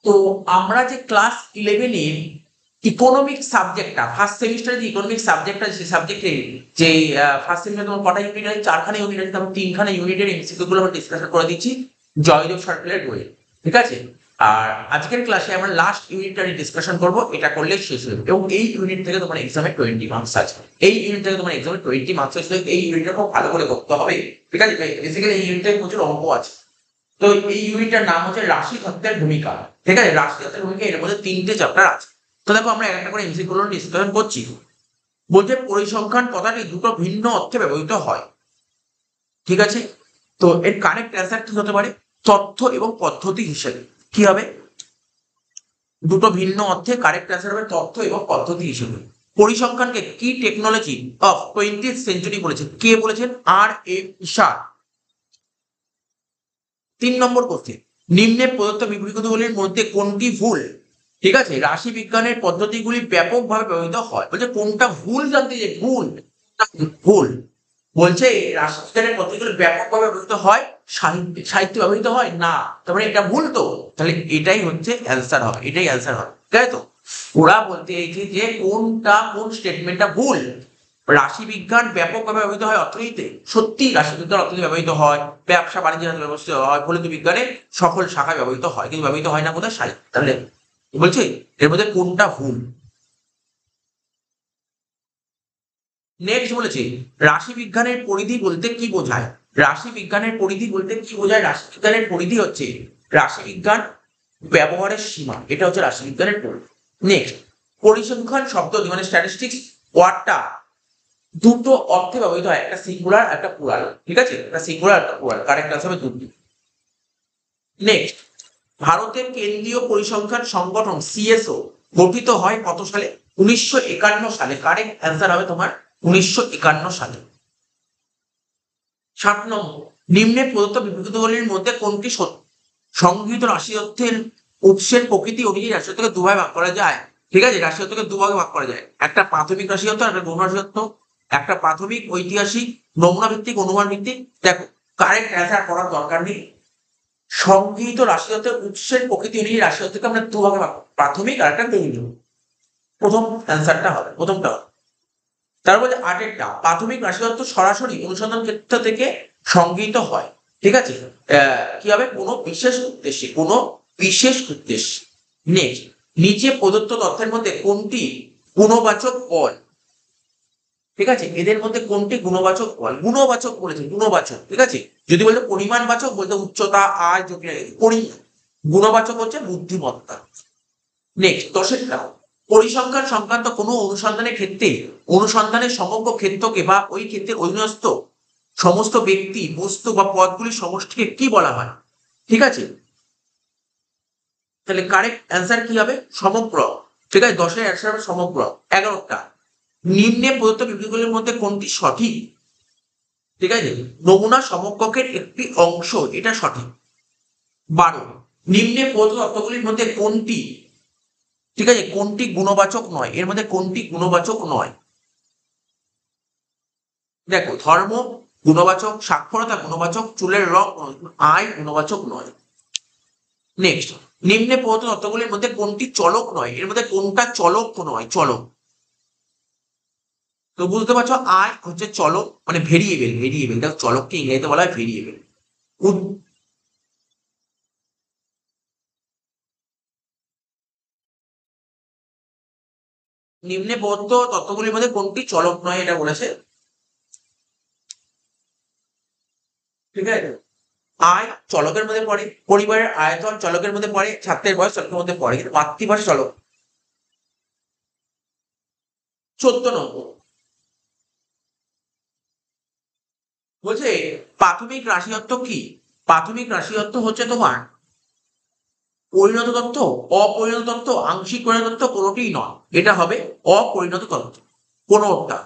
তো আমরা যে ক্লাস 11-এর ইকোনমিক সাবজেক্টটা ফার্স্ট সেমিস্টারে যে ইকোনমিক সাবজেক্টটা সেই সাবজেক্টে যে ফার্স্ট সেমিস্টারে তোমার কটা ইউনিট আছে, 4খানা ইউনিট আছে, তারপর 3খানা ইউনিটের এমসিকিউ গুলো আমরা ডিসকাশন করে দিচ্ছি জয়দেব সার্কেলের বইয়ে, ঠিক আছে। আর আজকের ক্লাসে আমরা লাস্ট ইউনিটটা ডিসকাশন করব, এটা করলে শেষ হবে। এবং এই ইউনিট থেকে তোমার এক্সামে 20 মার্কস আছে, এই ইউনিট থেকে তোমার এক্সামে 20 মার্কস আছে। এই ইউনিটটা খুব ভালো করে করতে হবে, ঠিক আছে। বেসিক্যালি এই ইউনিটে প্রচুর অঙ্ক আছে। তো এই ইউনিটটার নাম হচ্ছে রাশিতত্ত্বের ভূমিকা, ঠিক আছে। রাশিতত্ত্বের ভূমিকা, এর মধ্যে 3টে চ্যাপ্টার আছে। তো দেখো আমরা একটা করে এমসিকিউ গুলো ডিসকাশন করছি। বলছে পরিসংখ্যান কথাটি দুটো ভিন্ন অর্থে ব্যবহৃত হয়, ঠিক আছে। তো এর কারেক্ট অ্যান্সার কি হতে পারে? তথ্য এবং পদ্ধতি হিসেবে। কি হবে? দুটো ভিন্ন অর্থে কারেক্ট অ্যান্সার হবে তথ্য এবং পদ্ধতি হিসেবে। পরিসংখ্যানকে কি টেকনোলজি অফ 20th সেঞ্চুরি বলেছেন? কে বলেছেন? R.A. ফিশার। 3 নম্বর কোশ্চেন, নিম্নে প্রদত্ত বিবৃতিগুলির মধ্যে কোনটি ভুল? ঠিক আছে, রাশি বিজ্ঞানের পদ্ধতিগুলি ব্যাপকভাবে ব্যবহৃত হয়। বলছে কোনটা ভুল, জানতে যে ভুল ভুল বলছে রাশি বিজ্ঞানের পদ্ধতিগুলি ব্যাপকভাবে ব্যবহৃত হয়, সাহিত্যে ব্যবহৃত হয় না। তার মানে এটা ভুল, তো তাহলে এটাই হচ্ছে অ্যান্সার হবে, এটাই অ্যান্সার হবে, তাই তো। ওরা বলতে চাইছে যে কোন স্টেটমেন্টটা ভুল। রাশিবিজ্ঞান ব্যাপকভাবে ব্যবহৃত হয় অর্থনীতিতে, সত্যি রাশিবিজ্ঞান অর্থনীতি ব্যবহৃত হয়, ব্যবসা বাণিজ্যের ব্যবস্থা হয়, ফলিত বিজ্ঞানের সকল শাখায় ব্যবহৃত হয়, কিন্তু ব্যবহৃত হয় না কোথায়? সাহিত্য। তাহলে বলছি এর মধ্যে কোনটা ভুল। নেক্সট বলেছে রাশিবিজ্ঞানের পরিধি বলতে কি বোঝায়? রাশিবিজ্ঞানের পরিধি বলতে কি বোঝায়? রাশিবিজ্ঞানের পরিধি হচ্ছে রাশিবিজ্ঞান ব্যবহারের সীমা, এটা হচ্ছে রাশিবিজ্ঞানের পরিধি। নেক্সট, পরিসংখ্যান শব্দটি মানে স্ট্যাটিস্টিক্স ওয়ার্ডটা দুটো অর্থে ব্যবহৃত হয়, একটা সিঙ্গুলার একটা প্লুরাল, ঠিক আছে। একটা সিঙ্গুলার একটা প্লুরাল, কারেক্ট আনসার হবে দুটো। নেক্সট, ভারতের কেন্দ্রীয় পরিসংখ্যান সংগঠন সিএসও গঠিত হয় কত সালে? 1951 সালে। কারেক্ট অ্যান্সার হবে তোমার 1951 সালে। 7 নম্বর, নিম্নে প্রদত্ত বিবৃতিগুলির মধ্যে কোনটি সত্য? সংগৃহীত রাশিতত্ত্বের উৎসের প্রকৃতি অনুযায়ী রাশিতত্ত্বকে দুভাগে ভাগ করা যায়, ঠিক আছে। রাশিতত্ত্বকে দুভাগে ভাগ করা যায়, একটা প্রাথমিক রাশিতত্ত্ব আর একটা গৌণ রাশিতত্ত্ব। একটা প্রাথমিক ঐতিহাসিক, নমুনা ভিত্তিক, অনুমান ভিত্তিক। দেখো কারেক্ট অ্যান্সার করার দরকার নেই। সংগৃহীত রাশিতত্ত্বের উৎসের প্রকৃতি অনুযায়ী রাশিতত্ত্বকে আমরা দুভাগে ভাগ, প্রাথমিক আর একটা গৌণ। প্রথম অ্যান্সারটা হবে, প্রথমটা হবে। তারপরে 8-এরটা, প্রাথমিক রাশিতত্ত্ব সরাসরি অনুসন্ধান ক্ষেত্র থেকে সংগৃহীত হয়, ঠিক আছে। কি হবে? কোনো বিশেষ উদ্দেশ্যে, কোনো বিশেষ উদ্দেশ্যে। নেক্সট, নিচে প্রদত্ত তথ্যের মধ্যে কোনটি গুণবাচক বল? ঠিক আছে, এদের মধ্যে কোনটি গুণবাচক বল? গুণবাচক বলেছে, গুণবাচক, ঠিক আছে। যদি বলতে পরিমাণবাচক বলতে উচ্চতা, আয়, জটিলতা। গুণবাচক হচ্ছে বুদ্ধিমত্তা। নেক্সট 10-এরটা, পরিসংখ্যান সংক্রান্ত কোনো অনুসন্ধানের ক্ষেত্রে অনুসন্ধানের সমগ্র ক্ষেত্রকে বা ওই ক্ষেত্রের অধীনস্থ সমস্ত ব্যক্তি, বস্তু বা পদগুলির সমষ্টিকে কি বলা হয়? ঠিক আছে, তাহলে কারেক্ট অ্যান্সার কি হবে? সমগ্র, ঠিক আছে। 10-এর অ্যান্সার হবে সমগ্র। 11টা, নিম্নে প্রদত্ত বিবৃতিগুলির মধ্যে কোনটি সঠিক? ঠিক আছে, নমুনা সমকক্ষের একটি অংশ, এটা সঠিক। 12, নিম্নে প্রদত্ত তথ্যগুলির মধ্যে কোনটি, ঠিক আছে, কোনটি গুণবাচক নয়? এর মধ্যে কোনটি গুণবাচক নয়? দেখো, ধর্ম গুণবাচক, সাক্ষরতা গুণবাচক, চুলের রং, আয় গুণবাচক নয়। নেক্সট, নিম্নে প্রদত্ত তথ্যগুলির মধ্যে কোনটি চলক নয়? এর মধ্যে কোনটা চলক নয়? চলক, তো বুঝতে পারছো, আয় হচ্ছে চলক, মানে ভেরিয়েবল, ভেরিয়েবল। দেখো চলককে ইংরেজিতে বলা হয় ভেরিয়েবল। নিম্নে প্রদত্ত তথ্যগুলির মধ্যে কোনটি চলক নয়, এটা বলেছে, ঠিক আছে। আয় চলকের মধ্যে পড়ে, পরিবারের আয়তন চলকের মধ্যে পড়ে, ছাত্রের বয়স চলকের মধ্যে পড়ে, কিন্তু মাতৃভাষা চলক। 14 নম্বর বলছে প্রাথমিক রাশিতত্ত্ব কি? প্রাথমিক রাশিতত্ত্ব হচ্ছে তোমার পরিণত তত্ত্ব, অপরিণত তত্ত্ব, আংশিক পরিণত তত্ত্ব, কোনোটিই নয়। এটা হবে অপরিণত তত্ত্ব, কোনোটা।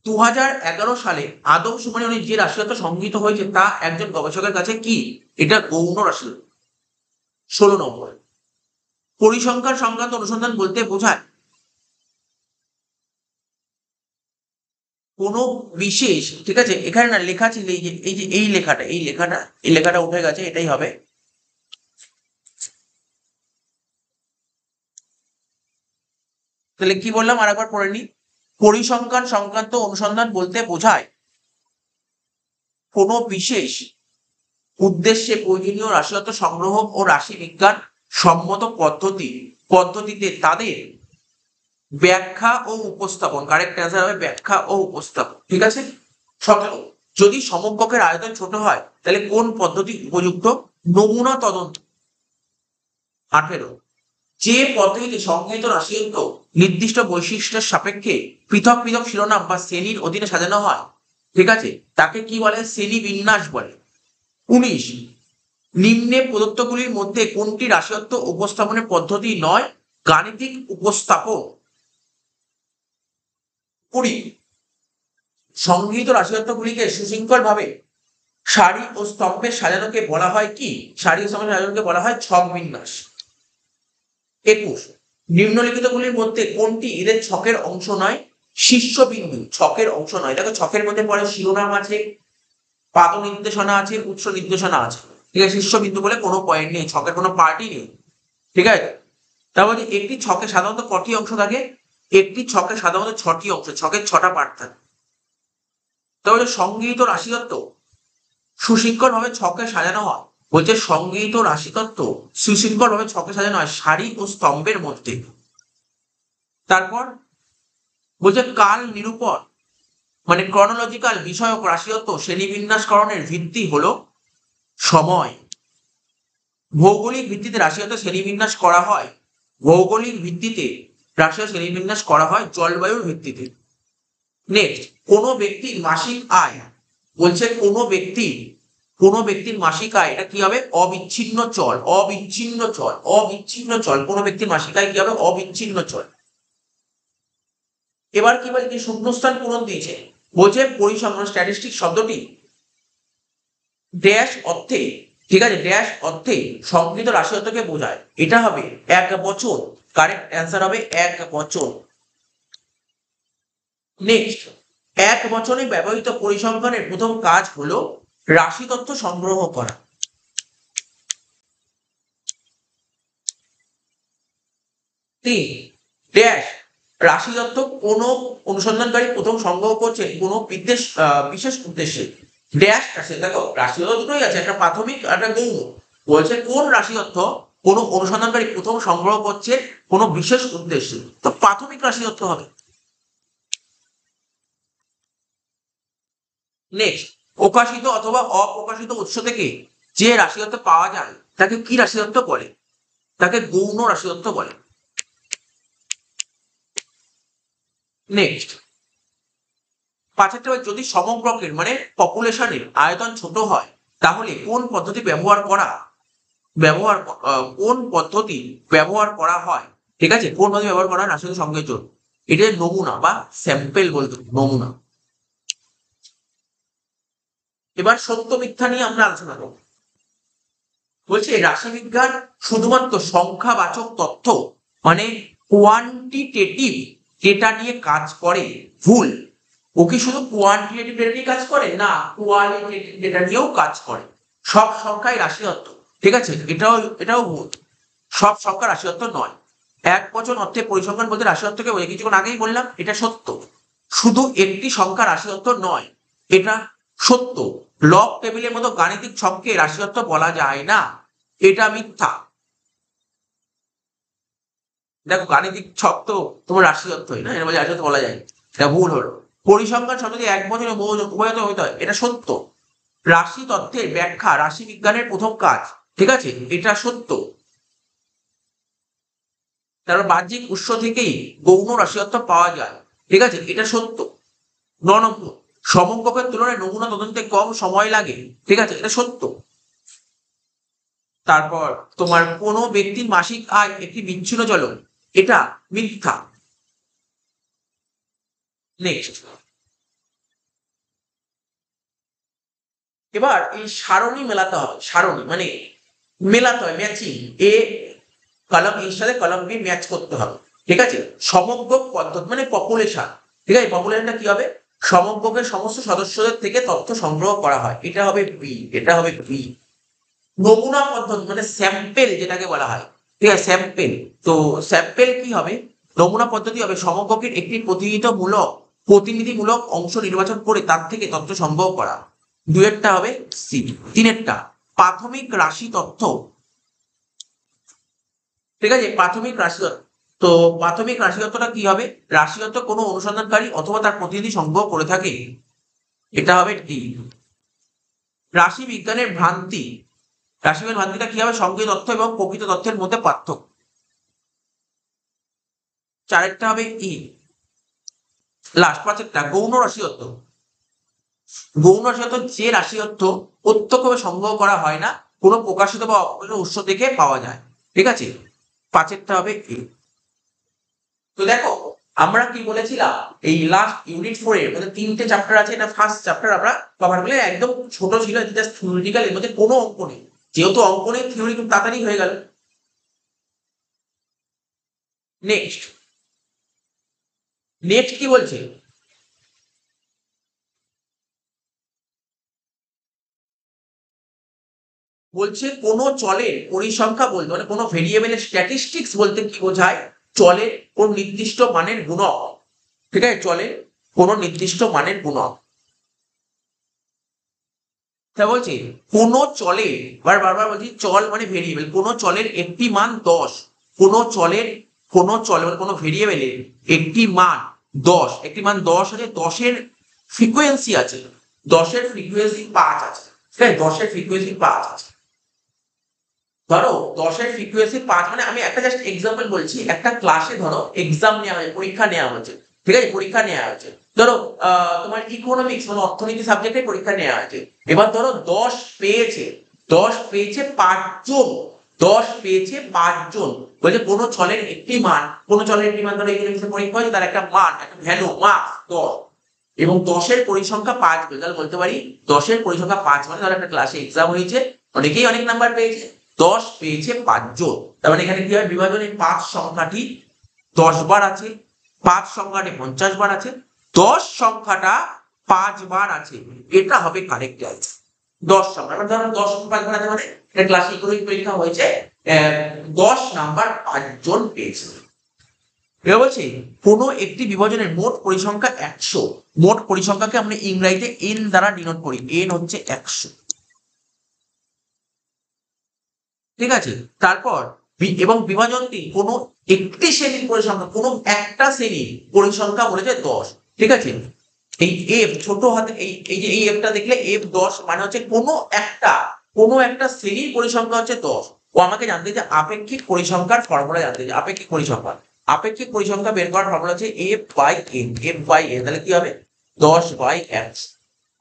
2011 সালে আদমশুমারি অনুযায়ী যে রাশিতত্ত্ব সংগৃহীত হয়েছে তা একজন গবেষকের কাছে কি? এটা গৌণ রাশিতত্ত্ব। 16 নম্বর, পরিসংখ্যান সংক্রান্ত অনুসন্ধান বলতে বোঝায় কোন বিশেষ, ঠিক আছে। এখানে না লেখা ছিল এই যে এই লেখাটা, এই লেখাটা উঠে গেছে, এটাই হবে তাহলে কি বললাম আরেকবার পড়ে নি। পরিসংখ্যান সংক্রান্ত অনুসন্ধান বলতে বোঝায় কোনো বিশেষ উদ্দেশ্যে প্রয়োজনীয় রাশিতত্ত্ব সংগ্রহ ও রাশি বিজ্ঞান সম্মত পদ্ধতিতে তাদের ব্যাখ্যা ও উপস্থাপন। কারেক্ট অ্যান্সার হবে ব্যাখ্যা ও উপস্থাপন। ঠিক আছে। 17, যদি সমকক্ষের আয়তন ছোট হয় তাহলে কোন পদ্ধতি উপযুক্ত? নমুনা তদন্ত। 18, যে পদ্ধতিতে সংজ্ঞায়িত রাশিতত্ত্ব নির্দিষ্ট বৈশিষ্ট্যের সাপেক্ষে পৃথক পৃথক শিরোনাম বা শ্রেণীর অধীনে সাজানো হয়, ঠিক আছে, তাকে কি বলে? শ্রেণী বিন্যাস বলে। 19, নিম্নে প্রদত্তগুলির মধ্যে কোনটি রাশিতত্ত্ব উপস্থাপনের পদ্ধতি নয়? গাণিতিক উপস্থাপন। 20, সংগৃহীত রাশিতত্ত্বগুলিকে সুশৃঙ্খলভাবে সারি ও স্তম্ভে সাজানোকে বলা হয় কি? সারি ও স্তম্ভে সাজানোকে বলা হয় ছক বিন্যাস। 21, নিম্নলিখিতগুলির মধ্যে কোনটি এদের ছকের অংশ নয়? শীর্ষবিন্দু ছকের অংশ নয়। দেখো ছকের মধ্যে পরে শিরোনাম আছে, পাদ নির্দেশনা আছে, উৎস নির্দেশনা আছে, ঠিক আছে। শীর্ষবিন্দু বলে কোনো পয়েন্ট নেই, ছকের কোনো পার্টই নেই, ঠিক আছে। তারপরে একটি ছকে সাধারণত কটি অংশ থাকে? একটি ছকে সাধারণত 6টি অংশ, ছকের 6টা পার্ট থাকে। তাহলে সংগৃহীত রাশিতত্ত্ব সুশৃঙ্খলভাবে ছকে সাজানো হয়, বলছে সংগৃহীত রাশিতত্ত্ব সুশৃঙ্খলভাবে ছকে সাজানো হয় সারি ও স্তম্ভের মধ্যে। তারপর বলছে কাল নিরূপণ মানে ক্রনোলজিক্যাল বিষয়ক রাশিতত্ত্ব শ্রেণীবিন্যাসকরণের ভিত্তি হলো সময়। ভৌগোলিক ভিত্তিতে রাশিতত্ত্ব শ্রেণীবিন্যাস করা হয়, ভৌগোলিক ভিত্তিতে রাশিতত্ত্ব শ্রেণীবিন্যাস করা হয় জলবায়ুর ভিত্তিতে। নেক্সট, কোনো ব্যক্তির মাসিক আয়, বলছে কোনো ব্যক্তির মাসিক আয়, এটা কি হবে? অবিচ্ছিন্ন চল। কোনো ব্যক্তির মাসিক আয় কি হবে? অবিচ্ছিন্ন চল। এবার কি বলছে? শূন্যস্থান পূরণ দিয়েছে, বলছে পরিসংখ্যান স্ট্যাটিস্টিক শব্দটি ড্যাশ অর্থে, ঠিক আছে, ড্যাশ অর্থে সংকৃত রাশিতত্ত্বকে বোঝায়। এটা হবে এক বছর। কারেক্ট অ্যান্সার হবে এক বছর। নেক্সট, এক বছরে ব্যবহৃত পরিসংখ্যানের প্রথম কাজ হলো রাশিতত্ত্ব সংগ্রহ করা। তিন, ড্যাশ রাশিতত্ত্ব কোন অনুসন্ধানকারী প্রথম সংগ্রহ করছে কোন বিশেষ উদ্দেশ্যে। ড্যাশ আছে, দেখো রাশিতত্ত্ব দুটোই আছে, একটা প্রাথমিক একটা গৌণ। বলছে কোন রাশিতত্ত্ব কোন অনুসন্ধানকারী প্রথম সংগ্রহ করছে কোন বিশেষ উদ্দেশ্যে, তো প্রাথমিক রাশিতত্ত্ব হবে। নেক্সট, প্রকাশিত অথবা অপ্রকাশিত উৎস থেকে যে রাশিতত্ত্ব পাওয়া যায় তাকে কি রাশিতত্ত্ব বলে? তাকে গৌণ রাশিতত্ত্ব বলে। নেক্সট, 5 যদি সমগ্রকের মানে পপুলেশনের আয়তন ছোট হয় তাহলে কোন পদ্ধতি ব্যবহার করা হয়, ঠিক আছে, কোন পদ্ধতি ব্যবহার করা হয় রাশিতত্ত্ব সংগ্রহের জন্য? এটা নমুনা বা স্যাম্পেল বলতে, নমুনা। এবার সত্য মিথ্যা নিয়ে আমরা আলোচনা করব। বলছে রাশিবিজ্ঞান শুধুমাত্র সংখ্যাবাচক তথ্য মানে কোয়ান্টিটেটিভ ডেটা নিয়ে কাজ করে, ভুল। ও কি শুধু কোয়ান্টিটেটিভ ডেটা নিয়ে কাজ করে? না, কোয়ালিটেটিভ ডেটা নিয়েও কাজ করে। সব সংখ্যাই রাশিতত্ত্ব, ঠিক আছে, এটাও ভুল। সব সংখ্যা রাশিতত্ত্ব নয়। এক বচন অর্থে পরিসংখ্যান বলতে রাশিতত্ত্বকে বোঝায়, কিছুক্ষণ আগেই বললাম, এটা সত্য। শুধু একটি সংখ্যা রাশিতত্ত্ব নয়, এটা সত্য। লগ টেবিলের মতো গাণিতিক ছককে রাশিতত্ত্ব বলা যায় না, এটা মিথ্যা। দেখো গাণিতিক ছক তো তোমার রাশিতত্ত্বই না, এর মধ্যে রাশিতত্ত্ব বলা যায়, এটা ভুল হলো। পরিসংখ্যান শব্দটি এক বছরে উভয়ত হইতে হয়, এটা সত্য। রাশি তত্ত্বের ব্যাখ্যা রাশি বিজ্ঞানের প্রথম কাজ, ঠিক আছে, এটা সত্য। তারপর বাহ্যিক উৎস থেকেই গৌণ রাশিতত্ত্ব পাওয়া যায়, ঠিক আছে, এটা সত্য। 9 নম্বর, সমকক্ষের তুলনায় নমুনা তদন্তে কম সময় লাগে, ঠিক আছে, এটা সত্য। তারপর তোমার কোনো ব্যক্তির মাসিক আয় একটি বিচ্ছিন্ন চলন, এটা মিথ্যা। নেক্সট, এবার এই সারণী মেলাতে হবে, সারণী মানে মেলাতে হয়, ম্যাচিং। এ কলম এর সাথে কলম বি ম্যাচ করতে হবে, ঠিক আছে। সমগ্র পদ্ধতি মানে পপুলেশন, ঠিক আছে, পপুলেশনটা কি হবে? সমগ্রকের সমস্ত সদস্যদের থেকে তথ্য সংগ্রহ করা হয়, এটা হবে বি, এটা হবে বি। নমুনা পদ্ধতি মানে স্যাম্পেল যেটাকে বলা হয়, ঠিক আছে, স্যাম্পেল। তো স্যাম্পেল কি হবে? নমুনা পদ্ধতি হবে সমকক্ষের একটি প্রতিনিধিমূলক অংশ নির্বাচন করে তার থেকে তথ্য সংগ্রহ করা। দুয়েরটা হবে সি। তিনেরটা প্রাথমিক রাশি তথ্য, ঠিক আছে, প্রাথমিক রাশি তত্ত্ব। তো প্রাথমিক রাশি তত্ত্বটা কি হবে? রাশি তত্ত্ব কোনো অনুসন্ধানকারী অথবা তার প্রতিনিধি সংগ্রহ করে থাকে, এটা হবে ডি। রাশি বিজ্ঞানের ভ্রান্তি, রাশি বিজ্ঞানের ভ্রান্তিটা কি হবে? সংকেত তথ্য এবং প্রকৃত তথ্যের মধ্যে পার্থক্য। চারেরটা হবে ই। লাস্ট পাঁচেরটা গৌণ রাশি তত্ত্ব। গৌণ রাশি তত্ত্ব যে রাশি তত্ত্ব প্রত্যক্ষভাবে সংগ্রহ করা হয় না, কোনো প্রকাশিত বা অপ্রকাশিত উৎস থেকে পাওয়া যায়, ঠিক আছে। পাঁচেরটা হবে এ। তো দেখো আমরা কি বলেছিলাম, এই লাস্ট ইউনিট 4 এর মধ্যে তিনটে চ্যাপ্টার আছে, এটা ফার্স্ট চ্যাপ্টার আমরা কভার করলে, একদম ছোট ছিল, এটা জাস্ট থিওরিটিক্যাল, এর মধ্যে কোনো অঙ্ক নেই, যেহেতু অঙ্ক নেই থিওরি খুব তাড়াতাড়ি হয়ে গেল। নেক্সট নেক্সট কি বলছে? বলছে কোন চলের পরিসংখ্যা বলতে, মানে কোন ভেরিয়েবলের স্ট্যাটিস্টিক্স বলতে কি বোঝায়? চলের কোন নির্দিষ্ট মানের গুণক, ঠিক আছে, চলের কোন নির্দিষ্ট মানের গুণক। তা বলছি কোন চলে, বারবার বলছি চল মানে ভেরিয়েবল, কোন চলের একটি মান 10, কোন চলে মানে কোন ভেরিয়েবলের একটি মান 10, একটি মান 10 আছে, 10-এর ফ্রিকোয়েন্সি আছে, 10-এর ফ্রিকোয়েন্সি 5 আছে, ঠিক আছে, 10-এর ফ্রিকোয়েন্সি 5 আছে। ধরো 10-এর ফ্রিকোয়েন্সি 5, মানে আমি একটা জাস্ট এক্সাম্পল বলছি, একটা ক্লাসে ধরো এক্সাম নেওয়া হয়েছে, পরীক্ষা নেওয়া হয়েছে, ঠিক আছে, পরীক্ষা নেওয়া হয়েছে, ধরো তোমার ইকোনমিক্স মানে অর্থনীতি সাবজেক্টে পরীক্ষা নেওয়া হয়েছে। এবার ধরো 10 পেয়েছে, 10 পেয়েছে 5 জন, 10 পেয়েছে 5 জন। বলছে কোন চলের একটি মান ধরো ইকোনমিক্সের পরীক্ষা হয়েছে, তার একটা মান, একটা ভ্যালু মার্কস 10, এবং 10-এর পরিসংখ্যা 5, তাহলে বলতে পারি 10-এর পরিসংখ্যা 5, মানে ধরো একটা ক্লাসে এক্সাম হয়েছে, অনেকেই অনেক নাম্বার পেয়েছে, 10 পেয়েছে 5 জন, তার মানে এখানে কি হয়? বিভাজনের 5 সংখ্যাটি 10 বার আছে, 5 সংখ্যাটি 50 বার আছে, 10 সংখ্যাটা 5 বার আছে, এটা হবে কারেক্ট অ্যান্সার। 10 সংখ্যা মানে ধরো 10 সংখ্যা 5 বার আছে, মানে এটা ক্লাসে ইকোনমিক্স পরীক্ষা হয়েছে, 10 নাম্বার 5 জন পেয়েছে। এবার বলছি কোন একটি বিভাজনের মোট পরিসংখ্যা 100, মোট পরিসংখ্যাকে আমরা ইংরেজিতে n দ্বারা ডিনোট করি, n হচ্ছে 100, ঠিক আছে। তারপর এবং বিভাজনটি কোন একটি শ্রেণীর পরিসংখ্যা, কোন একটা শ্রেণীর পরিসংখ্যা বলেছে 10, ঠিক আছে। এই এফ ছোট হাতে, এই যে এই এফটা দেখলে এফ 10, মানে হচ্ছে কোন একটা শ্রেণীর পরিসংখ্যা হচ্ছে 10। ও আমাকে জানতে যে আপেক্ষিক পরিসংখ্যার ফর্মুলা জানতে যে আপেক্ষিক পরিসংখ্যা বের করার ফর্মুলা হচ্ছে এফ বাই এন, তাহলে কি হবে? 10/100,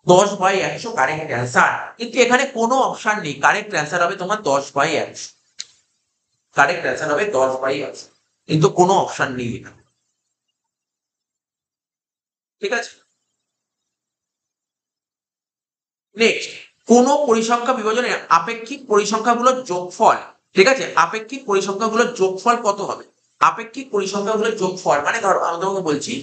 10/100 কারেক্ট অ্যান্সার। কিন্তু এখানে কোনো অপশন নেই, কারেক্ট অ্যান্সার হবে তোমার 10/100, কারেক্ট অ্যান্সার হবে 10/100, কিন্তু কোনো অপশন নেই এখানে, ঠিক আছে। নেক্সট কোন পরিসংখ্যা বিভাজনের আপেক্ষিক পরিসংখ্যাগুলোর যোগফল, ঠিক আছে, আপেক্ষিক পরিসংখ্যাগুলোর যোগফল কত হবে? আপেক্ষিক পরিসংখ্যাগুলোর যোগফল মানে ধরো আমি তোমাকে বলছি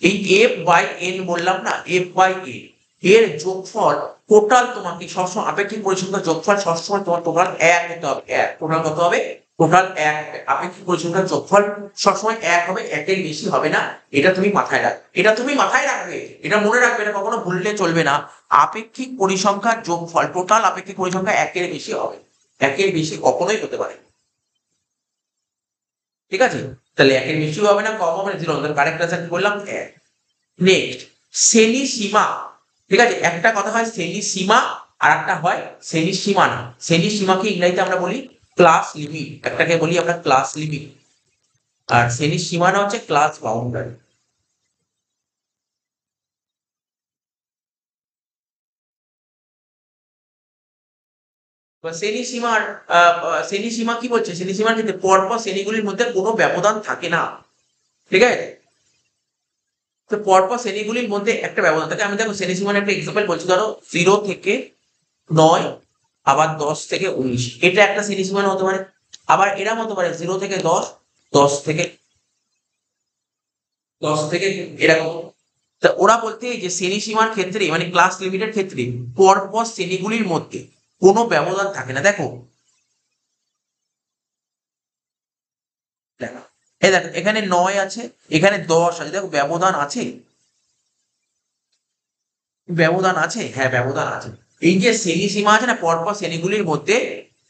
এই এফ বাই এন বললাম না, এফ বাই এন এর যোগফল টোটাল, তোমাকে সবসময় আপেক্ষিক পরিসংখ্যার যোগফল সবসময় তোমার টোটাল 1 হতে হবে, 1, টোটাল কত হবে? টোটাল 1, আপেক্ষিক পরিসংখ্যার যোগফল সবসময় 1 হবে, 1-এর বেশি হবে না, এটা তুমি মাথায় রাখবে, এটা মনে রাখবে, এটা কখনো ভুললে চলবে না। আপেক্ষিক পরিসংখ্যার যোগফল, টোটাল আপেক্ষিক পরিসংখ্যা 1-এর বেশি হবে, 1-এর বেশি কখনোই হতে পারে, ঠিক আছে। তাহলে 1-এর বেশি হবে না, কম হবে না, 0, কারেক্ট অ্যান্সার কি বললাম? 1। নেক্সট শ্রেণী সীমা, ঠিক আছে, একটা কথা হয় শ্রেণী সীমা আর একটা হয় শ্রেণী সীমানা। শ্রেণী সীমাকে ইংরেজিতে আমরা বলি ক্লাস লিমিট, একটাকে বলি আমরা ক্লাস লিমিট, আর শ্রেণী সীমানা হচ্ছে ক্লাস বাউন্ডারি। শ্রেণী সীমা কি বলছে? শ্রেণী সীমার ক্ষেত্রে পরপর শ্রেণীগুলির মধ্যে কোনো ব্যবধান থাকে না, ঠিক আছে। তো পরপর শ্রেণীগুলির মধ্যে একটা ব্যবধান থাকে, আমি দেখো শ্রেণী সীমার একটা এক্সাম্পল বলছি, ধরো 0 থেকে 9, আবার 10 থেকে 19, এটা একটা শ্রেণী সীমানা হতে পারে। আবার এরকম হতে পারে 0 থেকে 10, 10 থেকে এরকম। তা ওরা বলতে যে শ্রেণী সীমার ক্ষেত্রে মানে ক্লাস লিমিটের ক্ষেত্রে পরপর শ্রেণীগুলির মধ্যে কোনো ব্যবধান থাকে না। দেখো এই দেখো এখানে 9 আছে, এখানে 10 আছে, দেখো ব্যবধান আছে, ব্যবধান আছে, হ্যাঁ ব্যবধান আছে। এই যে শ্রেণী সীমা আছে না পরপর শ্রেণীগুলির মধ্যে,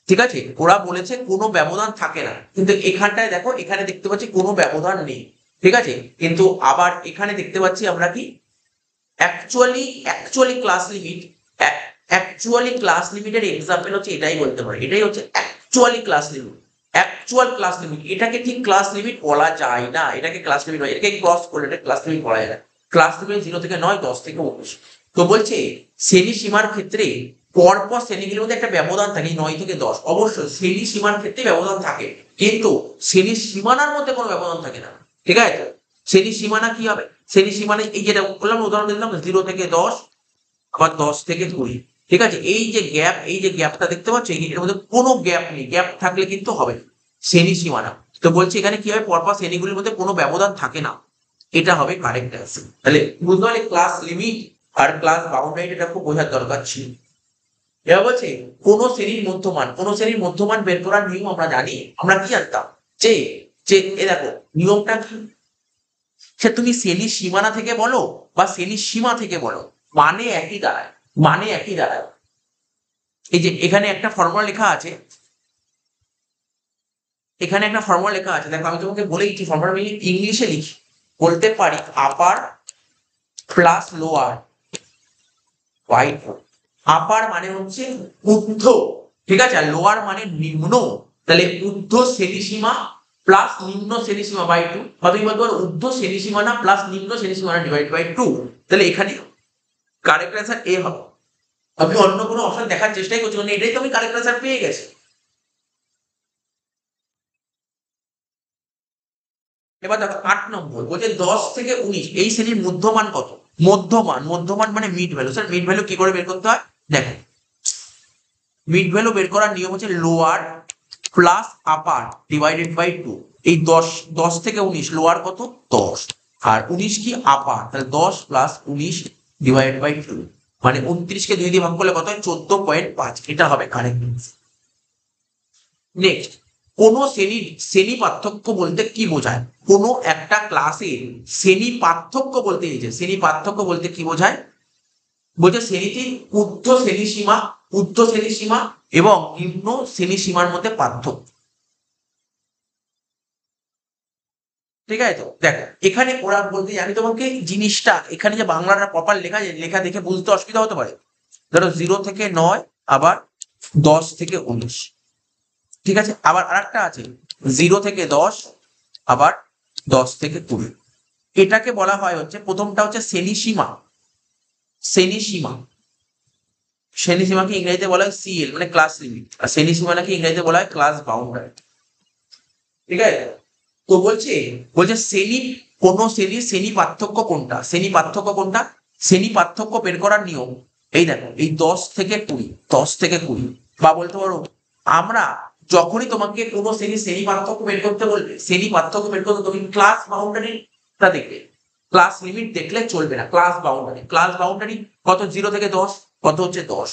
ঠিক আছে, ওরা বলেছে কোনো ব্যবধান থাকে না, কিন্তু এখানটায় দেখো এখানে দেখতে পাচ্ছি কোনো ব্যবধান নেই, ঠিক আছে। কিন্তু আবার এখানে দেখতে পাচ্ছি আমরা কি অ্যাকচুয়ালি ক্লাস লিমিটের এক্সাম্পল হচ্ছে, এটাই বলতে পারি, এটাই হচ্ছে অ্যাকচুয়াল ক্লাস লিমিট। এটাকে ঠিক ক্লাস লিমিট বলা যায় না, এটাকে ক্লাস লিমিট হয়, এটাকে ক্রস করে এটা ক্লাস লিমিট বলা যায় না। ক্লাস লিমিট 0 থেকে 9, 10 থেকে 19। তো বলছে শ্রেণী সীমার ক্ষেত্রে পরপর শ্রেণীগুলোর মধ্যে একটা ব্যবধান থাকে 9 থেকে 10, অবশ্যই শ্রেণী সীমার ক্ষেত্রে ব্যবধান থাকে, কিন্তু শ্রেণীর সীমানার মধ্যে কোনো ব্যবধান থাকে না, ঠিক আছে। শ্রেণী সীমানা কি হবে, শ্রেণী সীমানা এই যেটা বললাম, উদাহরণ দিলাম 0 থেকে 10, আবার 10 থেকে 20, ঠিক আছে। এই যে গ্যাপ, এই যে গ্যাপটা দেখতে পাচ্ছ, এর মধ্যে কোনো গ্যাপ নেই, গ্যাপ থাকলে কিন্তু হবে না শ্রেণী সীমানা। তো বলছি এখানে কি হবে, পরপর শ্রেণীগুলির মধ্যে কোনো ব্যবধান থাকে না, এটা হবে কারেক্ট অ্যান্সার। তাহলে বুঝতে পারলে ক্লাস লিমিট আর ক্লাস বাউন্ডারি, এটা খুব বোঝার দরকার ছিল। এবার বলছে কোন শ্রেণীর মধ্যমান বের করার নিয়ম আমরা জানি, আমরা কি জানতাম যে যে এ দেখো নিয়মটা কি, সে তুমি শ্রেণীর সীমানা থেকে বলো বা শ্রেণীর সীমা থেকে বলো, মানে একই দাঁড়ায়, মানে একই দাঁড়ায়। এই যে এখানে একটা ফর্মুলা লেখা আছে, এখানে একটা ফর্মুলা লেখা আছে, দেখো আমি তোমাকে বলে দিচ্ছি ফর্মুলা, আমি ইংলিশে লিখি, বলতে পারি আপার প্লাস লোয়ার বাই 2। আপার মানে হচ্ছে ঊর্ধ্ব, ঠিক আছে, আর লোয়ার মানে নিম্ন। তাহলে ঊর্ধ্ব শ্রেণীসীমা প্লাস নিম্ন শ্রেণীসীমা বাই 2, বা তুমি বলতে পারো ঊর্ধ্ব শ্রেণীসীমানা প্লাস নিম্ন শ্রেণীসীমানা ডিভাইড বাই 2। তাহলে এখানে কারেক্ট অ্যান্সার এ হবে। আমি অন্য কোনো অপশন দেখার চেষ্টাই করছি, মানে এটাই তো আমি কারেক্ট অ্যান্সার পেয়ে গেছি। এবার দেখো 8 নম্বর বলছে 10 থেকে 19 এই শ্রেণীর মধ্যমান কত। মধ্যমান মানে mid value. Sir mid value কি করে বের করতে হয়, দেখো মিড ভ্যালু বের করার নিয়ম হচ্ছে lower plus upper divided by 2। এই 10 থেকে 19, লোয়ার কত 10, আর 19 কি আপার, তাহলে 10 প্লাস 19 ডিভাইডেড বাই 2, মানে 29 কে 2 দিয়ে ভাগ করলে কত হয় 14.5, এটা হবে কারেক্ট। নেক্সট, কোন শ্রেণী পার্থক্য বলতে কি বোঝায়, কোন একটা ক্লাসের শ্রেণী পার্থক্য বলতে, এই যে শ্রেণী পার্থক্য বলতে কি বোঝায়, বলছে শ্রেণীটির ঊর্ধ্ব শ্রেণীসীমা এবং নিম্ন শ্রেণীসীমার মধ্যে পার্থক্য, ঠিক আছে। তো দেখো এখানে ওরা বলতে, আমি তোমাকে জিনিসটা এখানে যে বাংলাটা প্রপার লেখা, লেখা দেখে বুঝতে অসুবিধা হতে পারে। ধরো 0 থেকে 9, আবার 10 থেকে 19, ঠিক আছে। আবার আরেকটা আছে 0 থেকে 10, আবার 10 থেকে 20। এটাকে বলা হয় হচ্ছে, প্রথমটা হচ্ছে শ্রেণীসীমা, শ্রেণীসীমা শ্রেণীসীমাকে ইংরেজিতে বলা হয় সিএল, মানে ক্লাস লিমিট, আর শ্রেণীসীমাটাকে ইংরেজিতে বলা হয় ক্লাস বাউন্ডারি, ঠিক আছে। তো বলছে বলছে শ্রেণী পার্থক্য কোনটা, শ্রেণী পার্থক্য বের করার নিয়ম, এই দেখো এই 10 থেকে 20, বা বলতে পারো আমরা যখনই তোমাকে কোনো শ্রেণী পার্থক্য বের করতে বলবে, শ্রেণী পার্থক্য বের করতে তুমি ক্লাস বাউন্ডারিটা দেখবে, ক্লাস লিমিট দেখলে চলবে না, ক্লাস বাউন্ডারি কত 0 থেকে 10, কত হচ্ছে 10,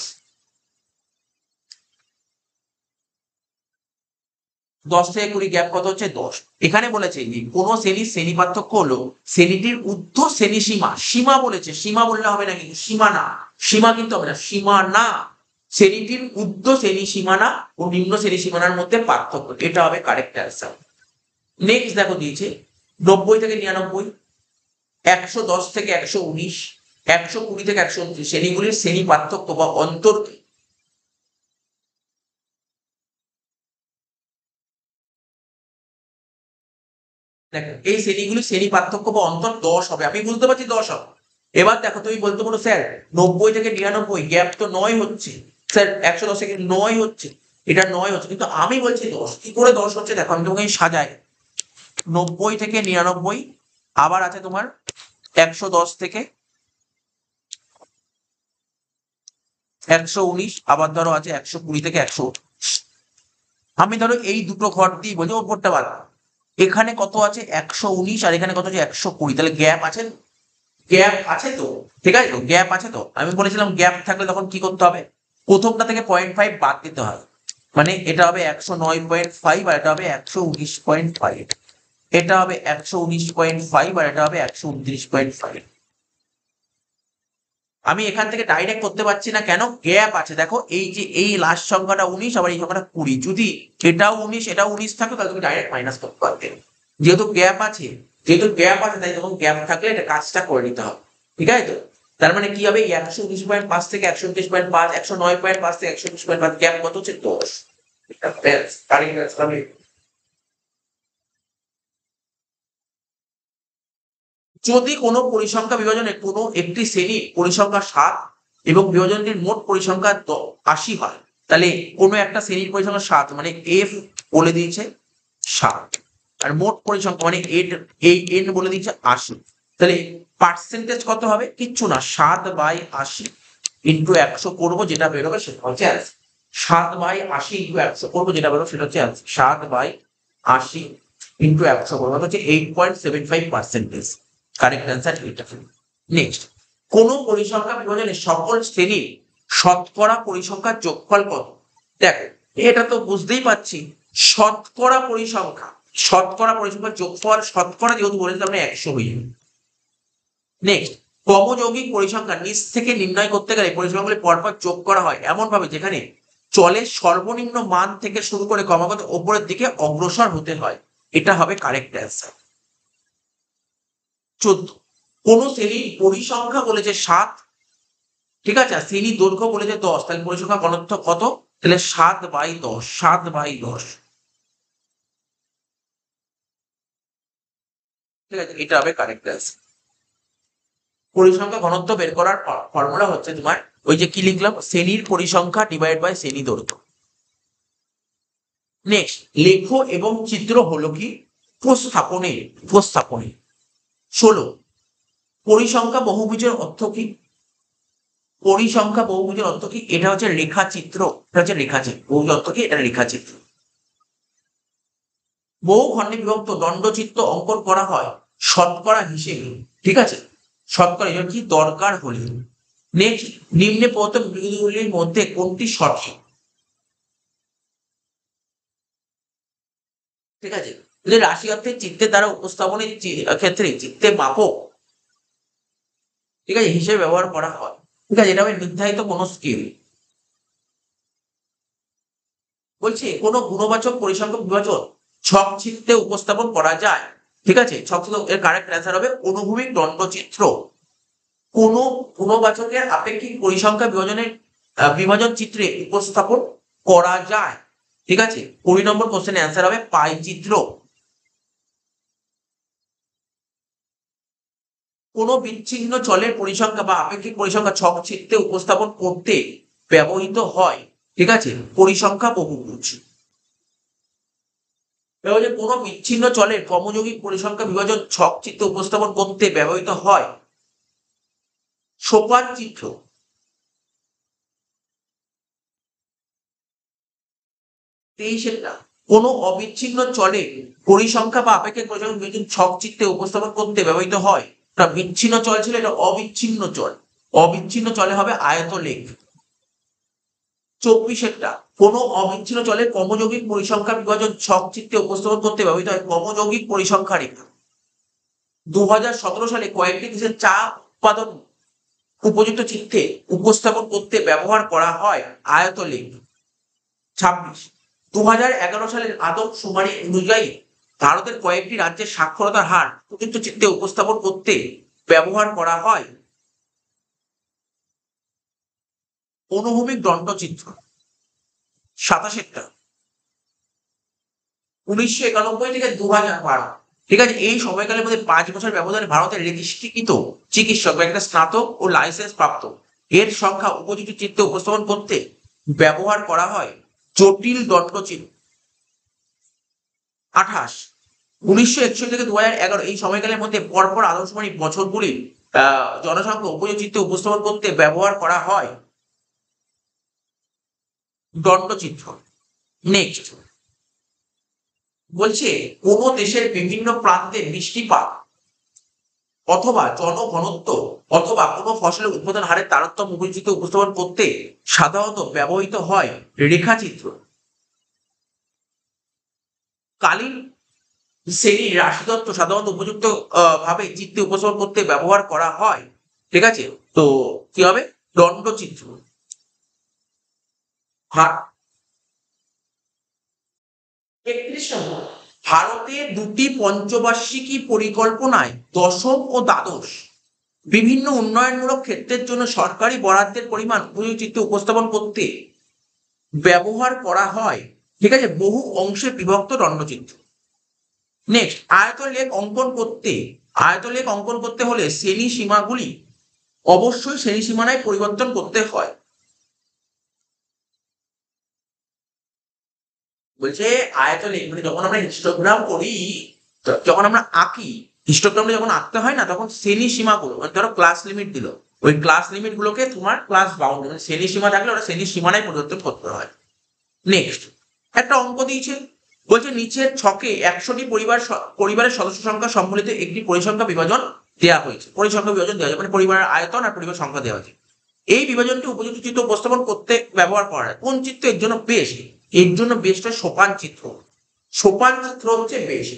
10 থেকে 20 গ্যাপ কত হচ্ছে 10। এখানে বলেছে যে কোন শ্রেণী পার্থক্য হলো শ্রেণীটির ঊর্ধ্ব শ্রেণীসীমা, সীমা বলেছে, সীমা বললে হবে না, কিন্তু সীমা না, সীমা কিন্তু হবে না, সীমা না, শ্রেণীটির ঊর্ধ্ব শ্রেণীসীমানা ও নিম্ন শ্রেণীসীমানার মধ্যে পার্থক্য, এটা হবে কারেক্ট অ্যান্সার। নেক্সট দেখো দিয়েছে 90 থেকে 99, 110 থেকে 119, 120 থেকে 129 শ্রেণীগুলির শ্রেণী পার্থক্য বা অন্তর। দেখো এই শ্রেণীগুলি শ্রেণী পার্থক্য বা অন্তর 10 হবে, আমি বুঝতে পারছি 10 হবে। এবার দেখো তুমি বলতে পারো স্যার 90 থেকে 99 গ্যাপ তো 9 হচ্ছে, স্যার 110 থেকে 9 হচ্ছে, এটা 9 হচ্ছে, কিন্তু আমি বলছি 10, কি করে 10 হচ্ছে দেখো আমি তোমাকে সাজাই। 90 থেকে 99, আবার আছে তোমার 110 থেকে 119, আবার ধরো আছে 120 থেকে 100। আমি ধরো এই দুটো ঘর দিয়ে বলছি, ওপরটা বাদ, এখানে কত আছে 119, আর এখানে কত আছে 120, তাহলে গ্যাপ আছে, তো ঠিক আছে, তো গ্যাপ আছে। তো আমি বলেছিলাম গ্যাপ থাকলে তখন কি করতে হবে, প্রথমটা থেকে 0.5 বাদ দিতে হয়, মানে এটা হবে 109.5, আর এটা হবে 119.5, এটা হবে 119.5 আর এটা হবে 129.5। আমি এখান থেকে ডাইরেক্ট করতে পারছি না, কেন? গ্যাপ আছে, দেখো এই যে এই লাস্ট সংখ্যাটা 19, আবার এই সংখ্যাটা 20, যদি এটাও 19 এটাও 19 থাকে তাহলে তুমি ডাইরেক্ট মাইনাস করতে পারবে। যেহেতু গ্যাপ আছে তাই তখন গ্যাপ থাকলে এটা কাজটা করে নিতে হবে, ঠিক আছে তো? তার মানে কি হবে, 119.5 থেকে 129.5, 109.5 থেকে 129.5, গ্যাপ কত হচ্ছে 10। এটা কারেক্ট অ্যান্সার হবে। যদি কোনো পরিসংখ্যা বিভাজনে কোনো একটি শ্রেণীর পরিসংখ্যা 7 এবং বিভাজনটির মোট পরিসংখ্যা 80 হয়, তাহলে কোনো একটা শ্রেণীর পরিসংখ্যা 7 মানে এফ বলে দিয়েছে 7, আর মোট পরিসংখ্যা মানে এন বলে দিয়েছে 80, তাহলে পার্সেন্টেজ কত হবে? কিচ্ছু না, 7/80 ইন্টু 100 করবো, যেটা বেরোবে সেটা হচ্ছে অ্যান্সার। 7/80 ইন্টু 100 করবো, যেটা বেরোবে সেটা হচ্ছে অ্যান্সার। 7/80 ইন্টু 100 করবো, হচ্ছে 8.75%। কারেক্ট অ্যান্সার এটা। নেক্সট, কোন পরিসংখ্যা বিভাজনে সকল শ্রেণীর শতকরা পরিসংখ্যার যোগফল কত? দেখো এটা তো বুঝতেই পারছি, শতকরা পরিসংখ্যার যোগফল, শতকরা যেহেতু বলেছে আমরা 100 হয়ে যাবে। নেক্সট, ক্রমযৌগিক পরিসংখ্যা নিচ থেকে নির্ণয় করতে গেলে পরিসংখ্যাগুলি পরপর যোগ করা হয় এমন ভাবে যেখানে চলের সর্বনিম্ন মান থেকে শুরু করে ক্রমাগত উপরের দিকে অগ্রসর হতে হয়। এটা হবে কারেক্ট অ্যান্সার। 14, কোন শ্রেণীর পরিসংখ্যা বলেছে 7, ঠিক আছে, আর শ্রেণীর দৈর্ঘ্য বলেছে 10, তাহলে পরিসংখ্যা ঘনত্ব কত? তাহলে 7/10, 7/10, ঠিক আছে, এটা হবে কারেক্ট অ্যান্সার। পরিসংখ্যা ঘনত্ব বের করার ফর্মুলা হচ্ছে তোমার ওই যে কি লিখলাম, শ্রেণীর পরিসংখ্যা ডিভাইড বাই শ্রেণী দৈর্ঘ্য। নেক্সট, লেখো এবং চিত্র হলো কি? উপস্থাপনে। 16, পরিসংখ্যা বহুভুজের অর্থ কি? এটা হচ্ছে রেখাচিত্র, বহুভুজ অর্থ কি? এটা রেখাচিত্র। বহু খণ্ডে বিভক্ত দণ্ডচিত্র অঙ্কন করা হয় শতকরা হিসেবে, ঠিক আছে, শতকরা এটা কি দরকার হলে। নেক্সট, নিম্নে প্রদত্ত বিবৃতিগুলির মধ্যে কোনটি সঠিক? ঠিক আছে, যে রাশি অর্থে চিত্রের দ্বারা উপস্থাপনের ক্ষেত্রে চিত্রের মাপক, ঠিক আছে, হিসেবে ব্যবহার করা হয়, ঠিক আছে, এটা হবে নির্ধারিত কোন স্কেল। বলছে কোন গুণবাচক পরিসংখ্যা বিভাজন ছক চিত্রে উপস্থাপন করা যায়, ঠিক আছে, ছক চিত্র, এর কারেক্ট অ্যান্সার হবে অনুভূমিক দণ্ডচিত্র। কোন গুণবাচকের আপেক্ষিক পরিসংখ্যা বিভাজন চিত্রে উপস্থাপন করা যায়, ঠিক আছে, 20 নম্বর কোশ্চেনের অ্যান্সার হবে পাই চিত্র। কোন বিচ্ছিন্ন চলের পরিসংখ্যা বা আপেক্ষিক পরিসংখ্যা ছক চিত্রে উপস্থাপন করতে ব্যবহৃত হয়, ঠিক আছে, পরিসংখ্যা বহুভুজ। কোন বিচ্ছিন্ন চলের ক্রমযৌগিক পরিসংখ্যা বিভাজন ছক চিত্রে উপস্থাপন করতে ব্যবহৃত হয় সোপান চিত্র। 23, কোন অবিচ্ছিন্ন চলে পরিসংখ্যা বা আপেক্ষিক পরিসংখ্যা বিভাজন ছক চিত্রে উপস্থাপন করতে ব্যবহৃত হয়। এটা বিচ্ছিন্ন চল ছিল, এটা অবিচ্ছিন্ন চল, অবিচ্ছিন্ন চলে হবে আয়তলেখ। 24, কোন অবিচ্ছিন্ন চলের ক্রমযৌগিক পরিসংখ্যা বিভাজন ছক চিত্রে উপস্থাপন করতে ব্যবহৃত হয় ক্রমযৌগিক পরিসংখ্যা রেখা। 2017 সালে কয়েকটি দেশের চা উৎপাদন উপযুক্ত চিত্রে উপস্থাপন করতে ব্যবহার করা হয় আয়তলেখ। 26, 2011 সালের আদমশুমারি অনুযায়ী ভারতের কয়েকটি রাজ্যের সাক্ষরতার হার উপযুক্ত চিত্রে উপস্থাপন করতে ব্যবহার করা হয় অনুভূমিক দণ্ডচিত্র। 27, 1991 থেকে 2012, ঠিক আছে, এই সময়কালের মধ্যে 5 বছর ব্যবধানে ভারতের রেজিস্ট্রিকৃত চিকিৎসক বা একটা স্নাতক ও লাইসেন্স প্রাপ্ত এর সংখ্যা উপযুক্ত চিত্রে উপস্থাপন করতে ব্যবহার করা হয় জটিল দণ্ডচিত্র। 28, 1961 থেকে 2011 এই সময়কালের মধ্যে পরপর আদমশুমারি বছরগুলির জনসংখ্যা উপযুক্ত চিত্রে উপস্থাপন করতে ব্যবহার করা হয় দণ্ডচিত্র। নেক্সট, বলছে কোন দেশের বিভিন্ন প্রান্তে বৃষ্টিপাত অথবা জনঘনত্ব অথবা কোনো ফসলের উৎপাদন হারের তারতম্য উপযুক্ত উপস্থাপন করতে সাধারণত ব্যবহৃত হয় রেখাচিত্র। কালীন শ্রেণীর রাশিতত্ত্ব সাধারণত উপযুক্ত ভাবে চিত্রে উপস্থাপন করতে ব্যবহার করা হয়। ঠিক আছে, তো কি হবে? দণ্ডচিত্র। ৩১ নম্বর, ভারতে দুটি পঞ্চবার্ষিকী পরিকল্পনায় দশম ও দ্বাদশ বিভিন্ন উন্নয়নমূলক ক্ষেত্রের জন্য সরকারি বরাদ্দের পরিমাণ উপযুক্ত চিত্রে উপস্থাপন করতে ব্যবহার করা হয়। ঠিক আছে, বহু অংশে বিভক্ত দণ্ডচিত্র। নেক্সট, আয়তলেখ অঙ্কন করতে হলে শ্রেণী সীমাগুলি অবশ্যই শ্রেণী সীমানায় পরিবর্তন করতে হয়। বলছে আয়তলেখ মানে যখন আমরা হিস্টোগ্রাম করি, যখন আমরা আঁকি, হিস্টোগ্রামটা যখন আঁকতে হয় না, তখন শ্রেণী সীমাগুলো মানে ধরো ক্লাস লিমিট দিল, ওই ক্লাস লিমিট গুলোকে তোমার ক্লাস বাউন্ডারি মানে শ্রেণী সীমা থাকলে ওটা শ্রেণী সীমানায় পরিবর্তন করতে হয়। নেক্সট, একটা অঙ্ক দিয়েছে, বলছে নিচের ছকে 100টি পরিবারের সদস্য সংখ্যা সম্বলিত একটি পরিসংখ্যা বিভাজন দেওয়া হয়েছে। পরিসংখ্যা বিভাজন দেওয়া হয়েছে মানে পরিবারের আয়তন আর পরিবার সংখ্যা দেওয়া হয়েছে। এই বিভাজনটি উপযুক্ত চিত্র উপস্থাপন করতে ব্যবহার করা হয়। কোন চিত্র এর জন্য বেস্ট? এর জন্য বেস্ট হয় সোপান চিত্র। সোপান চিত্র হচ্ছে বেস্ট।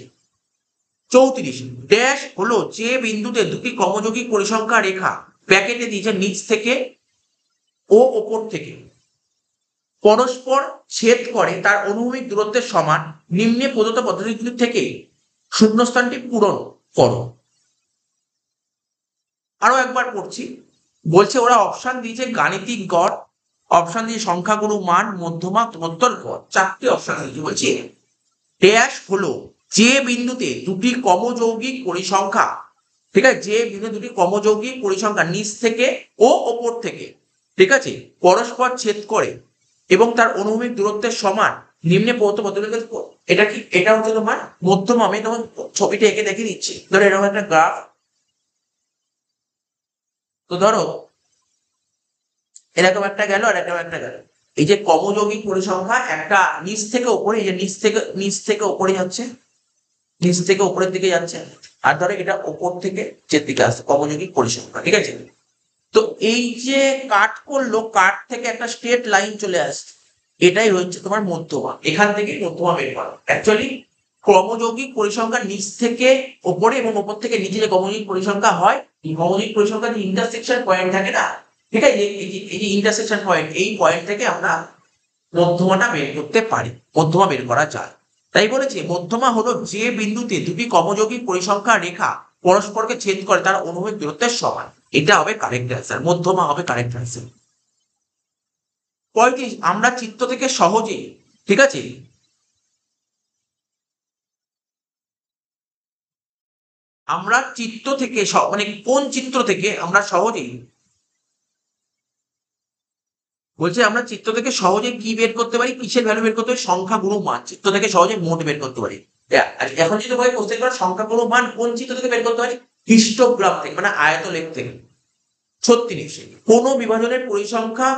34, ড্যাশ হলো যে বিন্দুতে দুটি কমযোগী পরিসংখ্যা রেখা ব্র্যাকেটে দিয়েছে নিচ থেকে ও ওপর থেকে পরস্পর ছেদ করে তার অনুভূমিক দূরত্বের সমান, নিম্নে প্রদত্ত পদ্ধতিগুলি থেকে শূন্যস্থানটি পূরণ করো। আরো একবার পড়ছি, বলছে ওরা অপশন দিয়েছে গাণিতিক গড়, অপশন দিয়ে সংখ্যাগুরু মান, মধ্যমা, মধ্যর গড়, 4টি অপশন দিয়েছে। বলছি ড্যাশ হলো যে বিন্দুতে দুটি সমযৌগিক পরিসংখ্যা, ঠিক আছে, যে বিন্দুতে দুটি সমযৌগিক পরিসংখ্যা নিচ থেকে ও ওপর থেকে, ঠিক আছে, পরস্পর ছেদ করে এবং তার অনুভূমিক দূরত্বের সমান, নিম্নে প্রদত্ত পদ্ধতিতে। এটা কি? এটা হচ্ছে তোমার মধ্যমা। আমি তোমার ছবিটা এঁকে দেখে দিচ্ছি। ধরো এরকম একটা গ্রাফ, তো ধরো এরকম একটা গেল আর এরকম একটা গেল। এই যে সমযৌগিক পরিসংখ্যা একটা নিচ থেকে উপরে, এই যে নিচ থেকে উপরে যাচ্ছে, নিচ থেকে উপরের দিকে যাচ্ছে, আর ধরো এটা উপর থেকে নিচের দিকে আসছে সমযৌগিক পরিসংখ্যা। ঠিক আছে, তো এই যে কাট করলো, কাট থেকে একটা স্ট্রেট লাইন চলে আসছে, এটাই হচ্ছে তোমার মধ্যমা। এখান থেকে মধ্যমা বের করা। অ্যাকচুয়ালি ক্রমযৌগিক পরিসংখ্যা নিচ থেকে ওপরে এবং ওপর থেকে নিচে যে ক্রমযৌগিক পরিসংখ্যা হয়, এই ক্রমযৌগিক পরিসংখ্যা যে ইন্টারসেকশন পয়েন্ট থাকে না, ঠিক আছে, এই যে ইন্টারসেকশন পয়েন্ট, এই পয়েন্ট থেকে আমরা মধ্যমাটা বের করতে পারি, মধ্যমা বের করা যায়। তাই বলেছে মধ্যমা হলো যে বিন্দুতে দুটি সমযৌগিক পরিসংখ্যা রেখা পরস্পরকে ছেদ করে তার অনুভূমিক দূরত্বের সমান। এটা হবে কারেক্ট অ্যান্সার, মধ্যমা হবে কারেক্ট অ্যান্সার। 35, আমরা চিত্র থেকে সহজেই, ঠিক আছে, আমরা চিত্র থেকে মানে কোন চিত্র থেকে আমরা সহজেই, বলছে আমরা চিত্র থেকে সহজে কি বের করতে পারি, কিসের ভ্যালু বের করতে পারি? সংখ্যা গুণ মান। চিত্র থেকে সহজে মোট বের করতে পারি। এখন যদি তোমাকে কোশ্চেন করে সংখ্যা গুণ মান কোন চিত্র থেকে বের করতে পারি? হিস্টোগ্রাম থেকে মানে আয়তলেখ থেকে। 36, কোন বিভাজনের পরিসংখ্যা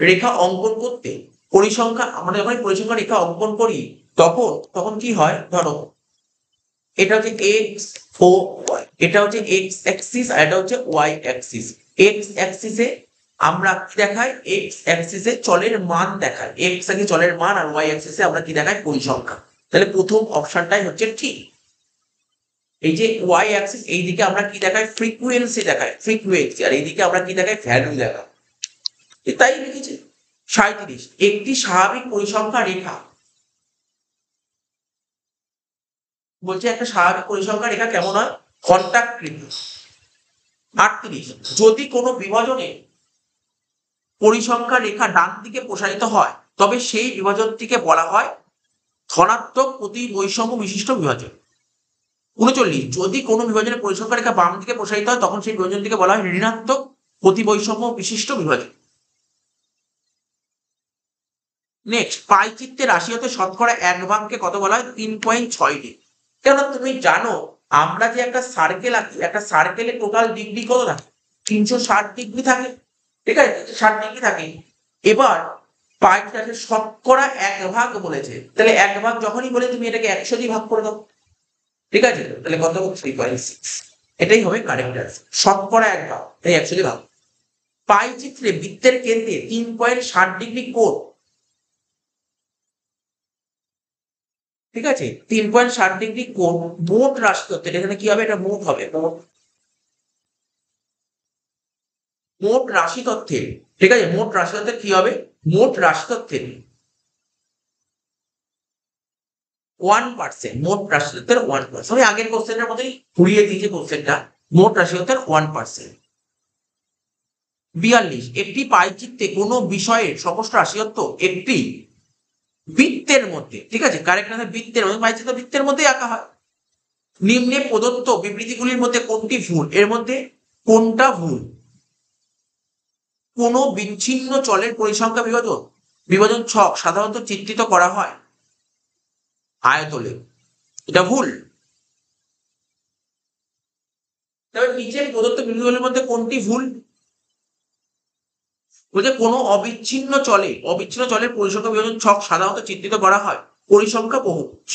রেখা অঙ্কন করতে পরিসংখ্যা, আমরা যখন পরিসংখ্যা রেখা অঙ্কন করি তখন তখন কি হয়? ধরো এটা হচ্ছে এক্স ও ওয়াই, এটা হচ্ছে এক্স অ্যাক্সিস আর এটা হচ্ছে ওয়াই অ্যাক্সিস। এক্স অ্যাক্সিসে আমরা কি দেখাই? এক্স অ্যাক্সিসে চলের মান দেখাই, এক্স অ্যাক্সিসে চলের মান, আর ওয়াই অ্যাক্সিসে আমরা কি দেখাই? পরিসংখ্যা। তাহলে প্রথম অপশনটাই হচ্ছে ঠিক। এই যে ওয়াই অ্যাক্সিস, এইদিকে আমরা কি দেখাই? ফ্রিকোয়েন্সি দেখাই, ফ্রিকোয়েন্সি, আর এইদিকে আমরা কি দেখাই? ভ্যালু দেখাই। তাই লিখেছে। 37, একটি স্বাভাবিক পরিসংখ্যা রেখা, বলছে একটা স্বাভাবিক পরিসংখ্যা রেখা কেমন হয়? ঘণ্টাকৃতি। 38, যদি কোনো বিভাজনে পরিসংখ্যা রেখা ডান দিকে প্রসারিত হয় তবে সেই বিভাজনটিকে বলা হয় ধনাত্মক প্রতি বৈষম্য বিশিষ্ট বিভাজন। 39, যদি কোনো বিভাজনের পরিসংখ্যা রেখা বাম দিকে প্রসারিত হয় তখন সেই বিভাজনটিকে বলা হয় ঋণাত্মক প্রতি বৈষম্য বিশিষ্ট বিভাজন। নেক্সট, পাই চিত্রে রাশি হতে শতকরা 1 ভাগকে কত বলা হয়? 3.6 কেন তুমি জানো আমরা যে একটা সার্কেল আঁকি, একটা সার্কেলে টোটাল ডিগ্রি কত থাকে? 360 ডিগ্রি থাকে, ঠিক আছে, 360 ডিগ্রি থাকে। এবার পাই চিত্রে শতকরা 1 ভাগ বলেছে, তাহলে 1 ভাগ যখনই বলে তুমি এটাকে 100 দিয়ে ভাগ করে দাও, ঠিক আছে, তাহলে কত? 3.6। এটাই হবে কারেক্ট অ্যান্সার, শতকরা 1 ভাগ, তাই 100 দিয়ে ভাগ। পাই চিত্রে বৃত্তের কেন্দ্রে 3.60 ডিগ্রি কোণ, ঠিক আছে, 3.60 ডিগ্রি কোণ মোট রাশি তত্ত্বের, এখানে কি হবে, এটা মোট হবে, মোট রাশি তথ্যের, ঠিক আছে, মোট রাশি তথ্যের কি হবে, মোট রাশি তথ্যের 1%, মোট রাশি তথ্যের 1%। আমি আগের কোশ্চেনের মতোই ঘুরিয়ে দিয়েছি কোশ্চেনটা, মোট রাশি তথ্যের 1%। 42, একটি পাইচিত্রে কোনো বিষয়ের সমস্ত রাশি তত্ত্ব একটি বৃত্তের মধ্যে, ঠিক আছে, কারেক্ট না, বৃত্তের মধ্যে, পাইচিত্র বৃত্তের মধ্যেই আঁকা হয়। নিম্নে প্রদত্ত বিবৃতিগুলির মধ্যে কোনটি ভুল, এর মধ্যে কোনটা ভুল? কোনো বিচ্ছিন্ন চলের পরিসংখ্যা বিভাজন বিভাজন ছক সাধারণত চিত্রিত করা হয় আয়তলে, এটা ভুল। তবে নিচে প্রদত্ত বিবৃতিগুলির মধ্যে কোনটি ভুল? বলছে কোনো অবিচ্ছিন্ন চলের পরিসংখ্যা বিভাজন ছক সাধারণত চিত্রিত করা হয় পরিসংখ্যা বহুপদ।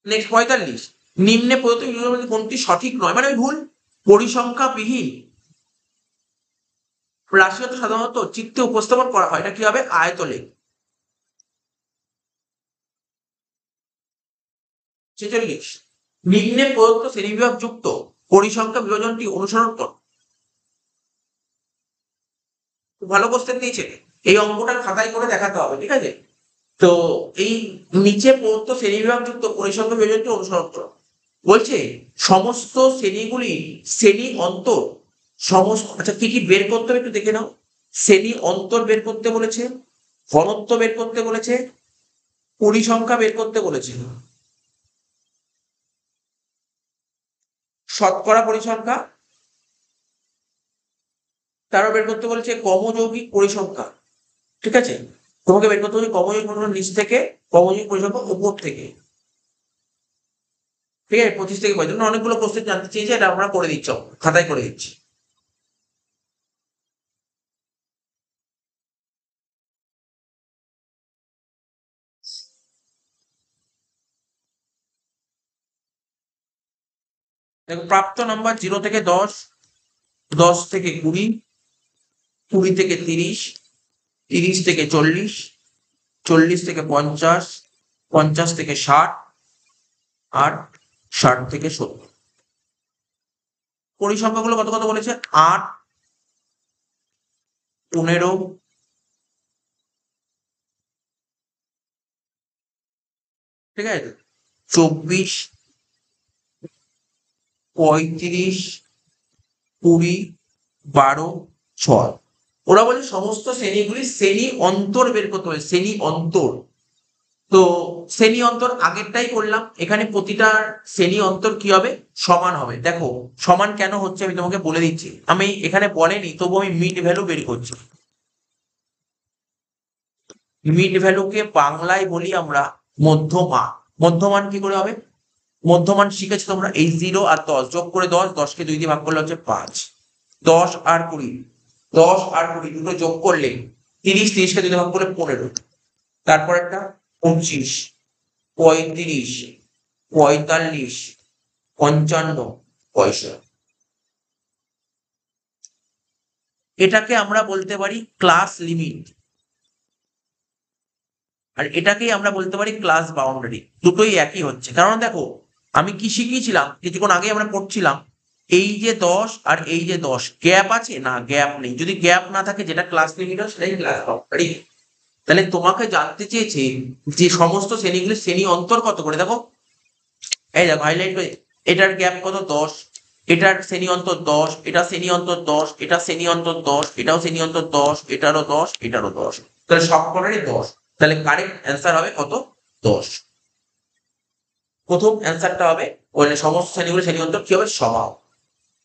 নেক্সট 45, নিম্নে প্রদত্ত বিবৃতিগুলির মধ্যে কোনটি সঠিক নয়, মানে ভুল। পরিসংখ্যাবিহীন রাশিগত সাধারণত চিত্রে উপস্থাপন করা হয়, এটা কি হবে, আয়তলে। 46, নিম্নে প্রদত্ত শ্রেণীবিভাগ যুক্ত পরিসংখ্যা বিভাজনটি অনুসরণ কর। ভালো কোশ্চেন দিয়েছে, এই অঙ্কটা খাতায় করে দেখাতে হবে, ঠিক আছে। তো এই নিচে প্রদত্ত শ্রেণীবিভাগ যুক্ত পরিসংখ্যা বিভাজনটি অনুসরণ করো। বলছে সমস্ত শ্রেণীগুলি শ্রেণী অন্তর সমস্ত, আচ্ছা কি কি বের করতে হবে একটু দেখে নাও। শ্রেণী অন্তর বের করতে বলেছে, ঘনত্ব বের করতে বলেছে, পরিসংখ্যা বের করতে বলেছে, শতকরা পরিসংখ্যা, তারও বের করতে বলেছে কমযৌগিক পরিসংখ্যা, ঠিক আছে। তোমাকে বের করতে বলছে কমযৌগিক পরিসংখ্যা নিচ থেকে, কমযৌগিক পরিসংখ্যা উপর থেকে, ঠিক আছে। 25 থেকে 35 অনেকগুলো কোশ্চেন জানতে চেয়েছে, এটা আমরা করে দিচ্ছি, খাতায় করে দিচ্ছি। দেখো প্রাপ্ত নাম্বার 0 থেকে 10, 10 থেকে 20, 20 থেকে 30, 30 থেকে 40, 40 থেকে 50, 50 থেকে 60, আর 60 থেকে 70। পরিসংখ্যাগুলো কত কত বলেছে, 8, 15, ঠিক আছে, 24, 35, 20, 12, 6। ওরা বলে সমস্ত শ্রেণীগুলি শ্রেণী অন্তর বের করতে হবে, শ্রেণী অন্তর। তো শ্রেণী অন্তর আগেরটাই করলাম, এখানে প্রতিটা শ্রেণী অন্তর কি হবে, সমান হবে। দেখো সমান কেন হচ্ছে আমি তোমাকে বলে দিচ্ছি, আমি এখানে বলেনি তবু আমি মিড ভ্যালু বের করছি। মিড ভ্যালুকে বাংলায় বলি আমরা মধ্যমান। মধ্যমান কি করে হবে, মধ্যমান শিখেছো তোমরা, এই 0 আর 10 যোগ করে 10, 10কে 2 দিয়ে ভাগ করলে হচ্ছে 5, 10 আর 20, 10 আর 20 দুটো যোগ করলে 30, 30কে 2 দিয়ে ভাগ করলে 15, তারপর একটা 25, 35, 45, 55, 65। এটাকে আমরা বলতে পারি ক্লাস লিমিট, আর এটাকেই আমরা বলতে পারি ক্লাস বাউন্ডারি। দুটোই একই হচ্ছে, কারণ দেখো আমি কি শিখিয়েছিলাম কিছুক্ষণ আগে, আমরা পড়ছিলাম এই যে 10 আর এই যে 10 গ্যাপ আছে না, গ্যাপ নেই। যদি গ্যাপ না থাকে যেটা ক্লাস লিমিট হয় সেটাই ক্লাস বাউন্ডারি। তাহলে তোমাকে জানতে চেয়েছে যে সমস্ত শ্রেণীগুলি শ্রেণী অন্তর কত করে, দেখো এই দেখো হাইলাইট করে, এটার গ্যাপ কত 10, এটার শ্রেণী অন্তর 10, এটা শ্রেণী অন্তর 10, এটা শ্রেণী অন্তর 10, এটাও শ্রেণী অন্তর 10, এটারও 10, এটারও 10, তাহলে সবকটারই 10। তাহলে কারেক্ট অ্যান্সার হবে কত, 10। প্রথম অ্যান্সারটা হবে ওই সমস্ত শ্রেণীগুলো শ্রেণী অন্তর কি হবে, সমান।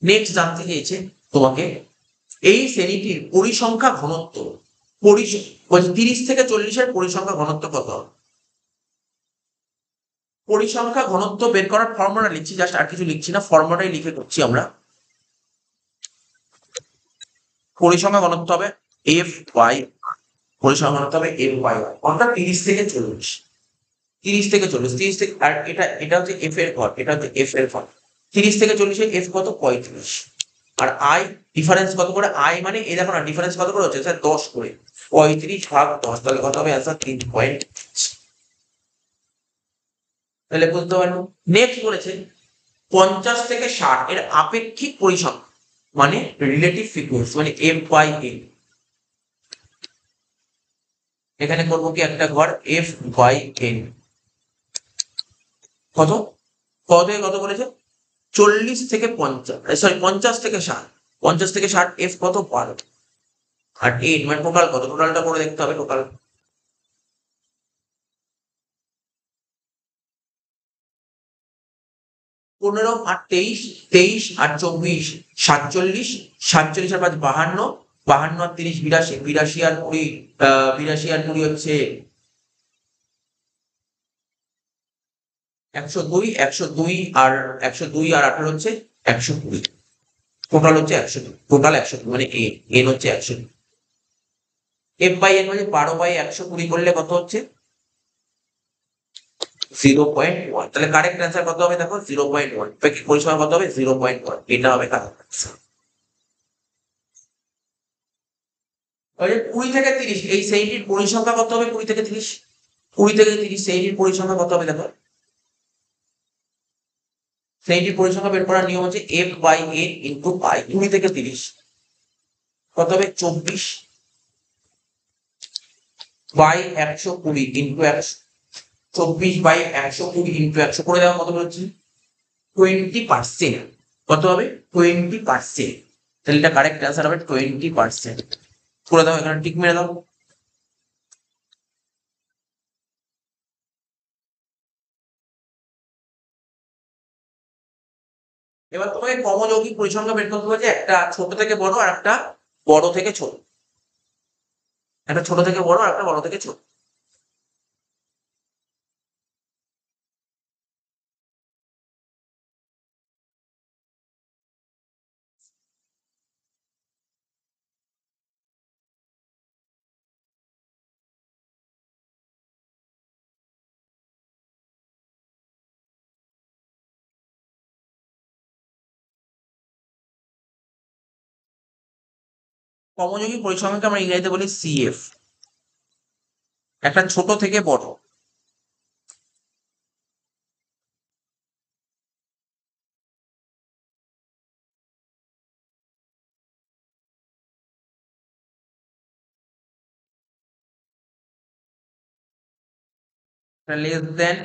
নেক্সট জানতে চেয়েছে তোমাকে এই শ্রেণীটির পরিসংখ্যা ঘনত্ব, বলছে 30 থেকে 40-এর পরিসংখ্যা ঘনত্ব কত হবে। পরিসংখ্যা ঘনত্ব বের করার ফর্মুলা লিখছি, জাস্ট আর কিছু লিখছি না, ফর্মুলাটাই লিখে করছি আমরা। পরিসংখ্যা ঘনত্ব হবে এফ বাই, পরিসংখ্যা ঘনত্ব হবে এফ বাই, অর্থাৎ 30 থেকে 40, 30 থেকে 40, 30 থেকে, আর এটা হচ্ছে এফ এর ঘর, এটা হচ্ছে এফ এর ঘর। 30 থেকে 40 এ এফ কত, 35, আর আই ডিফারেন্স কত করে, আই মানে এই দেখো না ডিফারেন্স কত করে হচ্ছে স্যার 10 করে, 35 ভাগ 10, তাহলে কত হবে অ্যান্সার 3.। তাহলে বুঝতে পারলো। নেক্সট বলেছে 50 থেকে 60 এর আপেক্ষিক পরিসংখ্যান, মানে রিলেটিভ ফ্রিকোয়েন্সি, মানে এফ বাই এ। এখানে করবো কি একটা ঘর এফ বাই এন, কত কত থেকে কত বলেছে 40 থেকে 50, সরি 50 থেকে 60, 50 থেকে 60 এফ কত 12, আর এন মানে টোটাল কত, টোটালটা করে দেখতে হবে। টোটাল 15 আর 23, 23 আর 24 47, 47 আর 5 52, 52 আর 30 82, 82 আর 20, 82 আর 20 হচ্ছে 102, 102 আর 18 হচ্ছে 120, টোটাল হচ্ছে 102, টোটাল 102 মানে এন, এন হচ্ছে 102। এফ বাই এন মানে 12/120 করলে কত হচ্ছে 0.1। তাহলে কারেক্ট অ্যান্সার কত হবে দেখো 0.1, পরিসীমা কত হবে 0.1, এটা হবে কারেক্ট অ্যান্সার। 20 থেকে 30 এই শ্রেণীটির পরিসংখ্যা কত হবে 20 থেকে 30, 20 থেকে 30 শ্রেণীটির পরিসংখ্যা কত হবে দেখো। শ্রেণীটির পরিসংখ্যা বের করার নিয়ম হচ্ছে f by n into pi. 20 থেকে 30 কত হবে 24 বাই 120 ইন্টু 100, 24/120 ইন্টু 100 করে দেওয়া কত হচ্ছে 20%। কত হবে 20%, তাহলে এটা কারেক্ট অ্যান্সার হবে 20%। করে দাও, এখানে টিক মেরে দাও। এবার তোমাকে ক্রমযৌগিক পরিসংখ্যা বের করতে হবে, যে একটা ছোট থেকে বড় আর একটা বড় থেকে ছোট, একটা ছোট থেকে বড় আর একটা বড় থেকে ছোট। ক্রমযৌগিক পরিসংখ্যানকে আমরা ইংরেজিতে বলি সিএফ। একটা ছোট থেকে বড়, একটা লেস দেন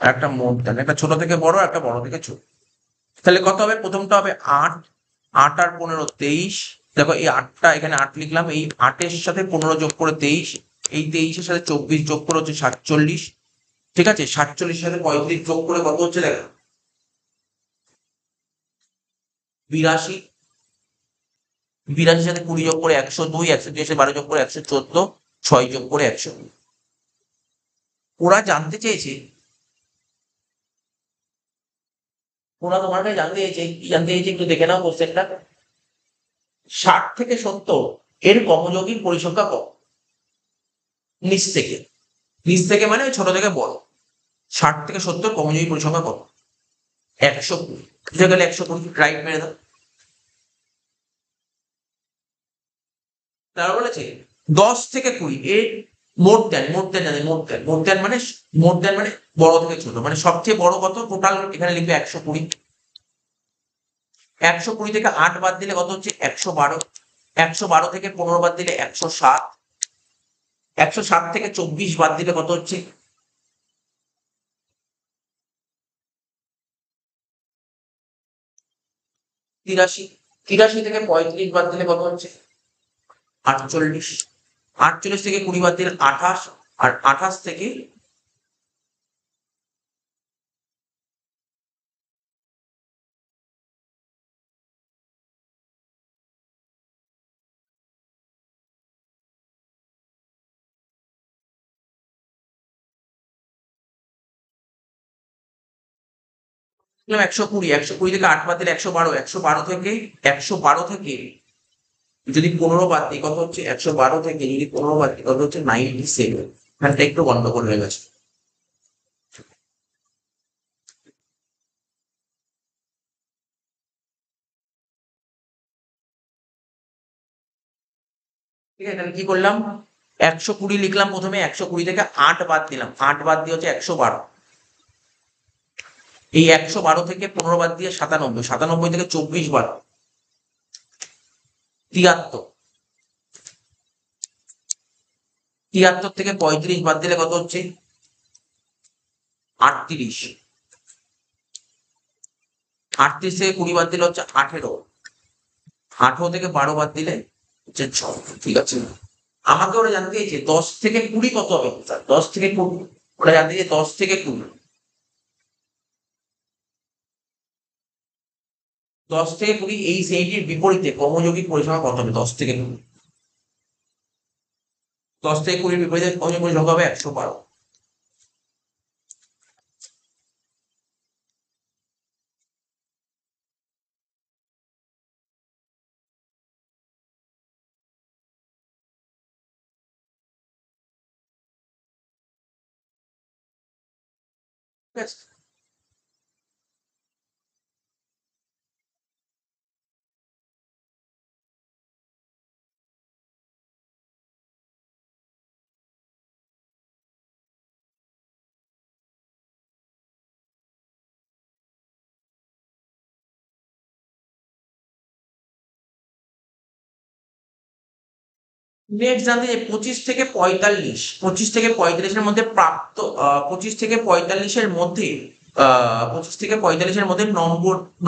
আর একটা মোর দেন, একটা ছোট থেকে বড় আর একটা বড় থেকে ছোট। তাহলে কত হবে, প্রথমটা হবে 8, 8 আর 15 23। দেখো এই 8টা এখানে 8 লিখলাম, এই 8-এর সাথে 15 যোগ করে 23, এই 23-এর সাথে 24 যোগ করে হচ্ছে 47, ঠিক আছে। 47-এর সাথে 35 যোগ করে কত হচ্ছে দেখো 82, 82-এর সাথে 20 যোগ করে 102, 102-এর সাথে 12 যোগ করে 114, 6 যোগ করে 100। ওরা জানতে চেয়েছে, ওরা তোমার কাছে জানতে চেয়েছে কি, জানতে চেয়েছে একটু দেখে নাও কোশ্চেনটা। 60 থেকে 70 এর ক্রমযৌগিক পরিসংখ্যা কত, নিচ থেকে, নিচ থেকে মানে ওই ছোট থেকে বড়। 60 থেকে 70 ক্রমযৌগিক পরিসংখ্যা কত, 120। বুঝে গেলে 120 রাইট মেরে দাও। তারা বলেছে 10 থেকে 20 এর মোর দেন, মোর দেন জানে, মোর দেন, মোর দেন মানে, মোর দেন মানে বড় থেকে ছোট, মানে সবচেয়ে বড় কত, টোটাল এখানে লিখবে 120। 120 থেকে 8 বাদ দিলে কত হচ্ছে 112, 112 থেকে 15 বাদ দিলে 107, 107 থেকে 24 বাদ দিলে কত হচ্ছে 83, 83 থেকে 35 বাদ দিলে কত হচ্ছে 48, 48 থেকে 20 বাদ দিলে 28, আর 28 থেকে দিলাম 120, 120 থেকে 8 বাদ দিলে 112, 112 থেকে 112 থেকে যদি 15 বাদ দিই কত হচ্ছে 112 থেকে যদি 15 বাদ দিই কত হচ্ছে 97। এখানটা একটু গন্ডগোল হয়ে গেছে। ঠিক আছে, তাহলে কি করলাম, 120 লিখলাম প্রথমে, 120 থেকে 8 বাদ দিলাম, 8 বাদ দিয়ে হচ্ছে 112। এই 112 থেকে 15 বাদ দিয়ে 97, 97 থেকে 24 বাদ 73, 73 থেকে 35 বাদ দিলে কত হচ্ছে, 38, 38 থেকে 20 বাদ দিলে হচ্ছে 18, 18 থেকে 12 বাদ দিলে হচ্ছে 6। ঠিক আছে, আমাকে ওরা জানতে চাইছে 10 থেকে 20 কত হবে, 10 থেকে 20 ওরা জানতে চাইছে 10 থেকে 20, 10 থেকে 20 এই শ্রেণীটির বিপরীতে ক্রমযৌগিক পরিসংখ্যা কত হবে, 10 থেকে 20, 10 থেকে 20 বিপরীতে ক্রমযৌগিক পরিসংখ্যা হবে 112। ঠিক আছে, নেক্সট জানতে চাই 25 থেকে 45, 25 থেকে 45-এর মধ্যে প্রাপ্ত, 25 থেকে 45-এর মধ্যে 25 থেকে 45-এর মধ্যে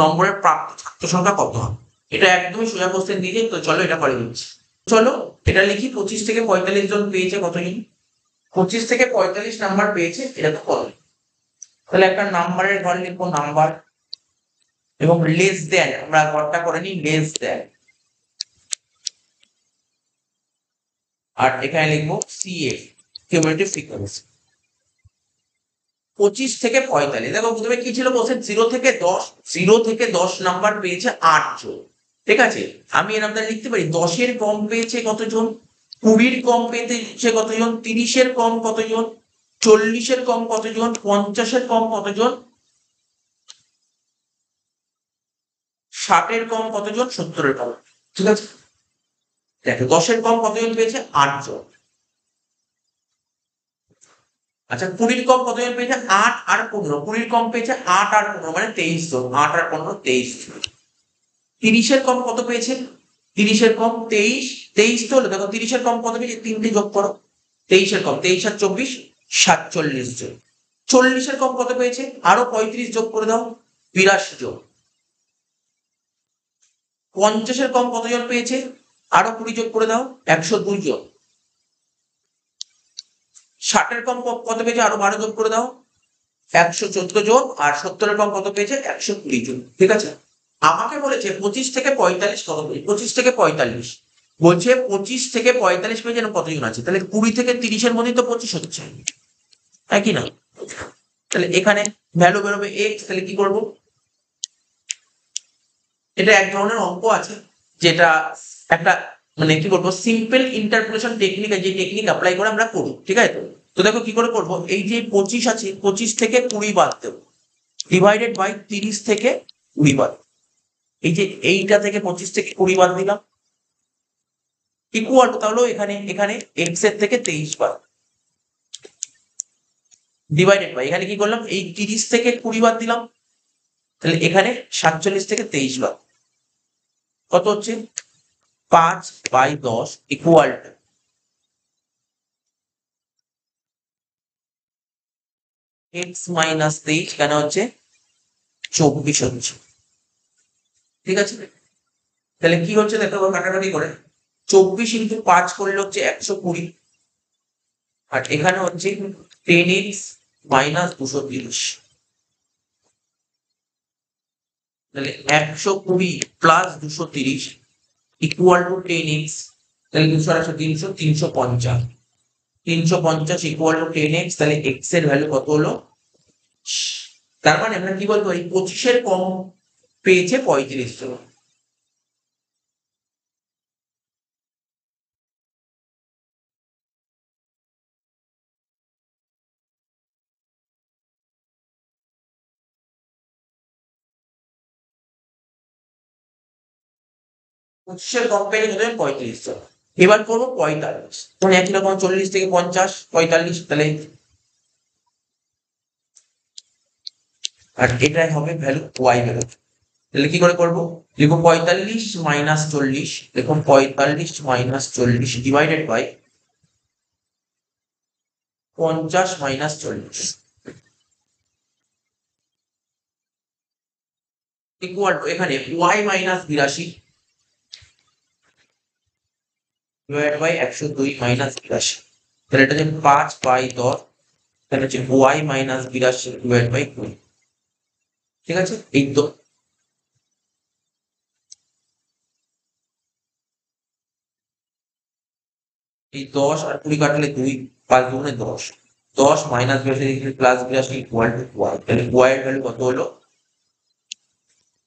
নম্বরের প্রাপ্ত ছাত্র সংখ্যা কত হবে। এটা একদমই সোজা কোশ্চেন দিয়ে তো চলো এটা করে নিচ্ছি। চলো এটা লিখি, 25 থেকে 45 জন পেয়েছে কতজন, 25 থেকে 45 নাম্বার পেয়েছে, এটা তো কত। তাহলে একটা নাম্বারের ঘর লিখবো নাম্বার, এবং লেস দেন আমরা ঘরটা করে নিই লেস দেন, আর এখানে লিখবো সিএ কিউমুলেটিভ ফ্রিকোয়েন্সি। 25 থেকে 45, দেখো প্রথমে কি ছিল বলছেন 0 থেকে 10, 0 থেকে 10 নাম্বার পেয়েছে 8 জন। ঠিক আছে, আমি এর নামটা লিখতে পারি 10-এর কম পেয়েছে কতজন, 20-র কম পেয়েছে কতজন, 30-এর কম কতজন, 40-এর কম কতজন, 50-এর কম কতজন, 60-এর কম কতজন, 70-এর কম। ঠিক আছে, দেখো 10-এর কম কতজন পেয়েছে 8 জন। আচ্ছা 20-র কম কতজন পেয়েছে 8 আর 15, 20-র কম পেয়েছে 8 আর 15 মানে 23 জন, 8 আর 15 23 জন। 30-এর কম কত পেয়েছে, 30-এর কম 23, 23 তো হলো, দেখো 30-এর কম কত পেয়েছে, 3টে যোগ করো, 23-এর কম 23 আর 24 47 জন। 40-এর কম কত পেয়েছে, আরো 35 যোগ করে দাও, 82 জন। 50-এর কম কতজন পেয়েছে, আরো 20 যোগ করে দাও, 102 জন। 60-এর কম কত পেয়েছে, আরো 12 যোগ করে দাও, 114 জন। আর 70-এর কম কত পেয়েছে, 120 জন। ঠিক আছে, আমাকে বলেছে 25 থেকে 45 কত পেয়েছে, 25 থেকে 45 বলছে, 25 থেকে 45 পেয়ে যেন কতজন আছে, তাহলে 20 থেকে 30-এর মধ্যেই তো 25 হচ্ছে, একই না। তাহলে এখানে ভ্যালু বেরোবে এক্স, তাহলে কি করব, এটা এক ধরনের অঙ্ক আছে, যেটা একটা মানে কি বলবো সিম্পল ইন্টারপোলেশন টেকনিক, যে টেকনিক অ্যাপ্লাই করে আমরা করি। ঠিক আছে, তো দেখো কি করে করবো, এই যে 25 আছে, 25 থেকে 20 বাদ দেবো, ডিভাইডেড বাই 30 থেকে 20 বাদ, এই যে এইটা থেকে 25 থেকে 20 বাদ দিলাম, ইকুয়াল টু তাহলে এখানে এখানে এক্স এর থেকে 23 বাদ, ডিভাইডেড বাই এখানে কি করলাম, এই 30 থেকে 20 বাদ দিলাম, তাহলে এখানে 47 থেকে 23 বাদ, কত হচ্ছে 5/10 ইকুয়াল টু এক্স মাইনাস 23, কেন হচ্ছে 24 হচ্ছে। ঠিক আছে, তাহলে কি হচ্ছে দেখো কাটাকাটি করে, 24 × 5 করলে হচ্ছে 120, আর এখানে হচ্ছে 10x মাইনাস 230, তাহলে 120 প্লাস 230 ইকুয়াল টু 10x, তাহলে 200 আর 300 350, 350 ইকুয়াল টু 10x, তাহলে x এর ভ্যালু কত হলো, তার মানে আমরা কি বলবো, এই 25-এর কম পেয়েছে 35 জন। উৎসের কম পেয়ে গেলেন 35 জন। এবার করবো 45, মানে একই রকম 40 থেকে 50, 45, তাহলে আর এটাই হবে ভ্যালু, ওয়াই ভ্যালু। তাহলে কি করে করবো, লিখো 45 মাইনাস 40, দেখুন 45 minus 40 divided by 50 minus 40 equal to এখানে Y minus 82 divide by 102 minus 82, তাহলে এটা হচ্ছে 5/10, তাহলে হচ্ছে ওয়াই মাইনাস 82 ডিভাইড বাই 20। ঠিক আছে, এই তো এই 10 আর 20 কাটলে 2, 5 দুগুণে 10, 10 minus 82 plus 82 equal to y, তাহলে ওয়াই এর ভ্যালু কত হলো,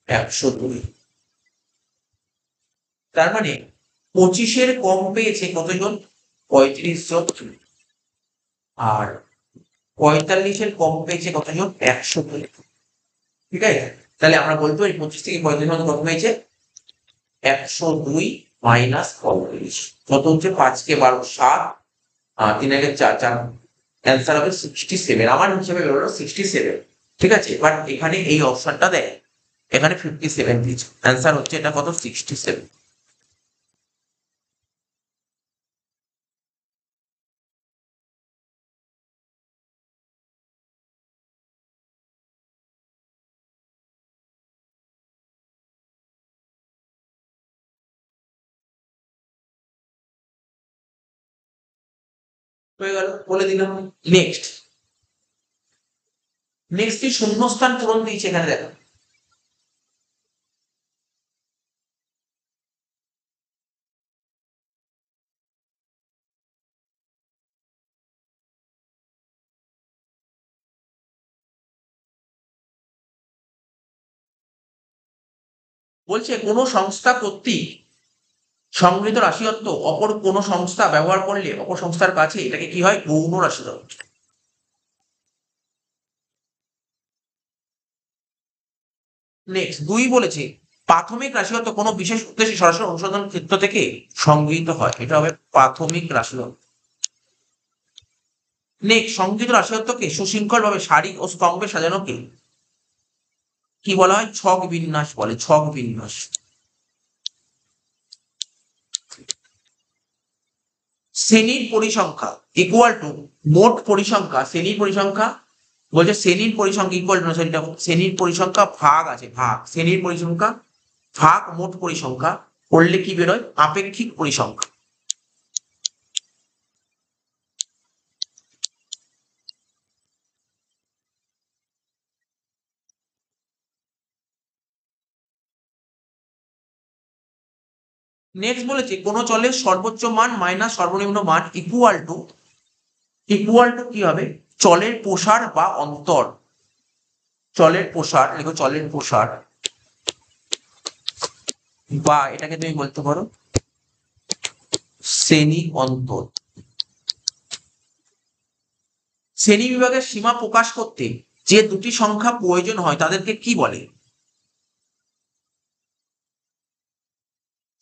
102। তার মানে 25-এর কম পেয়েছে কতজন, 35 জন, আর 45-এর কম পেয়েছে কতজন, 100 জন। ঠিক আছে, তাহলে আমরা বলতে পারি 25 থেকে 35 মধ্যে কত হয়েছে, 102 মাইনাস 45, কত হচ্ছে, 5 কে 12 7, 3 একে 4 4, অ্যান্সার হবে 67। আমার হিসেবে বেরোলো 67। ঠিক আছে, বাট এখানে এই অপশনটা দেয়, এখানে 57 দিয়েছে, অ্যান্সার হচ্ছে এটা কত, 67। হয়ে গেল, বলে দিলাম। নেক্সট, নেক্সট কি শূন্যস্থান পূরণ দিয়েছে এখানে দেখো, বলছে কোন সংস্থা কর্তৃক সংগৃহীত রাশিতত্ত্ব অপর কোন সংস্থা ব্যবহার করলে অপর সংস্থার কাছে এটাকে কি হয়, গৌণ রাশিতত্ত্ব। নেক্সট 2 বলেছে প্রাথমিক রাশিতত্ত্ব কোনো বিশেষ উদ্দেশ্যে সরাসরি অনুসন্ধান ক্ষেত্র থেকে সংগৃহীত হয়, এটা হবে প্রাথমিক রাশিতত্ত্ব। নেক্সট সংগৃহীত রাশিতত্ত্বকে সুশৃঙ্খল ভাবে সারি ও স্তম্ভে সাজানোকে কি বলা হয়, ছক বিন্যাস বলে, ছক বিন্যাস। শ্রেণীর পরিসংখ্যা ইকুয়াল টু মোট পরিসংখ্যা, শ্রেণীর পরিসংখ্যা, বলছে শ্রেণীর পরিসংখ্যা ইকুয়াল টু, শ্রেণীর পরিসংখ্যা ভাগ আছে, ভাগ শ্রেণীর পরিসংখ্যা ভাগ মোট পরিসংখ্যা করলে কি বেরোয়, আপেক্ষিক পরিসংখ্যা। নেক্সট বলেছে কোন চলের সর্বোচ্চ মান মাইনাস সর্বনিম্ন মান ইকুয়াল টু কি হবে, চলের প্রসার বা অন্তর, চলের প্রসার, লিখো চলের প্রসার, বা এটাকে তুমি বলতে পারো শ্রেণী অন্তর। শ্রেণী বিভাগের সীমা প্রকাশ করতে যে দুটি সংখ্যা প্রয়োজন হয় তাদেরকে কি বলে,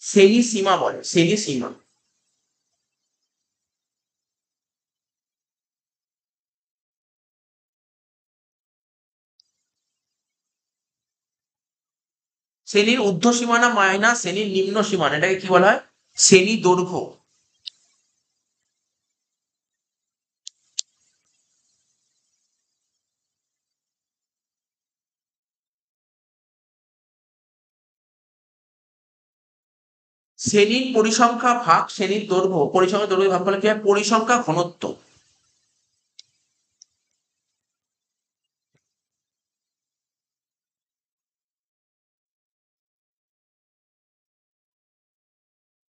শ্রেণী সীমা বলে, শ্রেণী সীমা। শ্রেণীর ঊর্ধ্ব সীমানা মাইনাস শ্রেণীর নিম্ন সীমানা, এটাকে কি বলা হয়, শ্রেণী দৈর্ঘ্য। শ্রেণীর পরিসংখ্যা ভাগ শ্রেণীর দৈর্ঘ্য, পরিসংখ্যা দৈর্ঘ্য ভাগ করলে কি হয়, পরিসংখ্যা ঘনত্ব।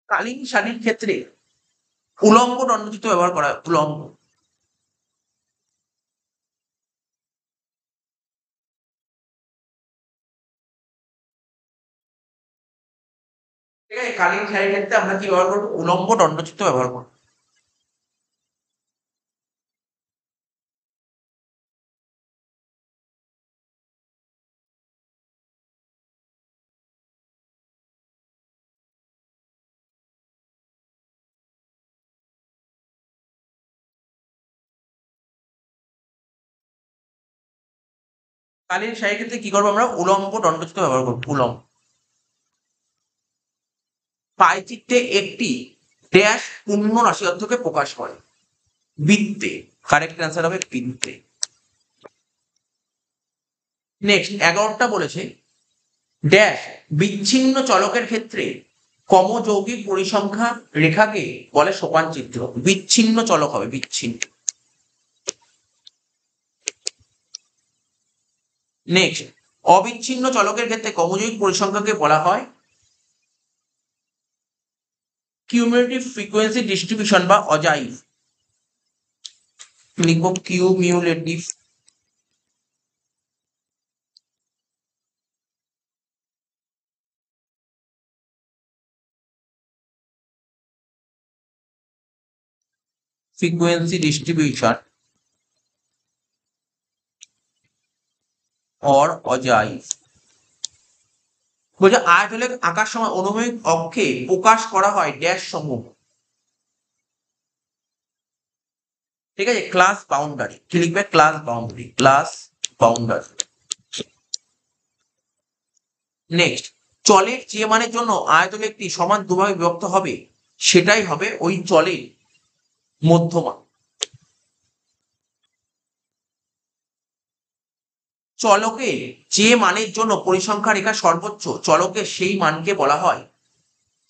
কালীন সারির ক্ষেত্রে উলম্ব দণ্ডচিত্র ব্যবহার করা হয়, উলম্ব। ঠিক আছে, কালীন সারির ক্ষেত্রে আমরা কি ব্যবহার করবো, উলম্ব দণ্ডচিত্র ব্যবহার করবো। কালীন শাড়ির ক্ষেত্রে কি করবো আমরা? উলম্ব দণ্ডচিত্র ব্যবহার করবো। উলম্ব পাইচিত্রে একটি ড্যাশ পূর্ণ রাশি অর্থকে প্রকাশ করে। বৃত্তে। কারেক্ট অ্যান্সার হবে বৃত্তে। নেক্সট 11টা বলেছে ড্যাশ বিচ্ছিন্ন চলকের ক্ষেত্রে কমযৌগিক পরিসংখ্যা রেখাকে বলে সোপান চিত্র। বিচ্ছিন্ন চলক হবে, বিচ্ছিন্ন। নেক্সট অবিচ্ছিন্ন চলকের ক্ষেত্রে কমযৌগিক পরিসংখ্যাকে বলা হয় কিউমুলেটিভ ফ্রিকোয়েন্সি ডিস্ট্রিবিউশন বা অজাইভ। লিখবো কিউমিউলেটিভ frequency distribution or অজাইভ। বলছে আয়তলেখ আঁকার সময় অনুভূমিক অক্ষে প্রকাশ করা হয় ড্যাশ সমূহ। ঠিক আছে, ক্লাস বাউন্ডারি। কি লিখবে? Class boundary, class boundary. Next চলের যে মানের জন্য আয়তলেখটি সমান দুভাগে বিভক্ত হবে সেটাই হবে ওই চলের মধ্যমান। চলকে যে মানের জন্য পরিসংখ্যা রেখা সর্বোচ্চ চলকে সেই মানকে বলা হয়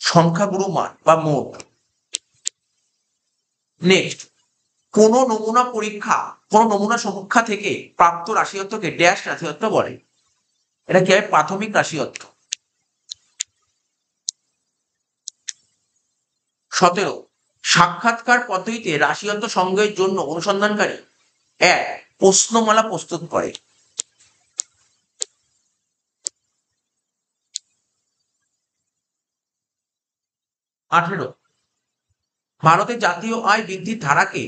সংখ্যাগুরু মান বা মোড। নেক্সট কোন নমুনা পরীক্ষা, কোন নমুনা সমীক্ষা থেকে প্রাপ্ত রাশিতত্ত্বকে ড্যাশ রাশিতত্ত্ব বলে। এটা কি হয়? প্রাথমিক রাশিতত্ত্ব। 17 সাক্ষাৎকার পদ্ধতিতে রাশিতত্ত্ব সংগ্রহের জন্য অনুসন্ধানকারী এক প্রশ্নমালা প্রস্তুত করে। আঠেরো ভারতের জাতীয় আয় বৃদ্ধির ধারাকে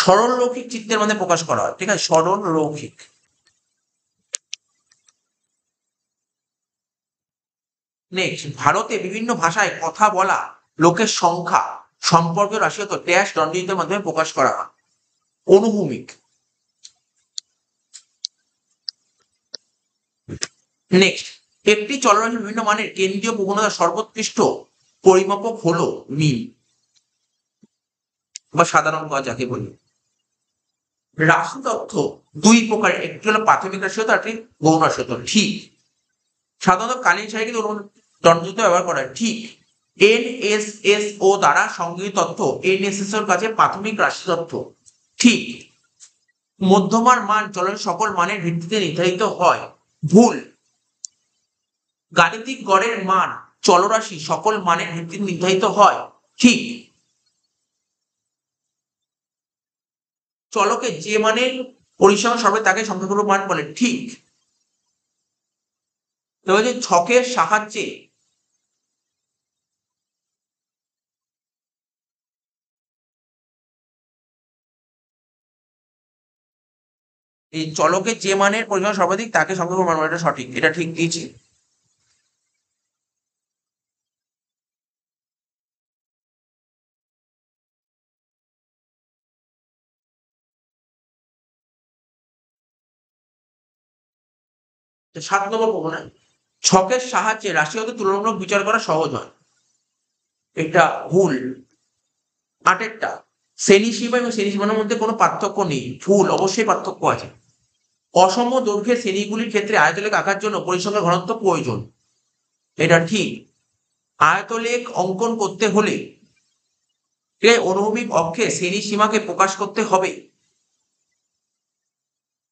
সরল রৈখিক চিত্রের মধ্যে প্রকাশ করা হয়। ঠিক আছে, সরল রৈখিক। নেক্সট ভারতে বিভিন্ন ভাষায় কথা বলা লোকের সংখ্যা সম্পর্কে রাশিগত ড্যাশ দণ্ডচিত্রের মাধ্যমে প্রকাশ করা হয়। অনুভূমিক। নেক্সট একটি চলরাশির বিভিন্ন মানের কেন্দ্রীয় প্রবণতা সর্বোৎকৃষ্ট পরিমাপক হলো মিল বা সাধারণ গড় যাকে বলি। রাশি তথ্য দুই প্রকার, একটি হলো প্রাথমিক রাশিগত, একটি গৌণ রাশিগত। ঠিক। সাধারণত কালীন শাড়িকে দণ্ডচিত্র ব্যবহার করা হয়। ঠিক। এনএসএসও দ্বারা সংগৃহীত তথ্য এনএসএসও কাছে প্রাথমিক রাশি তথ্য। ঠিক। মধ্যমার মান চলনের সকল মানের ভিত্তিতে নির্ধারিত হয়। ভুল। গাণিতিক গড়ের মান চলরাশি সকল মানের ভিত্তিতে নির্ধারিত হয়। ঠিক। চলকে যে মানের পরিসংখ্যা সর্বে তাকে সংখ্যাগুরু মান বলে। ঠিক। তবে ছকের সাহায্যে এই চলকে যে মানের পরিসংখ্যা সর্বাধিক তাকে সংখ্যাগুরু মান বলে। এটা সঠিক, এটা ঠিক দিয়েছি। সাত নম্বর প্রবণতা ছকের সাহায্যে রাশিগত তুলনামূলক বিচার করা সহজ হয়। এটা ভুল। আটেরটা শ্রেণী সীমা এবং শ্রেণী সীমানার মধ্যে কোনো পার্থক্য নেই। ভুল, অবশ্যই পার্থক্য আছে। অসম দৈর্ঘ্যের শ্রেণীগুলির ক্ষেত্রে আয়তলেখ আঁকার জন্য পরিসংখ্যা ঘনত্ব প্রয়োজন। এটা ঠিক। আয়তলেখ অঙ্কন করতে হলে অনুভূমিক অক্ষে শ্রেণী সীমাকে প্রকাশ করতে হবে।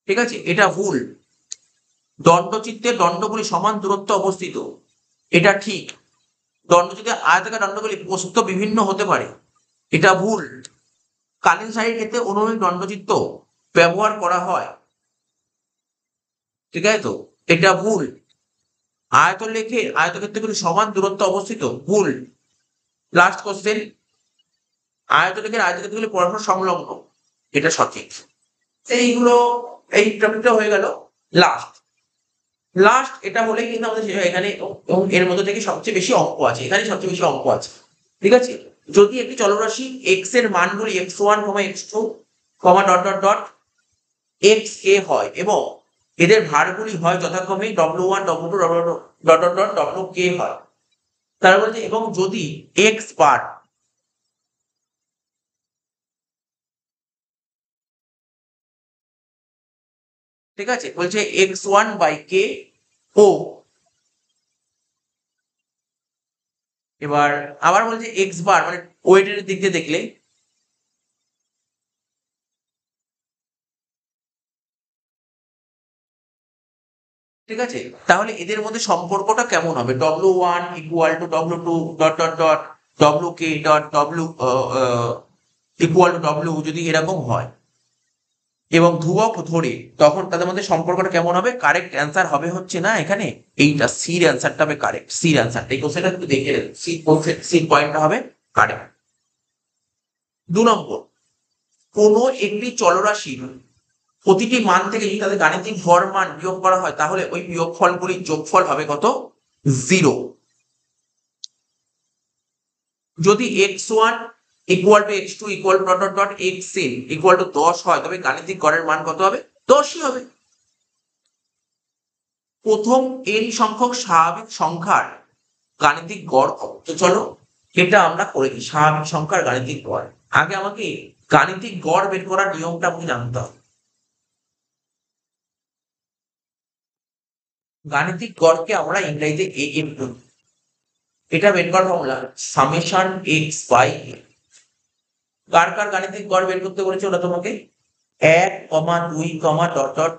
ঠিক আছে, এটা ভুল। দণ্ডচিত্রের দণ্ডগুলি সমান দূরত্ব অবস্থিত। এটা ঠিক। দণ্ডচিত্রের আয়তাকার দণ্ডগুলি প্রস্থ বিভিন্ন হতে পারে। এটা ভুল। কালীন শাড়ির ক্ষেত্রে অনুভূমিক দণ্ডচিত্র ব্যবহার করা হয়। ঠিক আছে তো, এটা ভুল। আয়তলেখের আয়তক্ষেত্রগুলি সমান দূরত্ব অবস্থিত। ভুল। লাস্ট কোশ্চেন আয়তলেখের আয়তক্ষেত্রগুলি পরস্পর সংলগ্ন। এটা সঠিক। এইগুলো এই টপিকটা হয়ে গেল। লাস্ট লাস্ট এটা হলেই কিন্তু আমাদের এখানে এর মধ্যে থেকে সবচেয়ে বেশি অঙ্ক আছে। এখানে সবচেয়ে বেশি অঙ্ক আছে। ঠিক আছে, যদি একটি চলরাশি এক্স এর মানগুলি x1, x2, dot dot dot X এ হয় এবং এদের ভারগুলি হয় যথাক্রমে W1 W2 dot dot dot WK হয়। তারা বলছে এবং যদি x বার ঠিক আছে, বলছে x1/k ও এবার আবার বলছে x বার মানে ওয়েটের দিক দিয়ে দেখলে ঠিক আছে, তাহলে এদের মধ্যে সম্পর্কটা কেমন হবে? W1 equal to W2 dot dot dot WK dot W equal to W যদি এরকম হয় এবং ধ্রুবক ধরে, তখন তাদের মধ্যে সম্পর্কটা কেমন হবে? কারেক্ট অ্যান্সার হবে হচ্ছে না এখানে এইটা সির অ্যান্সারটা হবে কারেক্ট, সির অ্যান্সারটা এই কোশ্চেনটা একটু দেখে সি পয়েন্টটা হবে কারেক্ট। 2 নম্বর, কোনো একটি চলরাশির প্রতিটি মান থেকে যদি তাদের গাণিতিক ভর মান বিয়োগ করা হয় তাহলে ওই বিয়োগফলগুলির যোগফল হবে কত? 0। যদি x1 equal to x2 equal to dot dot dot xn equal to 10 হয় তবে গাণিতিক গড়ের মান কত হবে? 10ই হবে। প্রথম n সংখ্যক স্বাভাবিক সংখ্যার গাণিতিক গড় কত? তো চলো এটা আমরা করে দিই, স্বাভাবিক সংখ্যার গাণিতিক গড়। আগে আমাকে গাণিতিক গড় বের করার নিয়মটা আমাকে জানতে হবে। গাণিতিক গড়কে আমরা ইংরেজিতে am বলি। এটা বের করার ফর্মুলা সামেশন এক্স বাই কার কার গাণিতিক গড় বের করতে বলেছে ওটা তোমাকে 1, 2, ডট ডট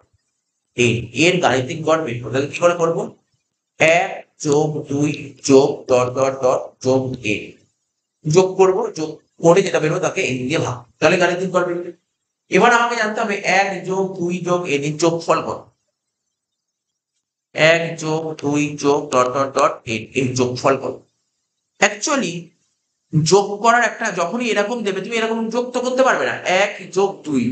n এর গাণিতিক গড় বের করতে। তাহলে কি করে করবো? 1+2 যোগ ডট ডট ডট যোগ n যোগ করবো, যোগ করে যেটা বেরোবে তাকে n দিয়ে ভাগ, তাহলে গাণিতিক গড় বেরোবে। এবার আমাকে জানতে হবে 1+2 যোগ n এর যোগফল কত? 1+2 ডট ডট ডট n এর যোগফল কত? অ্যাকচুয়ালি যোগ করার একটা যখনই এরকম দেবে তুমি এরকম যোগ তো করতে পারবে না, 1+2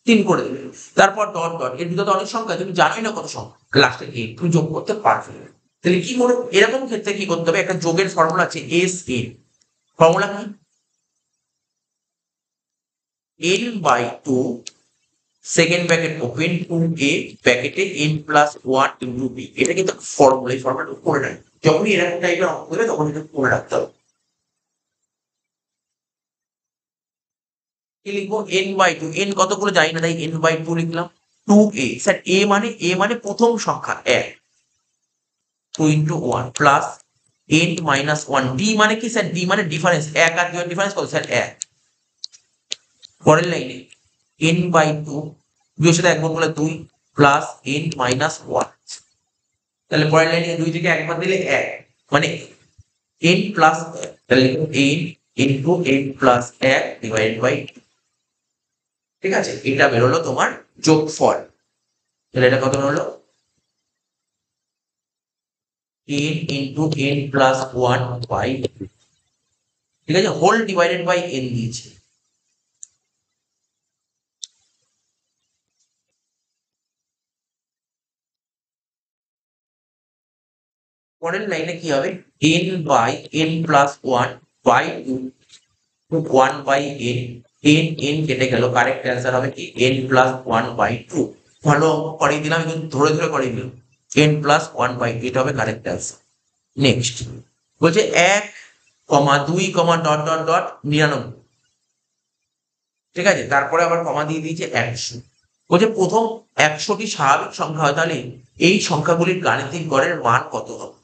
3 করে দেবে, তারপর ডট ডট এর ভিতরে অনেক সংখ্যা তুমি জানোই না কত সংখ্যা, লাস্টে গিয়ে তুমি যোগ করতে পারবে না। তাহলে কি করে এরকম ক্ষেত্রে কি করতে হবে? একটা যোগের ফর্মুলা আছে এস এন, ফর্মুলা কি n/2 second bracket open 2a ব্র্যাকেটে n+1 ইনটু b, এটা কিন্তু ফর্মুলা, এই ফর্মুলাটা করে রাখবে যখনই এরকম টাইপের অঙ্ক দেবে তখন এটা করে রাখতে হবে। কি লিখবো? n/2, n কতগুলো জানি না তাই n/2 লিখলাম। 2a, স্যার a মানে প্রথম সংখ্যা 1, 2 ইন্টু 1 প্লাস n-1, d মানে কি স্যার? d মানে ডিফারেন্স, 1 আর 2 এর ডিফারেন্স কত স্যার? 1। পরের লাইনে n/2 2 এর সাথে 1 গুণ করলে 2 প্লাস n-1, তাহলে পরের লাইনে 2 থেকে 1 বাদ দিলে 1 মানে n প্লাস, তাহলে লিখব n into n plus 1 divided by, ঠিক আছে, এটা বেরোলো তোমার যোগফল। তাহলে এটা কত বেরোলো? n into n plus 1 by, ঠিক আছে, হোল ডিভাইডেড বাই n দিয়েছে। পরের লাইনে কি হবে? n by n plus 1 by 1 by n, n কেটে গেল, কারেক্ট অ্যান্সার হবে কি n প্লাস 1/2। ভালো করিয়ে দিলাম, কিন্তু ধরে ধরে করিয়ে দিলাম, n প্লাস 1/2 এটা হবে কারেক্ট অ্যান্সার। নেক্সট বলছে 1, 2, ডট ডট ডট 99, ঠিক আছে, তারপরে আবার কমা দিয়ে দিয়েছে 100। বলছে প্রথম 100টি স্বাভাবিক সংখ্যা হয় তাহলে এই সংখ্যাগুলির গাণিতিক গড়ের মান কত হবে?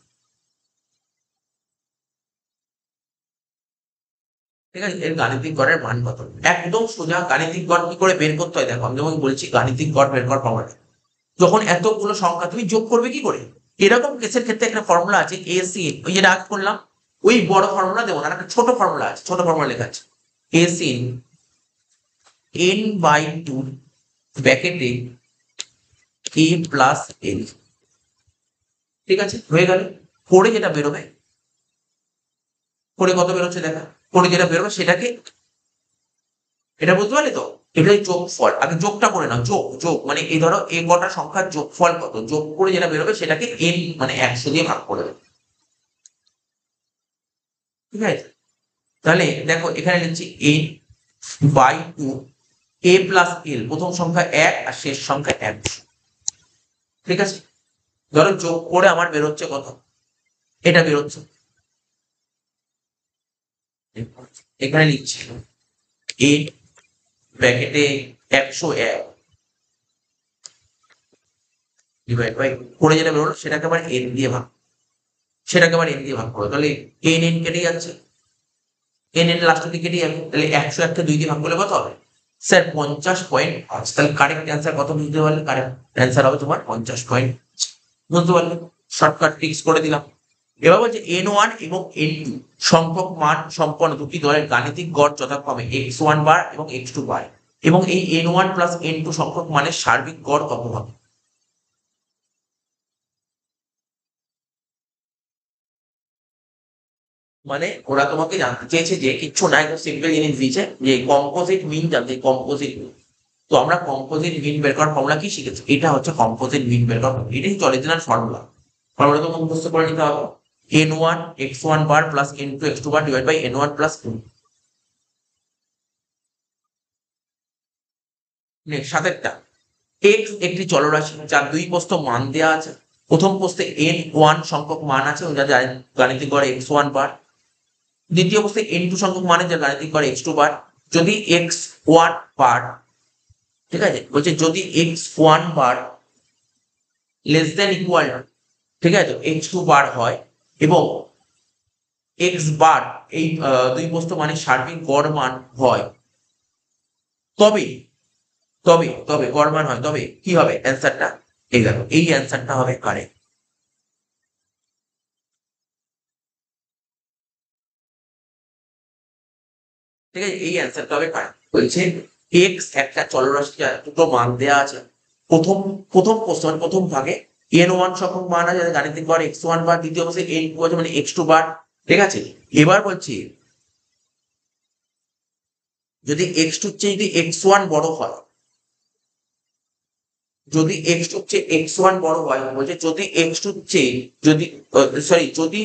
ঠিক আছে, এর গাণিতিক গড়ের মান কত? একদম সোজা। গাণিতিক গড় কি করে বের করতে হয় দেখো, আমি যেমন বলছি গাণিতিক গড় বের করার ফর্মুলা, যখন এতগুলো সংখ্যা তুমি যোগ করবে কি করে, এরকম কেসের ক্ষেত্রে একটা ফর্মুলা আছে এসিন, ওই যেটা আগে করলাম ওই বড় ফর্মুলা দেবো না, একটা ছোট ফর্মুলা আছে, ছোট ফর্মুলা লেখা আছে এসিন n/2 ব্র্যাকেটে a প্লাস n, ঠিক আছে, হয়ে গেল। করে যেটা বেরোবে, করে কত বেরোচ্ছে দেখা, করে যেটা বেরোবে সেটাকে, এটা বুঝতে পারলে তো? এটাই যোগফল। আগে যোগটা করে নাও, যোগ যোগ মানে এই ধরো এ কটা সংখ্যার যোগফল কত, যোগ করে যেটা বেরোবে সেটাকে n মানে 100 দিয়ে ভাগ করে দেবে, ঠিক আছে। তাহলে দেখো এখানে লিখছি n/2 a প্লাস l, প্রথম সংখ্যা 1 আর শেষ সংখ্যা 100, ঠিক আছে, ধরো যোগ করে আমার বেরোচ্ছে কত, এটা বেরোচ্ছে, এখানে লিখছি এ ব্র্যাকেটে 101 ডিভাইড বাই করে যেটা বেরোলো সেটাকে আবার এন দিয়ে ভাগ, করো, তাহলে এন এন কেটে যাচ্ছে, এন এন লাস্টের দিকে কেটে যাবে, তাহলে 101কে 2 দিয়ে ভাগ করলে কত হবে স্যার 50.5। তাহলে কারেক্ট অ্যান্সার কত বুঝতে পারলে, কারেক্ট অ্যান্সার হবে তোমার 50. বুঝতে পারলে, শর্টকাট ট্রিক্স করে দিলাম। এবার বলছে N1 এবং N2 সংখ্যক মান সম্পন্ন দুটি দলের গাণিতিক গড় যথাক্রমে x1 বার এবং x2 বার, এবং এই N1 প্লাস N2 সংখ্যক মানের সার্বিক গড় কত হবে। মানে ওরা তোমাকে জানতে চেয়েছে যে কিচ্ছু না, একদম সিম্পল জিনিস দিয়েছে যে কম্পোজিট মিন জানতে, কম্পোজিট মিন। তো আমরা কম্পোজিট মিন বের করার ফর্মুলা কি শিখেছি, এটা হচ্ছে কম্পোজিট মিন বের করার formula। এটাই অরিজিনাল ফর্মুলা, ফর্মুলা তো মুখস্থ করে নিতে হবে। N1 x1 bar plus N2 x2 bar divide by N1 plus N2। সাতেরটা, x একটি চলরাশি যার দুই প্রস্থ মান দেওয়া আছে। প্রথম প্রস্থে N1 সংখ্যক মান আছে যা গাণিতিক গড় x1 বার, দ্বিতীয় প্রস্থে N2 সংখ্যক মান আছে যার গাণিতিক গড় x2 বার। যদি x1 বার, ঠিক আছে, বলছে যদি x1 বার লেস দেন ইকুয়াল, ঠিক আছে, x2 বার হয় এবং x বার এই দুই প্রস্থ মানে সার্বিক গড় মান হয়, তবে তবে তবে গড় মান হয়, তবে কি হবে অ্যান্সারটা, এই দেখো এই অ্যান্সারটা হবে কারেক্ট। ঠিক আছে, এই অ্যান্সারটা হবে কারেক্ট। বলছে এক্স একটা চলরাশি যার দুটো মান দেওয়া আছে, প্রথম প্রথম প্রশ্ন মানে প্রথম ভাগে N1 সংখ্যক মান আছে যাদের গাণিতিক গড় x1 বার, দ্বিতীয় প্রশ্নে N2 আছে মানে x2 বার। ঠিক আছে, এবার বলছি যদি x2 চেয়ে যদি x1 বড় হয়, যদি x2 চেয়ে x1 বড় হয়, বলছে যদি x2 চেয়ে যদি সরি যদি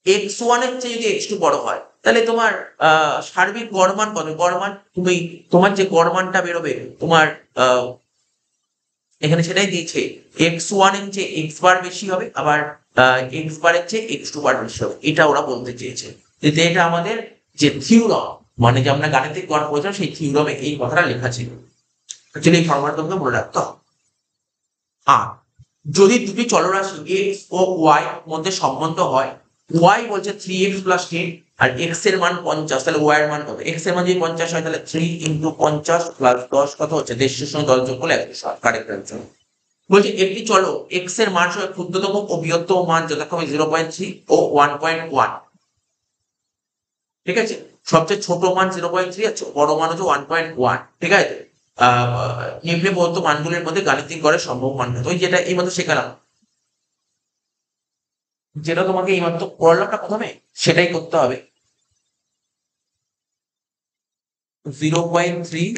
x1 এর চেয়ে যদি x2 বড় হয়, তাহলে তোমার সার্বিক গড় মান কত, গড় মান তুমি তোমার যে গড় মানটা বেরোবে তোমার এখানে সেটাই দিয়েছে, x1 এর চেয়ে x বার বেশি হবে, আবার x বারের চেয়ে x2 বার বেশি হবে, এটা ওরা বলতে চেয়েছে। এটা আমাদের যে থিওরাম, মানে যে আমরা গাণিতিক গড় পড়েছিলাম সেই থিওরামে এই কথাটা লেখা ছিল। অ্যাকচুয়ালি এই ফর্মুলাটা তোমাকে মনে রাখতে হবে। আর যদি দুটি চলরাশি x ও y মধ্যে সম্বন্ধ হয়, y বলছে 3x প্লাস 10 আর x এর মান 50, তাহলে y এর মান কত, x এর মান যদি 50 হয় তাহলে 3 ইন্টু 50 প্লাস 10 কত হচ্ছে 150 সঙ্গে 10 যোগ করলে 160, কারেক্ট অ্যান্সার। বলছে একটি চলক x এর মান সহ ক্ষুদ্রতম ও বৃহত্তম মান যথাক্রমে 0.3 ও 1.1। ঠিক আছে, সবচেয়ে ছোট মান 0.3 আর বড় মান হচ্ছে 1.1। ঠিক আছে, নিম্নে প্রদত্ত মানগুলির মধ্যে গাণিতিক গড়ের সম্ভব মান কত, ওই যেটা এই মাত্র শেখালাম, যেটা তোমাকে এই মাত্র পড়ালাম না প্রথমে, সেটাই করতে হবে। 0.3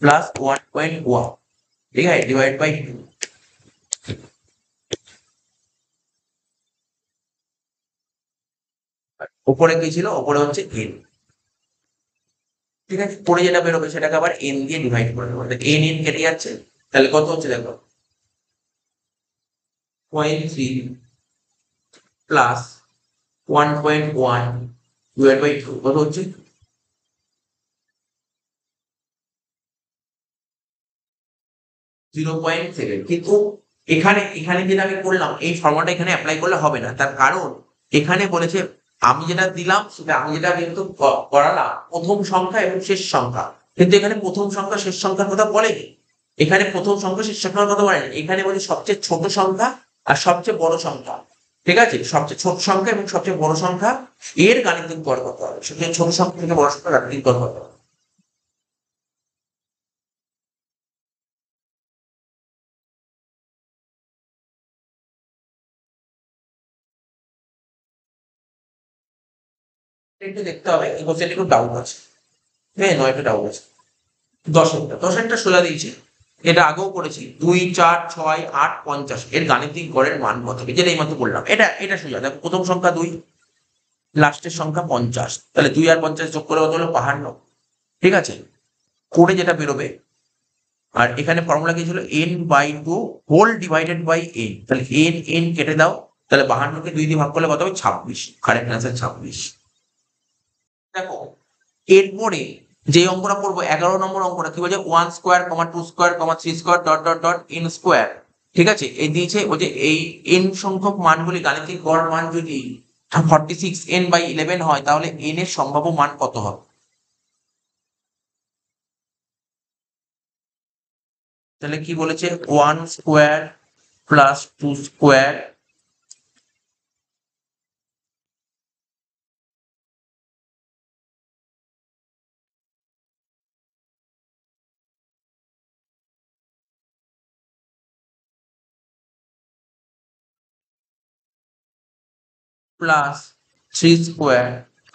প্লাস 1.1, ঠিক আছে, ডিভাইড বাই 2। উপরে কি ছিল, উপরে হচ্ছে n। ঠিক আছে, পরে যেটা বেরোবে সেটাকে আবার n দিয়ে ডিভাইড করে দেবো, n n কেটে যাচ্ছে, তাহলে কত হচ্ছে দেখো 0.3 প্লাস 1.1 ডিভাইড বাই 2 কত হচ্ছে 0.7। কিন্তু এখানে এখানে যেটা আমি করলাম এই ফর্মুলাটা এখানে অ্যাপ্লাই করলে হবে না, তার কারণ এখানে বলেছে আমি যেটা দিলাম সেটা আমি যেটা কিন্তু করালাম প্রথম সংখ্যা এবং শেষ সংখ্যা, কিন্তু এখানে প্রথম সংখ্যা শেষ সংখ্যার কথা বলেনি, এখানে প্রথম সংখ্যা শেষ সংখ্যার কথা বলেনি, এখানে বলছে সবচেয়ে ছোট সংখ্যা আর সবচেয়ে বড় সংখ্যা। ঠিক আছে, সবচেয়ে ছোট সংখ্যা এবং সবচেয়ে বড় সংখ্যা এর গাণিতিক গড় কত হবে, সবচেয়ে ছোট সংখ্যা থেকে বড় সংখ্যা গাণিতিক গড় কত হবে। একটু দেখতে হবে, এই কোশ্চেন একটু ডাউট আছে, হ্যাঁ নয় একটু ডাউট আছে। দশেরটা 16 দিয়েছে, এটা আগেও করেছি, 2 4 6 8 50 এর গাণিতিক গড়ের মান কত হবে, যেটা এইমাত্র বললাম, এটা সোজা দেখো, প্রথম সংখ্যা 2, লাস্টের সংখ্যা 50, তাহলে 2 আর 50 যোগ করে কত হলো 52। ঠিক আছে, করে যেটা বেরোবে আর এখানে ফর্মুলা কি ছিল, n/2 whole divided by n। তাহলে n কেটে দাও, তাহলে 52 কে 2 দিয়ে ভাগ করলে কত হবে, 26। Correct answer 26। দেখো এরপরে যে অঙ্কটা পড়বো 11 নম্বর অঙ্কটা কি বলছে, 1 square, 2 square, 3 square, dot dot dot n square. ঠিক আছে, এই দিয়েছে বলছে এই n সংখ্যক মানগুলি গাণিতিক গড় মান যদি 46n/11 হয় তাহলে n এর সম্ভাব্য মান কত হবে। তাহলে কি বলেছে, 1 square plus 2 square plus 3 square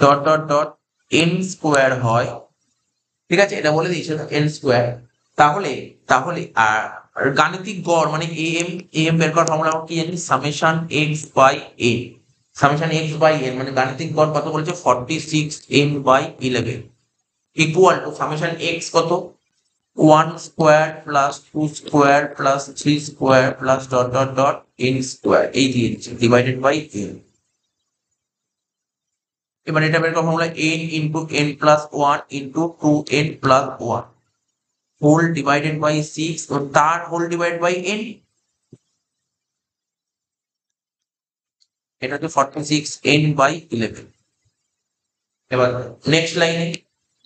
dot dot dot n square হয়। ঠিক আছে, এটা বলে দিয়েছে n স্কোয়ার। তাহলে তাহলে আর গাণিতিক গড় মানে am বের করার ফর্মুলা কি জানি, সামেশন x/n। সামেশন x/n মানে গাণিতিক গড় কত বলেছে, 46n/11 equal to summation x কত, 1 square plus 2 square plus 3 square plus dot dot dot n square, এই দিয়ে দিচ্ছে ডিভাইডেড বাই n। এবার এটা বের করার formula n into n plus 1 into 2n plus 1 whole divided by 6 ও তার হোল ডিভাইড বাই n। এটা হচ্ছে 46n/11। এবার নেক্সট লাইনে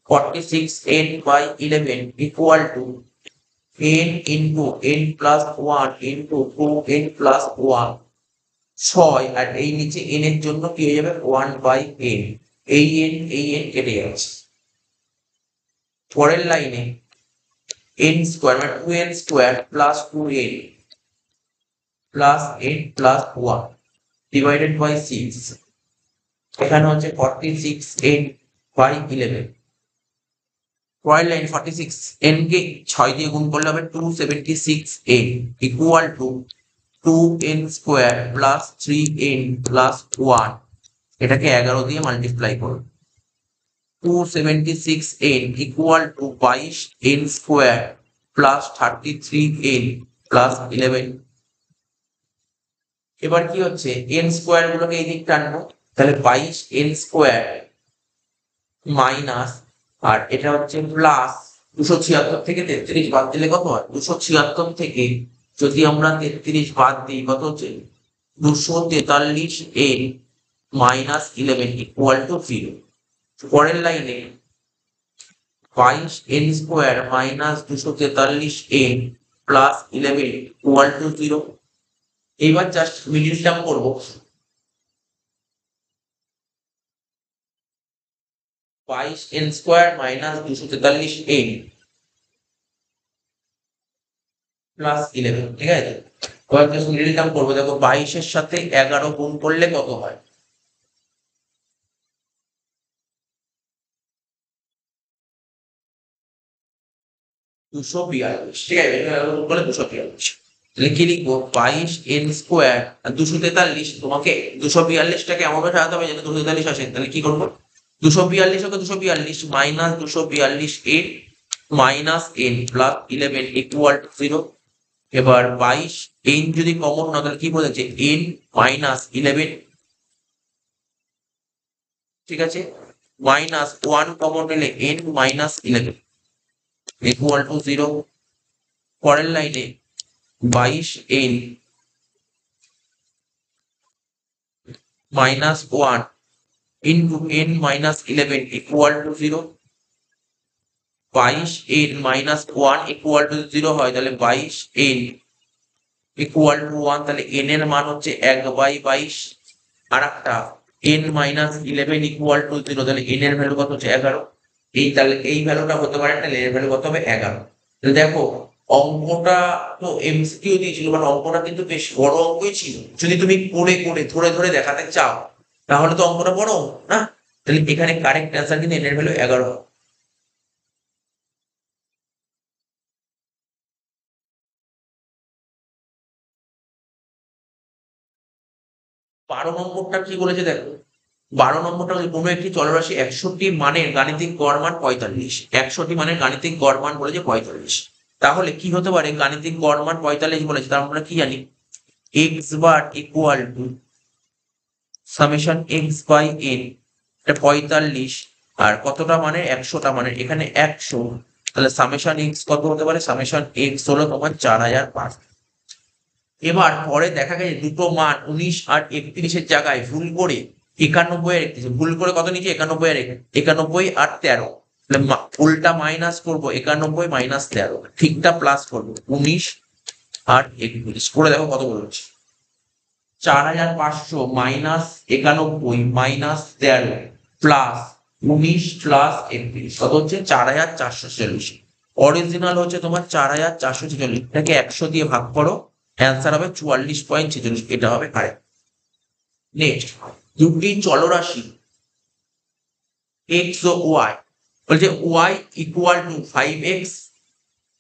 46n/11 equal to n into n plus 1 into 2n plus 1 6। আর এই নিচে n এর জন্য কি হয়ে যাবে, 1/n। এই n কেটে যাচ্ছে। পরের লাইনে n স্কোয়ার মানে 2n square plus 2n plus n plus 1 divided by 6। এখানে হচ্ছে 46n/11। পরের লাইন 46n কে 6 দিয়ে গুণ করলে হবে 276n equal to 2n square plus 3n plus 1। এটাকে 11 দিয়ে মাল্টিপ্লাই করো, 276n equal to 22n square plus 33n plus 11। এবার কি হচ্ছে, n স্কোয়ার গুলোকে এই দিক টানবো, তাহলে 22n স্কোয়ার মাইনাস, আর এটা হচ্ছে প্লাস 276 থেকে 33 বাদ দিলে কত হয়, 276 থেকে যদি আমরা 33 বাদ দিই কত হচ্ছে, 243n মাইনাস 11 ইকুয়াল টু 0। পরের লাইনে 22n square minus 243n plus 11 equal to 0। এইবার জাস্ট মিডিল টার্ম করবো, 22n square minus 243n plus 11। ঠিক আছে, এবার জাস্ট মিডিল টার্ম করবো। দেখো 22 এর সাথে 11 গুণ করলে কত হয়, 242। ঠিক আছে, 242। তাহলে কি লিখবো, 22n স্কোয়ার আর 243, তোমাকে 242টাকে এমন ভাবে সাজাতে হবে যেন 243 আসে। তাহলে কি করবো, 242 ওকে 242 minus 242n minus n plus 11 equal to 0। এবার 22 n যদি কমন না, তাহলে কি বলেছে, n মাইনাস 11। ঠিক আছে, মাইনাস 1 কমন নিলে n মাইনাস 11 ইকুয়াল টু 0। পরের লাইনে 22n minus 1 into n minus 11 equal to 0। 22n minus 1 equal to 0 হয়, তাহলে 22n ইকুয়াল টু 1। তাহলে n এর মান হচ্ছে 1/22। আর একটা n মাইনাস 11 ইকুয়াল টু 0, তাহলে n এর ভ্যালু কত হচ্ছে 11। তাহলে এই ভ্যালুটা হতে পারে, তাহলে এর ভ্যালু কত হবে 11। তাহলে দেখো অঙ্কটা তো এমসিকিউ দিয়েছিল, মানে অঙ্কটা কিন্তু বেশ বড় অঙ্কই ছিল। যদি তুমি করে করে ধরে ধরে দেখাতে চাও তাহলে তো অঙ্কটা বড় না। তাহলে এখানে কারেক্ট অ্যান্সার কিন্তু n এর ভ্যালু 11। 12 নম্বরটা কি বলেছে দেখো, 12 নম্বরটা কোনো একটি চলরাশি 100টি মানের গাণিতিক গড় মান 45। 100টি মানের গাণিতিক গড় মান বলেছে 45। তাহলে কি হতে পারে, গাণিতিক গড় মান 45 বলেছে, তার আমরা কি জানি x bar equal to summation x by n, এটা 45 আর কতটা মানে 100টা মানে এখানে 100, তাহলে সামেশন এক্স কত হতে পারে, সামেশন এক্স হলো তোমার 4005। এবার পরে দেখা গেছে দুটো মান 19 আর 31-এর জায়গায় ভুল করে 91 আর 31, ভুল করে কত নিচে 91 আর 91 আর 13, তাহলে উল্টা মাইনাস করবো 91 মাইনাস 13, ঠিকটা প্লাস করবো 19 আর 31 করে দেখো কত বলছে 4500 মাইনাস 91 মাইনাস 13 প্লাস 19 প্লাস 31 কত হচ্ছে 4446। অরিজিনাল হচ্ছে তোমার 4446, এটাকে 100 দিয়ে ভাগ করো, অ্যান্সার হবে 44.46, এটা হবে কারেক্ট। নেক্সট, দুটি চলরাশি এক্স ও ওয়াই, বলছে y equal to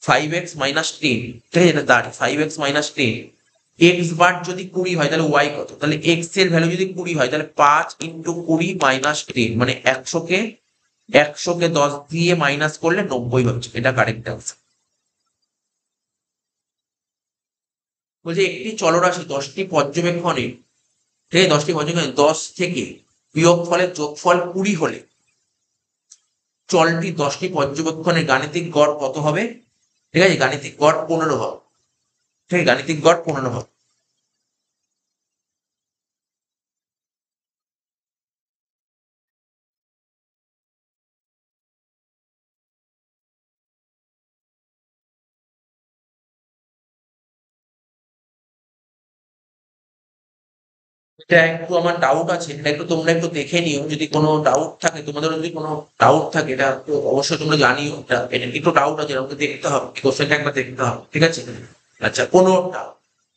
5x minus 10, ঠিক আছে, এটা দাঁড়িয়ে 5x মাইনাস 10, এক্স বার যদি 20 হয় তাহলে ওয়াই কত, তাহলে এক্স এর ভ্যালু যদি 20 হয় তাহলে 5 ইন্টু 20 মাইনাস 10, মানে 100কে 10 দিয়ে মাইনাস করলে 90 হচ্ছে, এটা কারেক্ট অ্যান্সার। বলছে একটি চলরাশি 10টি পর্যবেক্ষণে, ঠিক আছে, 10টি পর্যবেক্ষণে 10 থেকে বিয়োগ ফলের যোগফল 20 হলে চলটি 10টি পর্যবেক্ষণের গাণিতিক গড় কত হবে, ঠিক আছে, গাণিতিক গড় 15 হবে, ঠিক আছে, গাণিতিক গড় 15 হবে। এটা একটু আমার ডাউট আছে, এটা একটু তোমরা একটু দেখে নিও, যদি কোনো ডাউট থাকে, তোমাদের যদি কোনো ডাউট থাকে এটা তো অবশ্যই তোমরা জানিও, এটা একটু ডাউট আছে, আমাকে দেখতে হবে, কোশ্চেনটা একবার দেখতে হবে, ঠিক আছে। আচ্ছা, কোনো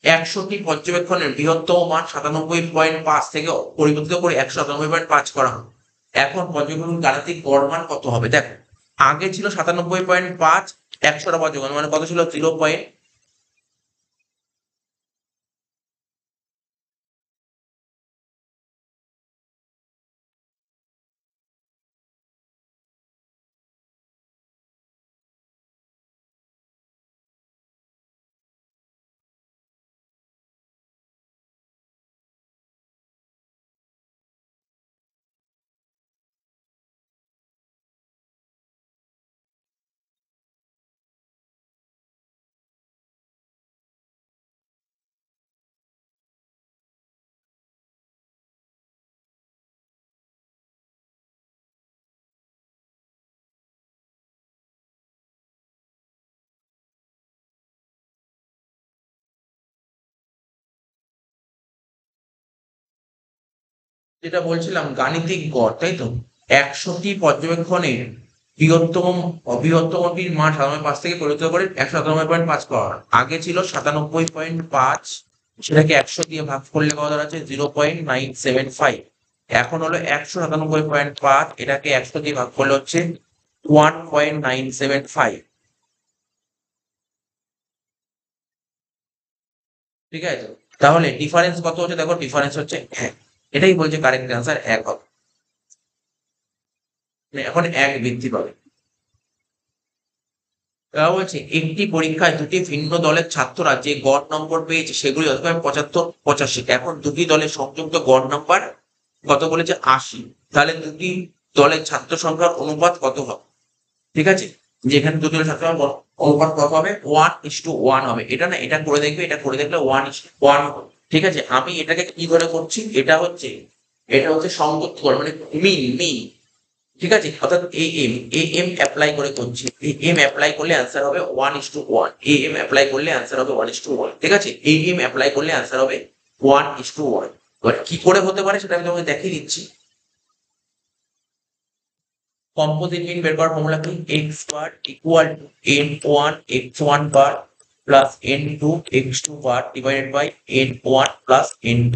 100টি পর্যবেক্ষণের বৃহত্তম মান 97.5 থেকে পরিবর্তিত করে 197.5 করা হবে, এখন পর্যবেক্ষণ গাণিতিক গড় মান কত হবে, দেখো আগে ছিল 97.5, 100টা পর্যবেক্ষণ মানে কত ছিল 0. যেটা বলছিলাম গাণিতিক গড়, তাই তো, 100টি পর্যবেক্ষণের বৃহত্তমটির মান 97.5 থেকে পরিবর্তিত করে 197.5 করা হয়। আগে ছিল 97.5, সেটাকে 100 দিয়ে ভাগ করলে কত দাঁড়াচ্ছে 0.975, এখন হলো 197.5, এটাকে 100 দিয়ে ভাগ করলে হচ্ছে 1.975, ঠিক আছে। তাহলে ডিফারেন্স কত হচ্ছে দেখো, ডিফারেন্স হচ্ছে 1, এটাই বলছে কারেক্ট অ্যান্সার 1 হবে, মানে এখন 1 বৃদ্ধি পাবে। তারা বলছে একটি পরীক্ষায় দুটি ভিন্ন দলের ছাত্ররা যে গড় নম্বর পেয়েছে সেগুলি যথাক্রমে 75, 85, এখন দুটি দলের সংযুক্ত গড় নম্বর কত বলেছে 80, তাহলে দুটি দলের ছাত্র সংখ্যার অনুপাত কত হবে, ঠিক আছে, যে এখানে দুটি দলের ছাত্র সংখ্যার অনুপাত কত হবে 1:1 হবে, এটা না এটা করে দেখবে, এটা করে দেখলে 1:1 হবে, ঠিক আছে। আমি এটাকে কি করে করছি, এটা হচ্ছে সংযুক্ত গড় মানে মিন, ঠিক আছে, অর্থাৎ এ এম অ্যাপ্লাই করে করছি, এম অ্যাপ্লাই করলে অ্যান্সার হবে 1:1, এম অ্যাপ্লাই করলে অ্যান্সার হবে 1:1, ঠিক আছে, এম অ্যাপ্লাই করলে অ্যান্সার হবে 1:1। এবার কি করে হতে পারে সেটা আমি তোমাকে দেখিয়ে দিচ্ছি। কম্পোজিট মিন বের করার ফর্মুলা কি, x bar equal to n1 x1 bar plus n2 x2 bar divided by n1 plus n2,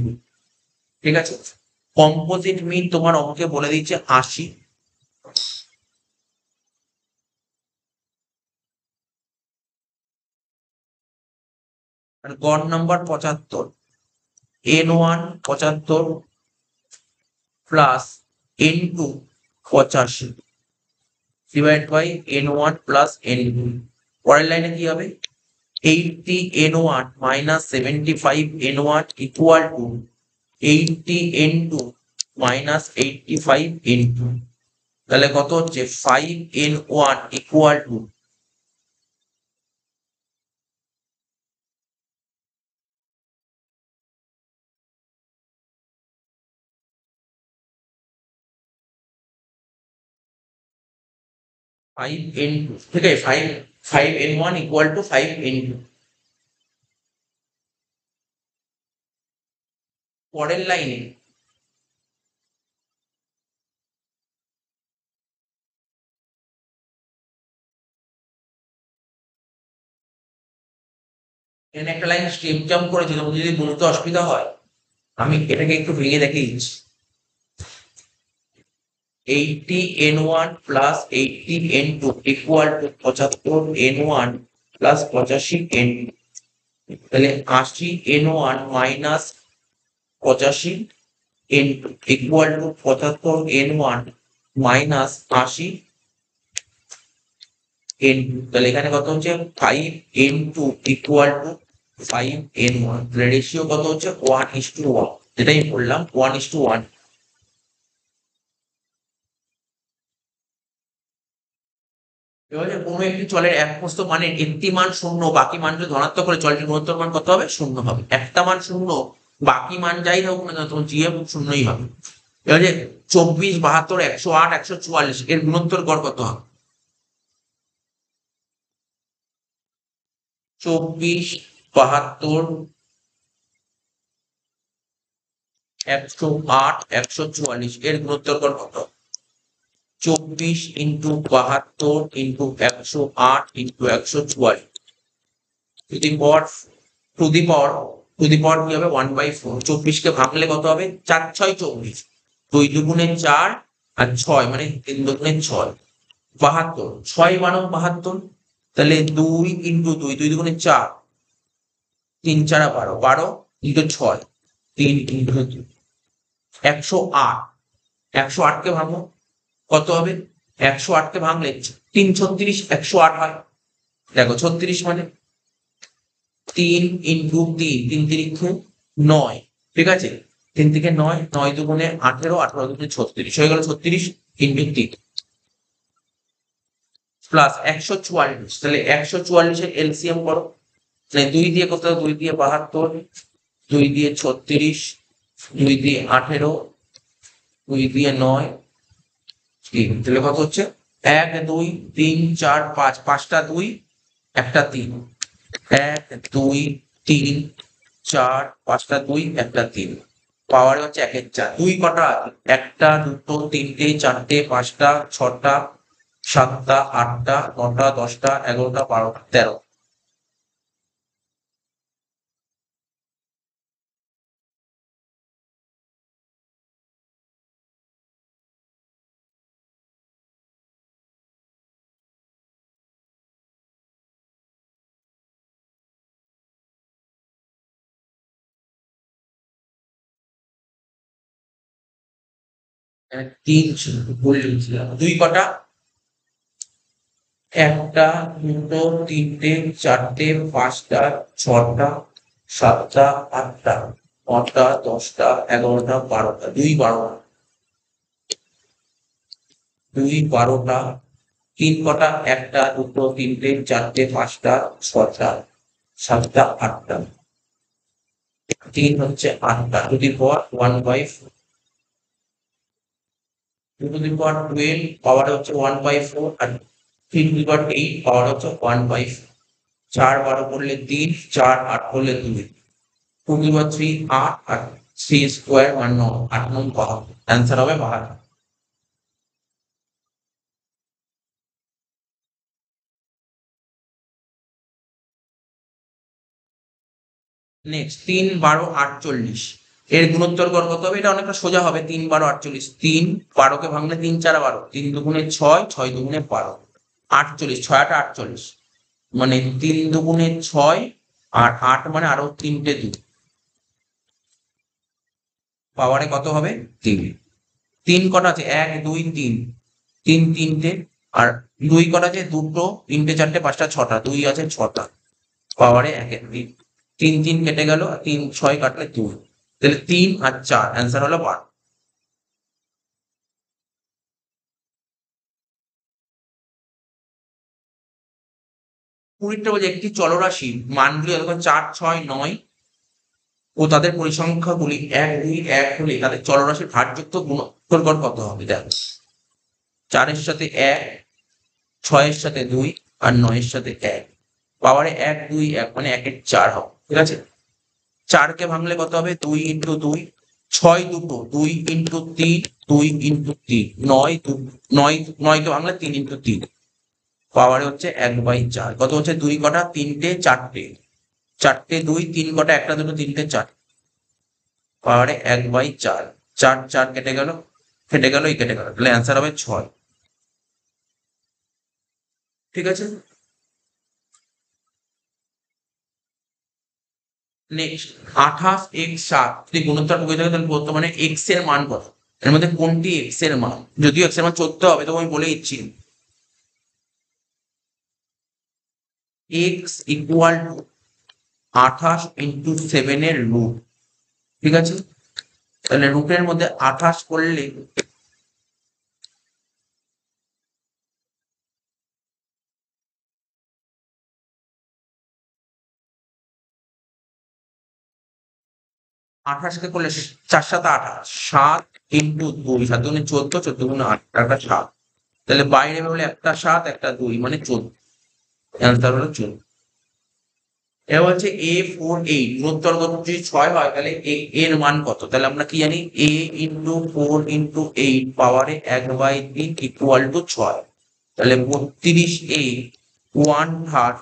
ঠিক আছে। কম্পোজিট মিন তোমার অঙ্কে বলে দিচ্ছে 80, আর গড় number 75, n1 75 plus n2 85 divide by n1 plus n2, পরের লাইনে কি হবে 80n1 minus 75n1 equal to 80n2 minus 85n2। তাহলে কত হচ্ছে 5n1 ইকুয়াল টু 5n2, ঠিক আছে 5n1 ইকুয়াল টু 5n2। পরের লাইনে এখানে একটা লাইন স্টেপ জাম্প করেছে, তোমাদের যদি বুঝতে অসুবিধা হয় আমি এটাকে একটু ভেঙে দেখিয়ে দিচ্ছি। 80n1 plus 80n2 equal to 75n1 plus 85n2। তাহলে 80n1 minus 85n2 equal to 75n1 minus 80n2। তাহলে এখানে কত হচ্ছে 5n2 equal to 5n1। Ratio কত হচ্ছে 1:1, যেটাই বললাম 1:1। এবারে কোনো একটি চলের এক প্রস্থ মানের একটি মান শূন্য, বাকি মান যদি ধনাত্মক করে চলটির গুণোত্তর মান কত হবে? শূন্য হবে। একটা মান শূন্য, বাকি মান যাই হোক না কেন তোমার জিএফ শূন্যই হবে। এবারে 24, 72, 108, 144 এর গুণোত্তর গড় কত হবে? 24, 72, 108, 144 এর গুণোত্তর গড় কত? 24 into 72 into 108 into 144 to the power কি হবে 1/4। 24 কে ভাঙলে কত হবে? 4 6 24, 2 দুগুণে 4 আর 6 মানে 3 দুগুণে 6, 72, 6 12 72। তাহলে 2 ইন্টু 2, 2 দুগুণে 4, 3 4 12, 12 ইন্টু 6, 3 ইন্টু 2, 108। 108 কে ভাঙো কত হবে? 108 কে ভাঙলে 3 36, 108 হয়। দেখো 36 মানে 3 ইন্টু 3, 3 তিরিক্ষে 9, ঠিক আছে 3 থেকে 9, 9 দুগুণে 18, 18 দুগুণে 36 হয়ে গেল 36 ইন্টু 3 প্লাস 144। তাহলে 144 এর এলসিএম করো, তাহলে 2 দিয়ে কত? 2 দিয়ে 72, 2 দিয়ে 36, 2 দিয়ে 18, 2 দিয়ে 9, 3। তাহলে কত হচ্ছে? 1 2 3 4 5, 5টা 2 একটা 3, 1 2 3 4, 5টা 2 একটা 3, পাওয়ার হচ্ছে 1 এর 4। 2 কটা? 1টা 2টো 3টে 4টে 5টা 6টা 7টা 8টা 9টা 10টা 11টা 12টা 13। তিন বলছিলাম 2 কটা? 1টা 2টো 3টে 4টে 5টা 6টা 7টা 8টা 9টা 10টা 11টা 12টা 2 12টা। 2 12টা। 3 কটা? 1টা 2টো 3টে 4টে 5টা 6টা 7টা 8টা। 3 হচ্ছে 8টা two the power 1/4। 2 to the পাওয়ার 12 পাওয়ার হচ্ছে 1/4 আর 3 টু দি পাওয়ার 8 পাওয়ার হচ্ছে 1/4। 4 12 করলে 3, 4 8 করলে 2, 2 টু দি পাওয়ার 3 8 আর 3 স্কোয়ার 9, 8 9 12। অ্যান্সার হবে 12। নেক্সট 3 12 48 এর গুণোত্তর গড় কত হবে? এটা অনেকটা সোজা হবে। 3 12 48, 3 12 কে ভাঙলে 3 4 12, 3 দুগুণে 6, 6 দুগুণে 12, 48, 6 8 48 মানে 3 দুগুণে 6 আর 8 মানে আরো 3টে 2, পাওয়ারে কত হবে? 3। 3 কটা আছে? 1 2 3, 3 3টে আর 2 কটা আছে 2টো, 3টে 4টে 5টা 6টা, 2 আছে 6টা, পাওয়ারে 1 3 3 কেটে গেল, 3 6 কাটলে 2, তাহলে 3 আর 4 অ্যান্সার হলো 12। কুড়িটা বলছে একটি চলরাশি মানগুলি যখন 4 6 9 ও তাদের পরিসংখ্যাগুলি 1 2 1 হলে তাদের চলরাশির ভারযুক্ত গুণফলগড় কত হবে? দেখো 4 এর সাথে 1, 6 এর সাথে 2 আর 9 এর সাথে 1, পাওয়ারে 1 2 1 মানে 1 এর 4 হবে। ঠিক আছে, 4 কে ভাঙলে কত হবে? 2 ইন্টু 2, 6 দুটো, 2 ইন্টু 3, 2 ইন্টু 3, 9 9 9 কে ভাঙলে 3 ইন্টু 3, পাওয়ারে হচ্ছে 1/4। কত হচ্ছে? 2 কটা, 3টে 4টে, 4টে 2, 3 কটা, 1টা 2টো 3টে 4, পাওয়ারে 1/4। 4 4 কেটে গেল, কেটে গেল, এই কেটে গেল, তাহলে অ্যান্সার হবে 6। ঠিক আছে, নেক্সট 28 x 7 যদি গুণোত্তর প্রকৃত থাকে তাহলে বর্তমানে x এর মান কত? এর মধ্যে কোনটি x এর মান? যদিও x এর মান 14 হবে, তবু আমি বলে দিচ্ছি x ইকুয়াল টু 28 ইন্টু 7 এর রুট। ঠিক আছে, তাহলে রুটের মধ্যে 28 করলে 28 কে করলে 4 7 28, 7 ইন্টু 2, 7 গুণে 14, 14 গুণে 8, একটা 7, তাহলে বাইরে বেরোলে একটা 7 একটা 2 মানে 14, অ্যান্সার হলো 14। এবার হচ্ছে A4 8 গুণোত্তর যদি 6 হয় তাহলে এর মান কত? তাহলে আমরা কি জানি? A ইন্টু 4 ইন্টু 8 পাওয়ারে 1/3 ইকুয়াল টু 6, তাহলে 32A 1/3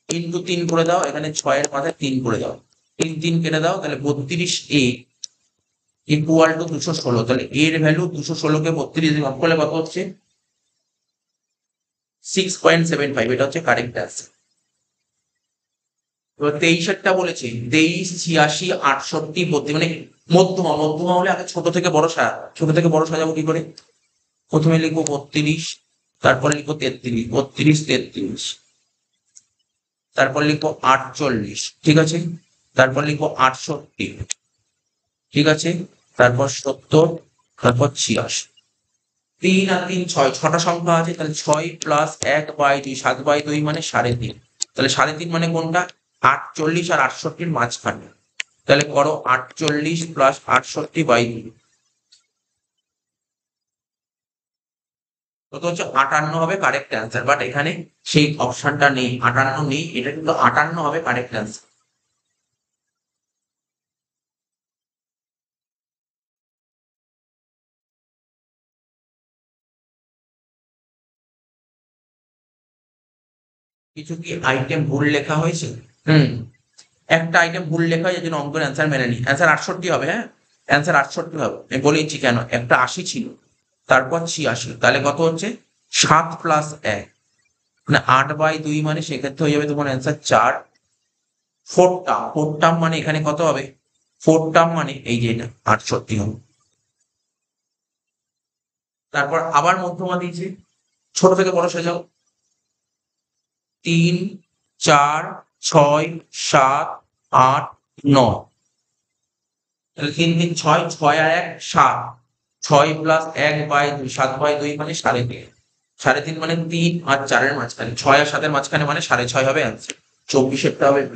ইন্টু 3 করে দাও, এখানে 6 এর মাথায় 3 করে দাও, 3 3 কেটে দাও, তাহলে 32A ইকুয়াল টু 216, তাহলে এর ভ্যালু 216 কে 32 দিয়ে ভাগ করলে কত হচ্ছে? 6.75, এটা হচ্ছে কারেক্ট অ্যান্সার। এবার 23-এরটা বলেছে 23 86 68 32, মানে মধ্যমা, মধ্যমা হলে আগে ছোট থেকে বড় ছোট থেকে বড় সাজাবো কি করে? প্রথমে লিখবো 32, তারপরে লিখবো 33, 32 33, তারপর লিখবো 48, ঠিক আছে, তারপর লিখবো 68, ঠিক আছে, তারপর 70, তারপর 86। 3 আর 3 6, 6টা সংখ্যা আছে, তাহলে 6 প্লাস 1/2, 7/2 মানে 3.5, তাহলে 3.5 মানে কোনটা? 48 আর 68 মাঝখানে, তাহলে করো 48 প্লাস 68/2, কত হচ্ছে? 58 হবে কারেক্ট অ্যান্সার, বাট এখানে সেই অপশনটা নেই, 58 নেই, এটা কিন্তু 58 হবে কারেক্ট অ্যান্সার। কিছু কি আইটেম ভুল লেখা হয়েছে? হুম, একটা আইটেম ভুল লেখা হয়েছে, জন্য অঙ্কের অ্যান্সার মেলেনি, অ্যান্সার 68 হবে। হ্যাঁ, অ্যান্সার 68 হবে, আমি বলে দিচ্ছি কেন। একটা 80 ছিল, তারপর 86, তাহলে কত হচ্ছে? 7 প্লাস 1 মানে 8/2, মানে সেক্ষেত্রে হয়ে যাবে তোমার অ্যান্সার 4। 4 টার্ম, 4 টার্ম মানে এখানে কত হবে? 4 টার্ম মানে এই যে এটা 68 হবে। তারপর আবার মধ্যমা দিয়েছে, ছোট থেকে বড় সাজাও, 3 4 6 7 8 9, তাহলে 3 3 6, 6 আর 1 7, 6 প্লাস 1/2, 7/2 মানে 3.5, 3.5 মানে 3 আর 4 এর মাঝখানে, 6 আর 7 এর মাঝখানে মানে 6.5 হবে অ্যান্সার। 24-এরটা হবে B।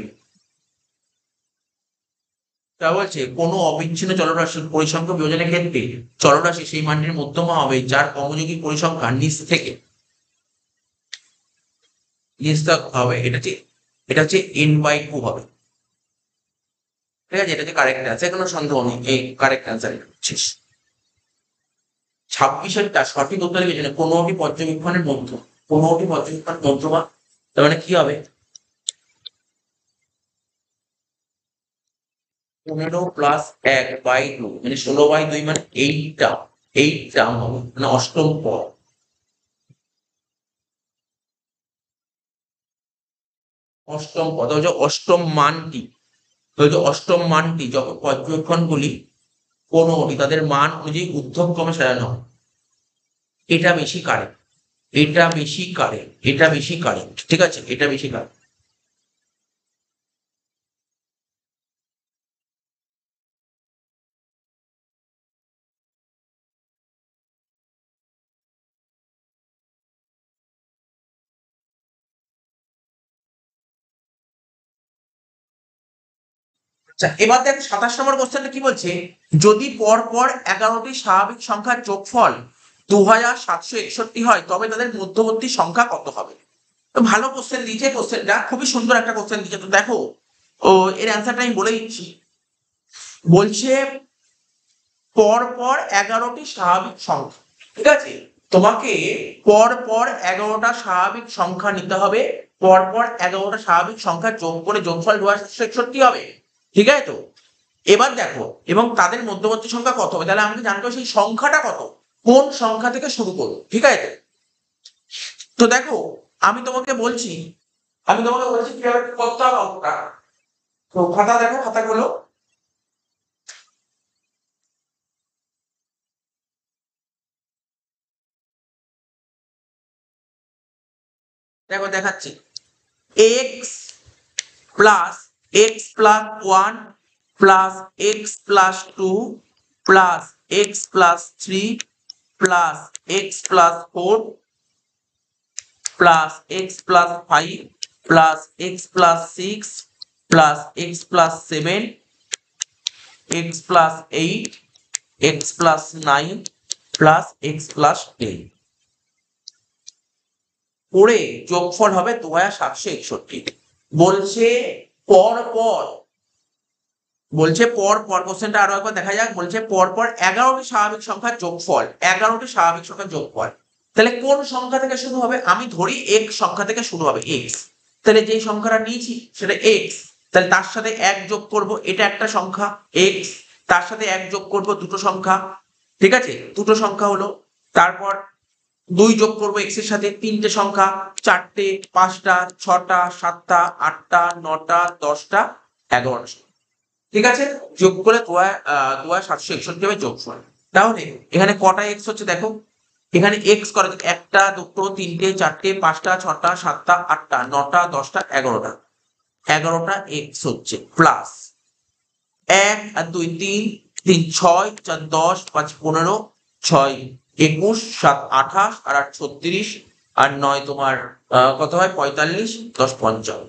তা বলছে কোনো অবিচ্ছিন্ন চলরাশির পরিসংখ্যান বিভাজনের ক্ষেত্রে চলরাশি সেই মানটির মধ্যমা হবে যার অমৌলিক পরিসংখ্যান নিচ থেকে হবে, এটা হচ্ছে n/2 হবে। ঠিক আছে, এটা হচ্ছে কারেক্ট অ্যান্সার, কোনো সন্দেহ নেই, এই কারেক্ট অ্যান্সার এটা হচ্ছে। 26-এরটা সঠিক উত্তর লিখেছেন কোনটি পর্যবেক্ষণের মধ্যে, কোনটি পর্যবেক্ষণ মধ্যমা, তার মানে কি হবে? 15 প্লাস 1/2 মানে 16/2 মানে 8 টার্ম হবে, মানে অষ্টম পদ। অষ্টম পদ হচ্ছে অষ্টম মানটি, অষ্টম মানটি যখন পর্যবেক্ষণগুলি কোনটি তাদের মান অনুযায়ী ঊর্ধ্বক্রমে সাজানো হয়, এটা বেশি কারেক্ট। এটা বেশি কারেন্ট, এটা বেশি কারেন্ট, ঠিক আছে, এটা বেশি কারেন্ট। আচ্ছা, এবার দেখো 27 নম্বর কোশ্চেনটা কি বলছে, যদি পরপর 11টি স্বাভাবিক সংখ্যার যোগফল 2761 হয় তবে তাদের মধ্যবর্তী সংখ্যা কত হবে? তো ভালো কোশ্চেন দিয়েছে, কোশ্চেনটা খুবই সুন্দর একটা কোশ্চেন দিয়েছে। তো দেখো, ও এর অ্যান্সারটা আমি বলে দিচ্ছি। বলছে পরপর 11টি স্বাভাবিক সংখ্যা, ঠিক আছে, তোমাকে পরপর 11টা স্বাভাবিক সংখ্যা নিতে হবে, পরপর 11টা স্বাভাবিক সংখ্যা যোগ করে যোগফল 2761 হবে, ঠিক আছে তো। এবার দেখো, এবং তাদের মধ্যবর্তী সংখ্যা কত হবে, তাহলে আমাকে জানতে হবে সেই সংখ্যাটা কত, কোন সংখ্যা থেকে শুরু করবো, ঠিক আছে। তো দেখো, আমি তোমাকে বলছি, কিভাবে করতে হবে অঙ্কটা। তো খাতা দেখো, খাতাগুলো দেখো দেখাচ্ছি। X plus x plus 1 plus x plus 2 plus x plus 3 plus x plus 4 plus x plus 5 plus x plus 6 plus x plus 7 x plus 8 x plus 9 plus x plus 10 করে যোগফল হবে 2761। বলছে পর পর, বলছে পর পর, কোশ্চেনটা আরো একবার দেখা যাক। বলছে পরপর 11টি স্বাভাবিক সংখ্যার যোগফল, 11টি স্বাভাবিক সংখ্যার যোগফল, তাহলে কোন সংখ্যা থেকে শুরু হবে? আমি ধরি এক্স সংখ্যা থেকে শুরু হবে, এক্স, তাহলে যেই সংখ্যাটা নিয়েছি সেটা এক্স, তাহলে তার সাথে এক যোগ করব, এটা একটা সংখ্যা এক্স, তার সাথে এক যোগ করব দুটো সংখ্যা, ঠিক আছে, দুটো সংখ্যা হলো। তারপর 2 যোগ করবো এক্স এর সাথে তিনটে সংখ্যা, 4টে, 5টা, 6টা, 7টা, 8টা, 9টা, 10টা, 11টা, ঠিক আছে। যোগ করে 2761 হবে যোগফল। তাহলে এখানে কটা এক্স হচ্ছে দেখো, এখানে এক্স করা যাক, 1টা, 2টো, 3টে, 4টে, 5টা, 6টা, 7টা, 8টা, 9টা, 10টা, 11টা, 11টা এক্স হচ্ছে, প্লাস 1 আর 2 3, 3 6, 4 10, 5 15, 6 21, 7 28 আর 8 36 আর 9 তোমার কত হয় 45, 10 55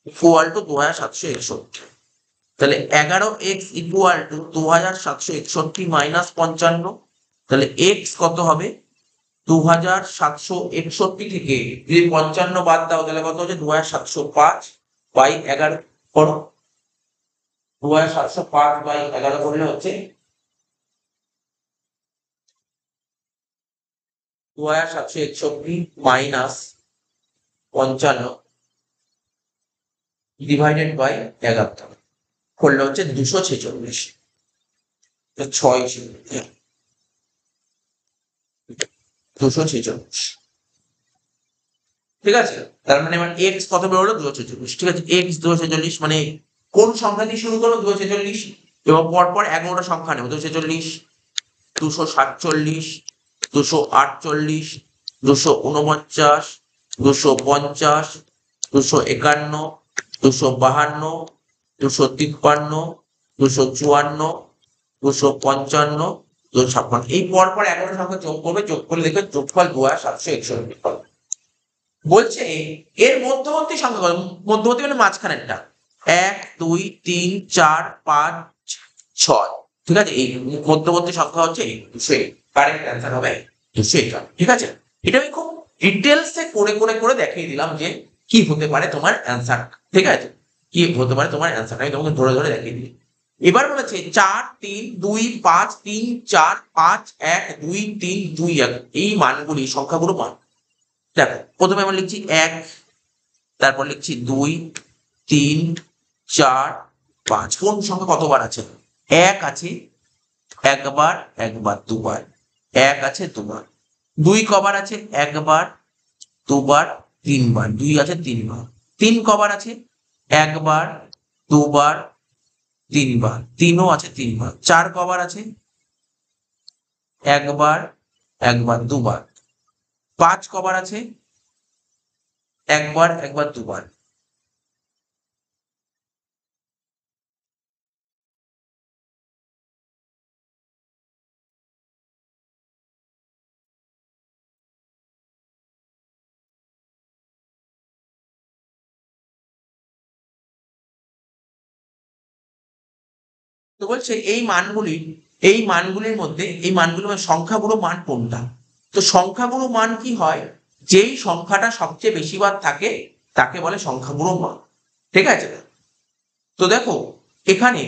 ইকুয়াল টু 2761। তাহলে 11x ইকুয়াল টু 2761 মাইনাস 55। তাহলে এক্স কত হবে? 2761 থেকে যদি 55 বাদ দাও তাহলে কত হচ্ছে? 2705 বাই 11 করো, 2705 বাই 11 করলে হচ্ছে 2761 মাইনাস 55 ডিভাইডেড বাই 11 করলে হচ্ছে 246। 6 ছিল, 246, ঠিক আছে। তার মানে আমার এক্স কত বেরোলো? 246, ঠিক আছে। এক্স 246 মানে কোন সংখ্যা দিয়ে শুরু করবো? 246, এবং পরপর 11টা সংখ্যা নেবো। 246, 247, 248, 249, 250, 251, 252, 253, 254, 255, 256, এই পরপর 11টা সংখ্যা যোগ করবে, যোগ করে দেখবে যোগফল 2761। বলছে এর মধ্যবর্তী সংখ্যা কত? মধ্যবর্তী মানে মাঝখানেরটা, 1 2 3 4 5 6, ঠিক আছে। এই মধ্যবর্তী সংখ্যা হচ্ছে এই 200। কারেক্ট অ্যান্সার হবে 200, ঠিক আছে। এটা আমি খুব ডিটেলসে করে করে করে দেখিয়ে দিলাম যে কি হতে পারে তোমার অ্যান্সার, ঠিক আছে, কি হতে পারে তোমার অ্যান্সার, আমি তোমাকে ধরে ধরে দেখিয়ে দিই। এবার বলেছে 4 3 2 5 3 4 5 1 2 3 2 1, এই মানগুলি সংখ্যাগুলো মান। দেখো প্রথমে আমরা লিখছি 1, তারপর লিখছি 2 3 4 5। কোন সংখ্যা কতবার আছে? 1 আছে একবার, একবার, দুবার, 1 আছে দুবার। 2 কবার আছে? একবার, দুবার, তিনবার, 2 আছে তিনবার। 3 কবার আছে? একবার, দুবার, তিনবার, 3ও আছে তিনবার। 4 কবার আছে? একবার, একবার, দুবার। 5 কবার আছে? একবার, একবার, দুবার। তো বলছে এই মানগুলির মধ্যে সংখ্যাগুলো মান কোনটা? তো সংখ্যাগুলো মান কি হয়, যেই সংখ্যাটা সবচেয়ে বেশি বার থাকে তাকে বলে সংখ্যাগুলো মান। ঠিক আছে, তো দেখো এখানে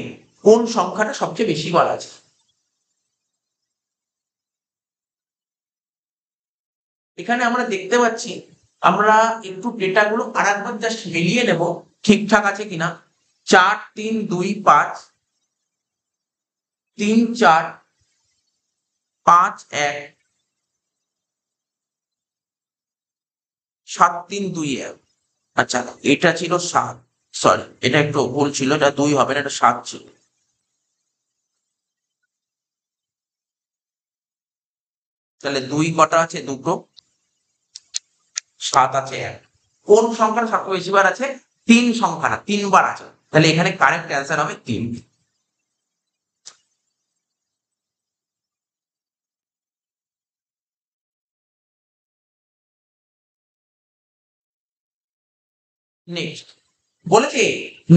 কোন সংখ্যাটা সবচেয়ে বেশি বার আছে। এখানে আমরা দেখতে পাচ্ছি, আমরা একটু ডেটাগুলো আর একবার জাস্ট মিলিয়ে নেব ঠিকঠাক আছে কিনা। 4 3 2 5, 3 4 5 1, 7 3 2 1। আচ্ছা, এটা ছিল 7, সরি এটা একটু ভুল ছিল, এটা 2 হবে না, এটা 7 ছিল। তাহলে 2 কটা আছে? দুটো। 7 আছে 1। কোন সংখ্যাটা সবচেয়ে বেশি বার আছে? 3 সংখ্যাটা 3 বার আছে, তাহলে এখানে কারেক্ট অ্যান্সার হবে 3। নেক্সট বলেছে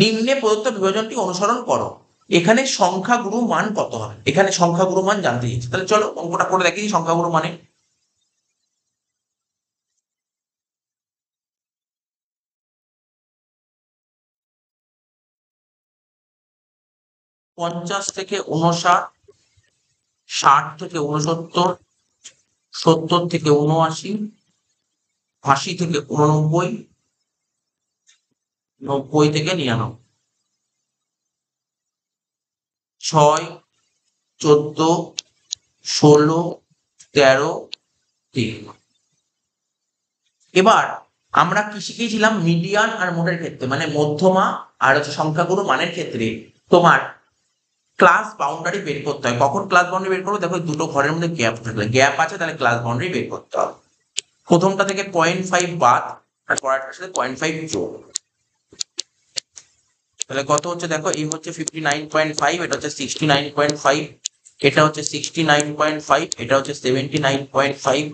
নিম্নে প্রদত্ত বিভাজনটি অনুসরণ করো। এখানে সংখ্যাগুরু মান কত হবে? এখানে সংখ্যাগুরু মান জানতে চাইছি, তাহলে চলো অঙ্কটা করে দেখি সংখ্যাগুরু মানে। 50 থেকে 59, 60 থেকে 69, 70 থেকে 79, 80 থেকে 89, 90 থেকে 99। 6, 14, 16, 13, 3। এবার আমরা কি শিখেছিলাম মিডিয়ান আর মোডের ক্ষেত্রে, মানে মধ্যমা আর হচ্ছে সংখ্যাগুরু মানের ক্ষেত্রে তোমার ক্লাস বাউন্ডারি বের করতে হয়। কখন ক্লাস বাউন্ডারি বের করবো? দেখো দুটো ঘরের মধ্যে গ্যাপ থাকলে, গ্যাপ আছে তাহলে ক্লাস বাউন্ডারি বের করতে হবে। প্রথমটা থেকে 0.5 বাদ আর পরেরটার সাথে 0.5 যোগ, তাহলে কত হচ্ছে দেখো, এই হচ্ছে 59.5, এটা হচ্ছে 69.5, এটা হচ্ছে 69.5, এটা হচ্ছে 79.5,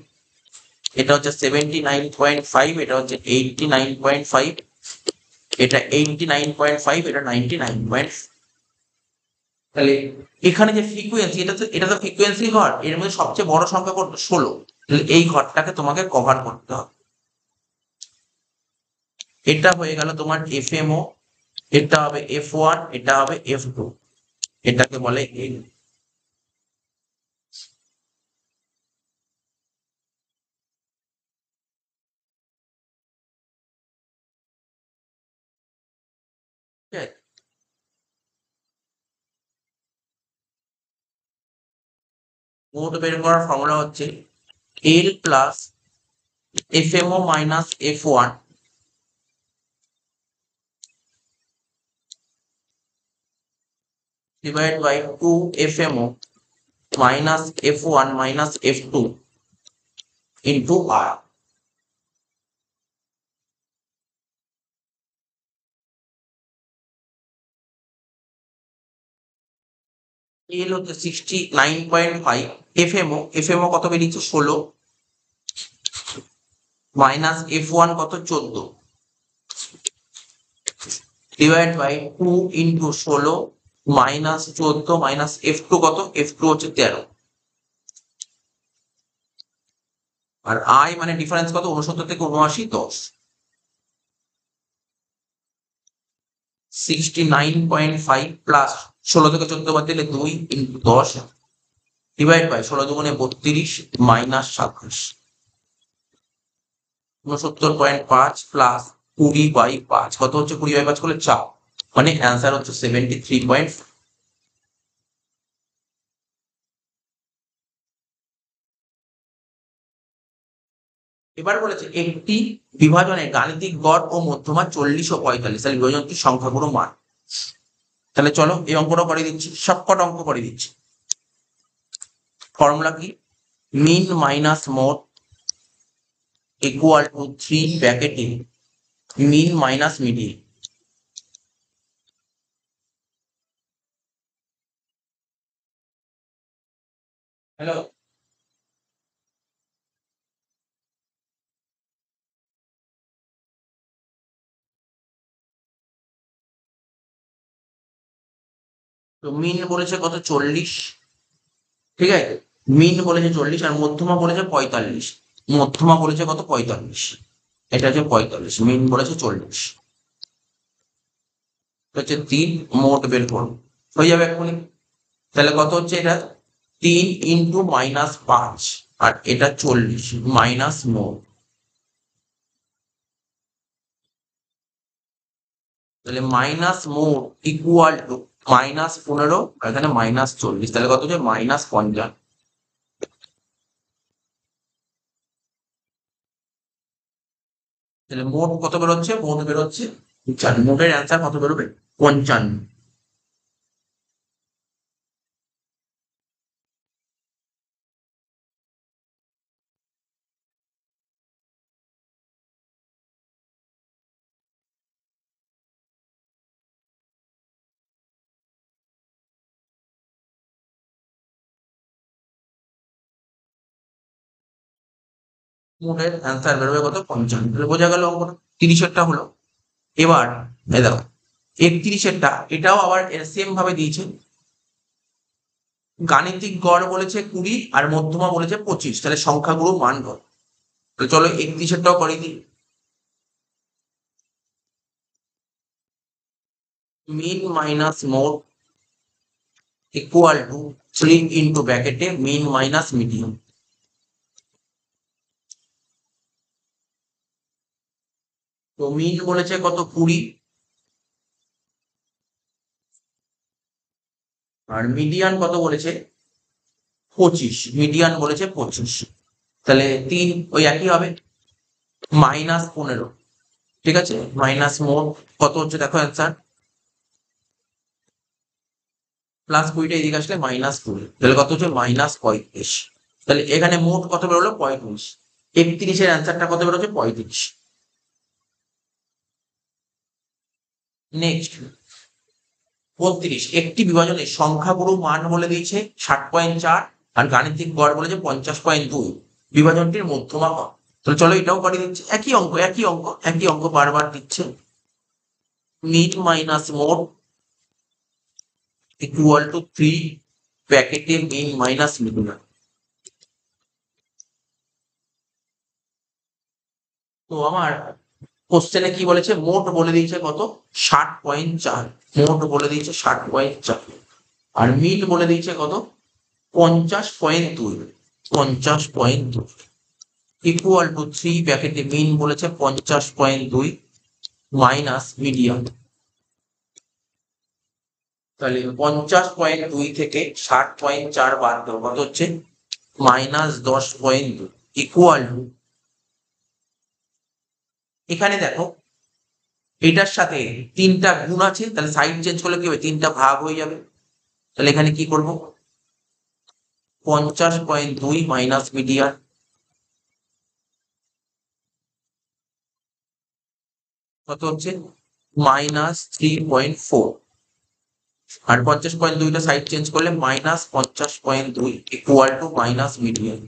এটা হচ্ছে 79.5, এটা হচ্ছে 89.5, এটা 89.5, এটা 99.5। তাহলে এখানে যে ফ্রিকোয়েন্সি, এটা তো ফ্রিকোয়েন্সি ঘর, এর মধ্যে সবচেয়ে বড় সংখ্যা কত? 16। তাহলে এই ঘরটাকে তোমাকে কভার করতে হবে। এটা হয়ে গেল তোমার এফএমও, এটা হবে F1, এটা হবে F2, এটাকে বলে এন। মোট বের করার ফর্মুলা হচ্ছে L plus FMO minus F1 divide by 2 FMO minus F1 minus F2 into R. L হচ্ছে 69.5, এফএমও কত বেরিয়েছে? 16, মাইনাস F1 কত? 14, divide by 2 into 16 minus 14 minus F2 কত? F2 হচ্ছে 13। আর আই মানে ডিফারেন্স কত? 69 থেকে 79, 10। 69.5 প্লাস 16 থেকে 14 বাদ দিলে 2 ইন্টু 10 ডিভাইড বাই 16 দুগুণে 32 মাইনাস 27। 69.5 প্লাস 20/5 কত হচ্ছে? 20/5 করলে 4, মানে অ্যান্সার হচ্ছে 73. এবার বলেছে একটি বিভাজনের গাণিতিক গড় ও মধ্যমা 40 ও 45, তাহলে বিভাজনটি সংখ্যাগুলো মান। তাহলে চলো এই অঙ্কটা করে দিচ্ছি, সবকটা অঙ্ক করে দিচ্ছি। ফর্মুলা কি? Mean minus mode equal to 3 ব্র্যাকেটে মিন মাইনাস মিডিয়ান। হ্যালো, তো মিন বলেছে কত 40, ঠিক আছে, মিন বলেছে 40 আর মধ্যমা বলেছে 45। মধ্যমা বলেছে কত 45, এটা হচ্ছে 45, মিন বলেছে 40, হচ্ছে 3, মোট বের করুন, হয়ে যাবে এক্ষুনি। তাহলে কত হচ্ছে এটা 3 ইন্টু -5 আর এটা 40 মাইনাস মোট, তাহলে মাইনাস মোট ইকুয়াল টু -15 আর এখানে -40, তাহলে কত হচ্ছে -50। তাহলে মোট কত বেরোচ্ছে, মোট বেরোচ্ছে 55, মোটের অ্যান্সার কত বেরোবে 55। মোটের অ্যান্সার বেরোবে কত 55, তাহলে বোঝা গেল অঙ্কটা। 30-এরটা হলো। এবার এই দেখো 31-এরটা, এটাও আবার সেম ভাবে দিয়েছে। গাণিতিক গড় বলেছে 20 আর মধ্যমা বলেছে 25, তাহলে সংখ্যাগুলো মান কত। তো চলো 31-এরটাও করে দিই। Mean minus mode equal to 3 into ব্র্যাকেটে মিন মাইনাস মিডিয়ান। তো মিন বলেছে কত 20 আর মিডিয়ান কত বলেছে 25, মিডিয়ান বলেছে 25, তাহলে 3 ওই একই হবে, -15, ঠিক আছে, মাইনাস মোড কত হচ্ছে দেখো অ্যান্সার, +20টা এদিকে আসলে -20, তাহলে কত হচ্ছে -35। তাহলে এখানে মোট কত বেরোলো 35, 31-এর অ্যান্সারটা কত বেরোচ্ছে 35। নেক্সট 32, একটি বিভাজনের সংখ্যাগুরু মান বলে দিয়েছে 60.4 আর গাণিতিক গড় বলেছে 50.2, বিভাজনটির মধ্যমা কত। তাহলে চলো এটাও করে দিচ্ছে, একই অঙ্ক একই অঙ্ক একই অঙ্ক বারবার দিচ্ছে। Mean minus mode equal to 3 ব্র্যাকেটে মিন মাইনাস মিডিয়ান। তো আমার কোশ্চেনে কি বলেছে, মোট বলে দিয়েছে কত 60.4, মোট বলে দিয়েছে 60.4 আর মিন বলে দিয়েছে কত 50.2, 50.2 ইকুয়াল টু 3 ব্র্যাকেটে মিন বলেছে 50.2 মাইনাস মিডিয়ান। তাহলে 50.2 থেকে 60.4 বাদ দেবো, কত হচ্ছে -10.2 ইকুয়াল টু, এখানে দেখো এটার সাথে 3টা গুণ আছে, তাহলে সাইড চেঞ্জ করলে কি হবে 3টা ভাগ হয়ে যাবে। তাহলে এখানে কি করব 50.2 মাইনাস মিডিয়ান কত হচ্ছে -3.4 আর 50.2টা সাইড চেঞ্জ করলে -50.2 ইকুয়াল টু মাইনাস মিডিয়ান।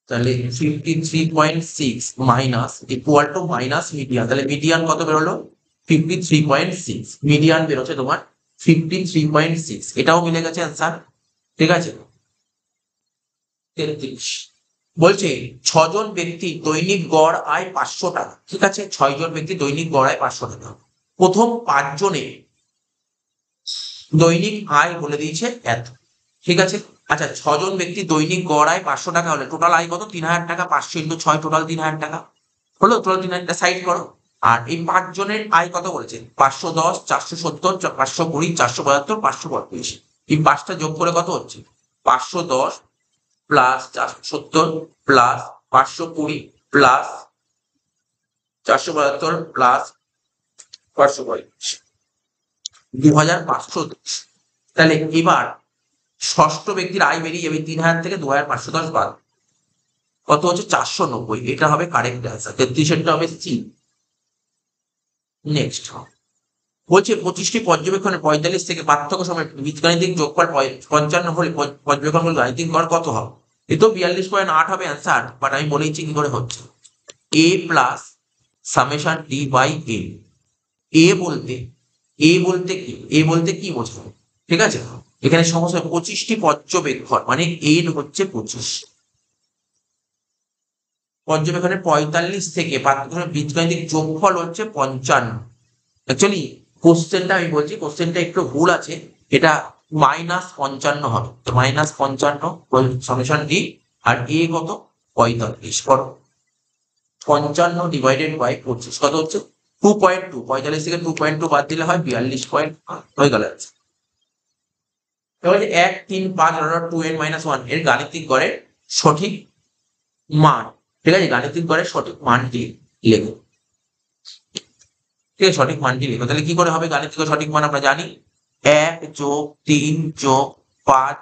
তাহলে 53.6 minus equal to minus median, তাহলে মিডিয়ান কত বেরোলো 53.6, মিডিয়ান বেরোচ্ছে তোমার 53.6, এটাও মিলে গেছে অ্যান্সার, ঠিক আছে। 33 বলছে 6জন ব্যক্তি দৈনিক গড় আয় 500 টাকা, ঠিক আছে, 6জন ব্যক্তি দৈনিক গড় আয় 500 টাকা, প্রথম 5 জনে দৈনিক আয় বলে দিয়েছে এত, ঠিক আছে। আচ্ছা 6জন ব্যক্তি দৈনিক গড় আয় 500 টাকা হলে টোটাল আয় কত 3000 টাকা, 500 ইন্টু 6 টোটাল 3000 টাকা হলো, টোটাল 3000 টাকা সাইড করো। আর এই 5 জনের আয় কত বলেছে 510, 470, 520, 475, 535, এই 5টা যোগ করে কত হচ্ছে 510 প্লাস 470 প্লাস 520 প্লাস 472 প্লাস 535, 2510। তাহলে এবার ষষ্ঠ ব্যক্তির আয় বেরিয়ে যাবে 3000 থেকে 2510 বাদ, কত হচ্ছে 490, এটা হবে কারেক্ট অ্যান্সার। 33 হবে সি। নেক্সট বলছে 25টি পর্যবেক্ষণে 45 থেকে পার্থক্য সময় বীজগাণিতিক যোগফল 55 হলে পর্যবেক্ষণ গাণিতিক গড় কত হবে? এ তো 42.8 হবে অ্যান্সার, বাট আমি বলেইছি কি করে হচ্ছে। এ প্লাস সামেশন ডি বাই এ। এ বলতে কি, এ বলতে কি বোঝায়, ঠিক আছে? এখানে সমস্ত 25টি পর্যবেক্ষণ মানে এন হচ্ছে 25, পর্যবেক্ষণে 45 থেকে পার্থক্য বীজগাণিতিক যোগফল হচ্ছে 55। অ্যাকচুয়ালি কোশ্চেনটা আমি বলছি, কোশ্চেনটা একটু ভুল আছে, এটা -55 হবে। তো -55 সামেশন ডি, আর এ কত 45 করো, 55 ডিভাইডেড বাই 25 কত হচ্ছে 2.2। 45 থেকে 2.2 বাদ দিলে হয় 42. হয়ে গেল। এবার 1, 3, 5 2n-1 এর গাণিতিক গড়ের সঠিক মান, ঠিক আছে? গাণিতিক গড়ের সঠিক মানটি লেখো। ঠিক আছে, সঠিক মানটি লেখো। তাহলে কি করে হবে গাণিতিক সঠিক মান? আমরা জানি 1 + 3 + 5 ..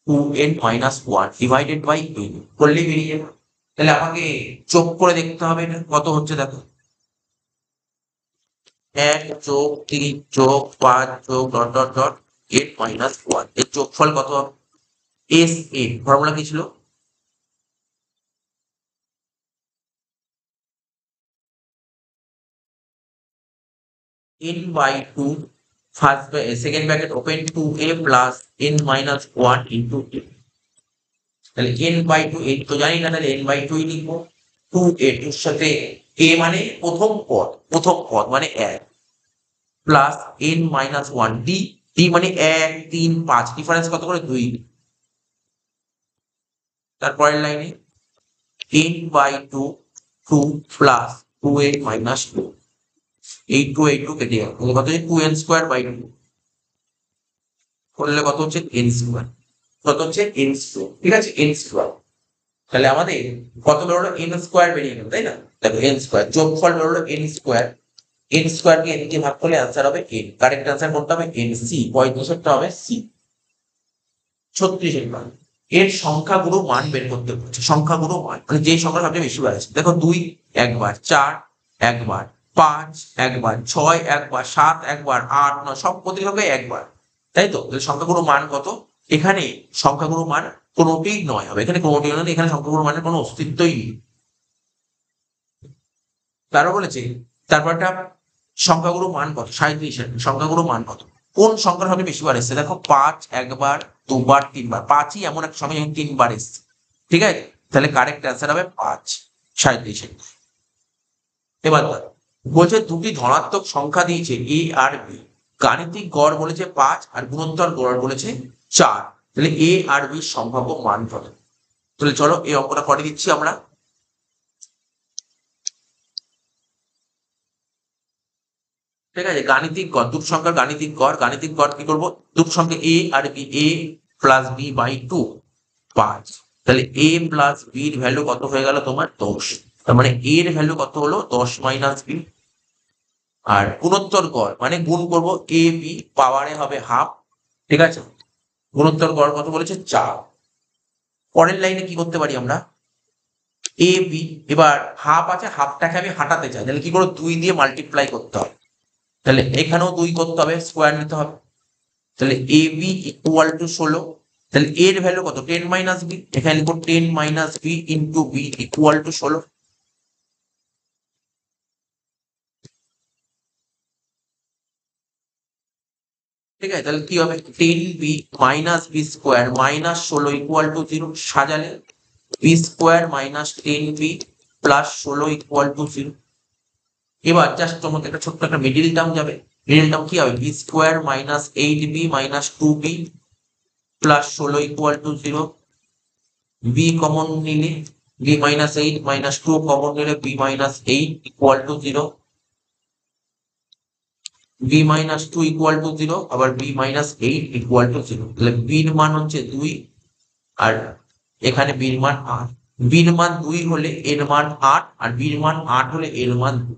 2n-1 ডিভাইডেড বাই n করলেই বেরিয়ে যাবে। তাহলে আমাকে যোগ করে দেখতে হবে এটা কত হচ্ছে। দেখো 1 + 3 + 5 n-1 এর যোগফল কত হবে? এস এ ফর্মুলা কি ছিল? n/2 second bracket open 2a plus n-1 into a। তাহলে n/2, n তো জানি না, তাহলে n/2 লিখবো। 2a এর সাথে a মানে প্রথম পদ মানে 1 প্লাস n-1 d, d মানে 1, 3, 5 ডিফারেন্স কত করে 2। তারপরের লাইনে n/2 2 প্লাস 2a - 2, 2 কেটে যাবে, কত হচ্ছে 2n²/2 করলে কত হচ্ছে n², কত হচ্ছে n², ঠিক আছে n²। তাহলে আমাদের কত বেরোলো n² বেরিয়ে গেল, তাই না? দেখো n², যোগফল বেরোলো n², n² কে n দিয়ে ভাগ করলে অ্যান্সার হবে n। কারেক্ট অ্যান্সার কোনটা হবে? n, c। 35টা হবে সি। 36 মান এর সংখ্যাগুলো মান বের করতে বলছে। সংখ্যাগুলো মান মানে যে সংখ্যা সবচেয়ে বেশি বার আছে। দেখো 2 একবার, 4 একবার, 5 একবার, 6 একবার, 7 একবার, 8, 9 সব প্রতিভাবে একবার, তাই তো? তাহলে সংখ্যাগুলো মান কত? এখানে সংখ্যাগুলো মান কোনোটিই নয় হবে, এখানে কোনোটি নয়, এখানে সংখ্যাগুলো মানের কোনো অস্তিত্বই নেই। তারও বলেছে তারপরটা সংখ্যাগুলো মান কত? 37 এর সংখ্যাগুলো মান কত? কোন সংখ্যার সবচেয়ে বেশি বার এসছে? দেখো 5 একবার, 2 বার, 3 বার। 5ই এমন একটা সংখ্যা যেমন 3 বার এসছে, ঠিক আছে? তাহলে কারেক্ট অ্যান্সার হবে 5, 37। এবার বলছে দুটি ধনাত্মক সংখ্যা দিয়েছে এ আর বি, গাণিতিক গড় বলেছে 5 আর গুণোত্তর গড় বলেছে 4। তাহলে এ আর বি সম্ভাব্য মান কত? তাহলে চলো এই অঙ্কটা করে দিচ্ছি আমরা। ঠিক আছে, গাণিতিক গড়, দুটো সংখ্যার গাণিতিক গড়। গাণিতিক গড় কি করবো? দুটো সংখ্যা এ আর B, a plus B by 2 5। তাহলে a প্লাস বি এর ভ্যালু কত হয়ে গেল তোমার? 10। তার মানে a এর ভ্যালু কত হলো? 10 - b। আর গুণোত্তর গড় মানে গুণ করবো a b, পাওয়ারে হবে হাফ, ঠিক আছে? গুণোত্তর গড় কত বলেছে? 4। পরের লাইনে কি করতে পারি আমরা? a b, এবার হাফ আছে, হাফটাকে আমি হাঁটাতে চাই, তাহলে কি করে? 2 দিয়ে মাল্টিপ্লাই করতে হবে। তাহলে এখানেও 2 করতে হবে, স্কোয়ার নিতে হবে। তাহলে এ বি ইকুয়াল টু 16। তাহলে এর ভ্যালু কত? 10 - b। এখানে লিখো 10 - b into b equal to 16। ঠিক আছে, তাহলে কি হবে? 10b - b² -16 equal to 0। সাজালে b² - 10b plus 16 equal to 0। এবার জাস্ট তোমাকে একটা ছোট্ট একটা মিডিল টার্ম যাবে। মিডিল টার্ম কি হবে? b² - 8b - 2b plus 16 equal to 0। b common নিলে b - 8 - 2 কমন নিলে b - 8 equal to 0। b - 2 equal to 0, আবার b - 8 ইকুয়াল টু 0। তাহলে b এর মান হচ্ছে 2 আর এখানে b এর মান 8। b এর মান 2 হলে এর মান 8 আর b এর মান 8 হলে এর মান 2।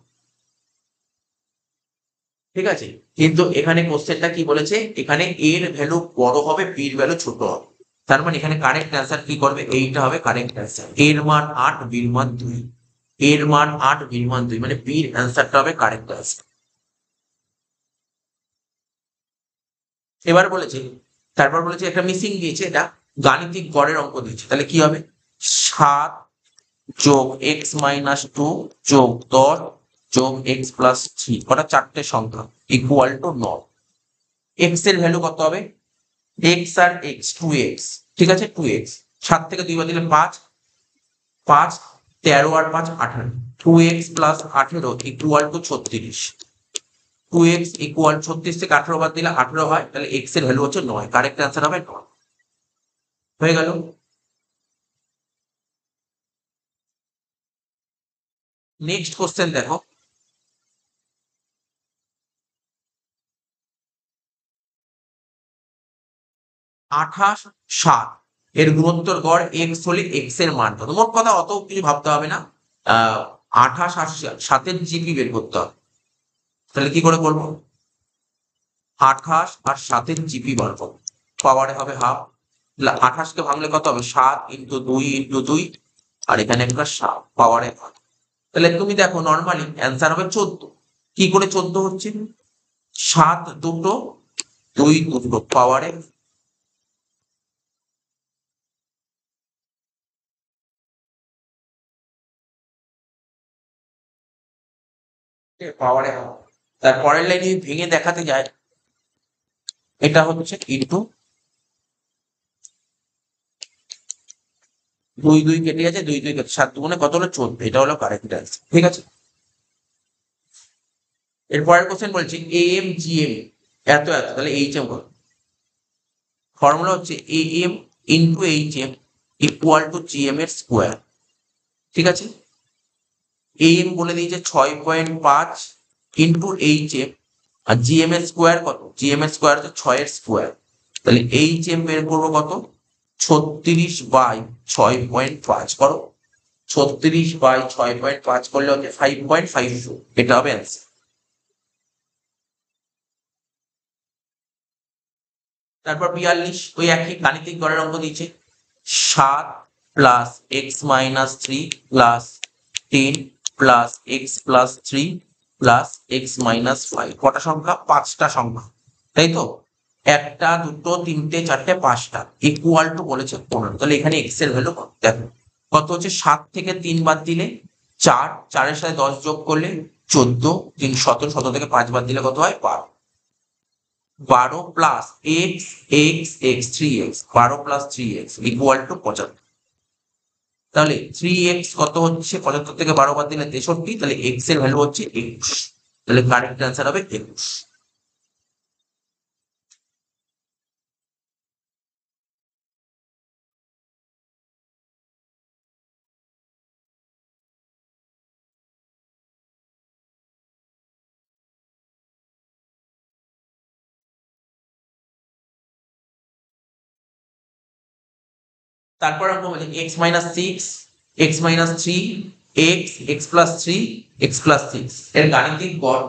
ঠিক আছে, কিন্তু এখানে কোশ্চেনটা কি বলেছে? এখানে a এর ভ্যালু বড় হবে, b এর ভ্যালু ছোট হবে। তার মানে এখানে কারেক্ট অ্যান্সার কি করবে, এইটা হবে কারেক্ট অ্যান্সার। এর মান 8, বির মান 2। এর মান 8, বির মান 2, মানে বির অ্যান্সারটা হবে কারেক্ট অ্যান্সার। এবার বলেছে, তারপর বলেছে একটা মিসিং দিয়েছে, এটা গাণিতিক গড়ের অঙ্ক দিয়েছে, তাহলে কি হবে, 7 যোগ x-2 যোগ 10 যোগ x+3, কটা, চারটে সংখ্যা, ইকুয়াল টু 9। এক্স এর ভ্যালু কত হবে, এক্স আর এক্স, 2x, ঠিক আছে, 2x, 7 থেকে 2 বাদ দিলে 5, 5, 13 আর 5 18, 2x plus 18 equal to 36। 2x equal 36 থেকে 18 বাদ দিলে 18 হয়, তাহলে x এর ভ্যালু হচ্ছে 9, কারেক্ট অ্যান্সার হবে 9। হয়ে গেল। নেক্সট কোশ্চেন দেখো, 28, 7 এর গুণোত্তর গড় x হলে x এর মান কত। মোট কথা অত কিছু ভাবতে হবে না, 28 আর 7-এর জিপি বের করতে হবে। তাহলে কি করে করবো, 28 আর 7-এর জিপি বার করবো, পাওয়ারে হবে হাফ, 28 কে ভাঙলে কত হবে, 7 ইন্টু 2 ইন্টু 2, আর এখানে একটা 7 পাওয়ারে হাফ। তাহলে তুমি দেখো নর্মালি অ্যান্সার হবে 14। কি করে 14 হচ্ছে, 7 দুটো, 2 দুটো, পাওয়ারে পাওয়ারে হাফ। তার পরের লাইনে ভেঙে দেখাতে যায়, এটা হচ্ছে ইন্টু 2 2 কেটে গেছে, 2 2 কেটে 7 দুগুণে কত হলো, 14, এটা হলো কারেক্ট অ্যান্সার, ঠিক আছে। এরপরের কোশ্চেন বলছি am gm এত এত, তাহলে hm কত, ফর্মুলা হচ্ছে am into hm equal to gm এর স্কোয়ার, ঠিক আছে। am বলে দিয়েছে 6.5 ইন্টু hm, আর gm এর স্কোয়ার কত, gm এর স্কোয়ার হচ্ছে 6 এর স্কোয়ার, তাহলে hm বের করবো কত, 36/6.5 করো, 36/6.5 করলে হচ্ছে 5.52, এটা হবে অ্যান্সার। তারপর 42, ওই একই গাণিতিক গড়ের অঙ্ক দিয়েছে, 7 plus x-3 plus 10 plus x+3 plus x-5, কটা সংখ্যা, 5টা সংখ্যা, তাই তো, একটা দুটো তিনটে চারটে 5টা, ইকুয়াল টু বলেছে 15। তাহলে এখানে x এর ভ্যালু দেখো কত হচ্ছে, 7 থেকে 3 বাদ দিলে 4, 4-এর সাথে 10 যোগ করলে 14, 3 17, 17 থেকে 5 বাদ দিলে কত হয়, 12, 12 plus x x x 3x, 12 plus 3x equal to 75। তাহলে 3x কত হচ্ছে, 75 থেকে 12 বাদ দিলে 63, তাহলে x এর ভ্যালু হচ্ছে 21, তাহলে কারেক্ট অ্যান্সার হবে 21। তারপর আমরা বলি x-6, x-3, x+3, x+6 এর গাণিতিক গড়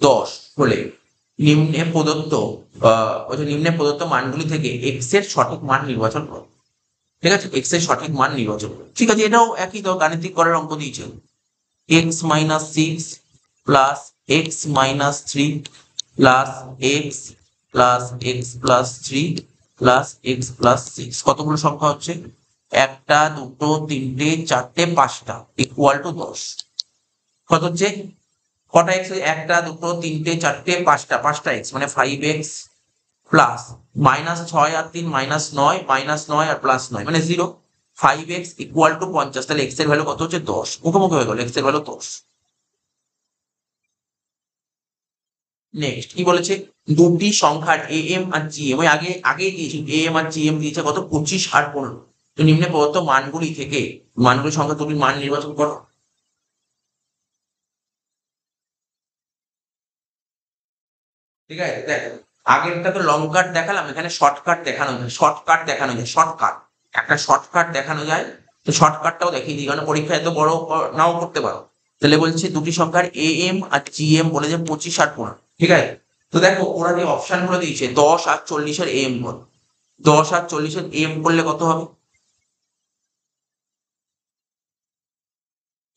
10 হলে নিম্নে প্রদত্ত নিম্নে প্রদত্ত মানগুলি থেকে x এর সঠিক মান নির্বাচন করো, ঠিক আছে, x এর সঠিক মান নির্বাচন করো, ঠিক আছে। এটাও একই তো গাণিতিক গড়ের অঙ্ক দিয়েছে, x-6 plus x-3 plus x plus x+3 plus x+6, কতগুলো সংখ্যা হচ্ছে, একটা দুটো তিনটে চারটে 5টা, ইকুয়াল টু 10, কত হচ্ছে, কটা এক্স, একটা দুটো তিনটে চারটে 5টা, 5টা এক্স মানে 5x প্লাস -6 আর 3 -9, -9 আর +9 মানে 0, 5x ইকুয়াল টু 50, তাহলে এক্স এর ভ্যালু কত হচ্ছে, 10, মুখোমুখি হয়ে গেল, এক্স এর ভ্যালু 10। নেক্সট কি বলেছে, দুটি সংখ্যার am আর gm, ওই আগেই দিয়েছি, am আর gm দিয়েছে কত, 25 আর 15, তো নিম্নে প্রদত্ত মানগুলি থেকে মানগুলি সংখ্যা দুটির মান নির্বাচন করো, ঠিক আছে। দেখ আগেরটা তো লং কাট দেখালাম, এখানে শর্টকাট দেখানো যায়, শর্টকাট একটা শর্টকাট দেখানো যায়, তো শর্টকাটটাও দেখিয়ে দিই, কারণ পরীক্ষায় এত বড় নাও করতে পারো। তাহলে বলছে দুটি সংখ্যার am আর gm বলেছে 25 আর 15, ঠিক আছে। তো দেখো ওরা যে অপশন গুলো দিয়েছে 10 আর 40-এর am, 10 আর 40-এর m করলে কত হবে?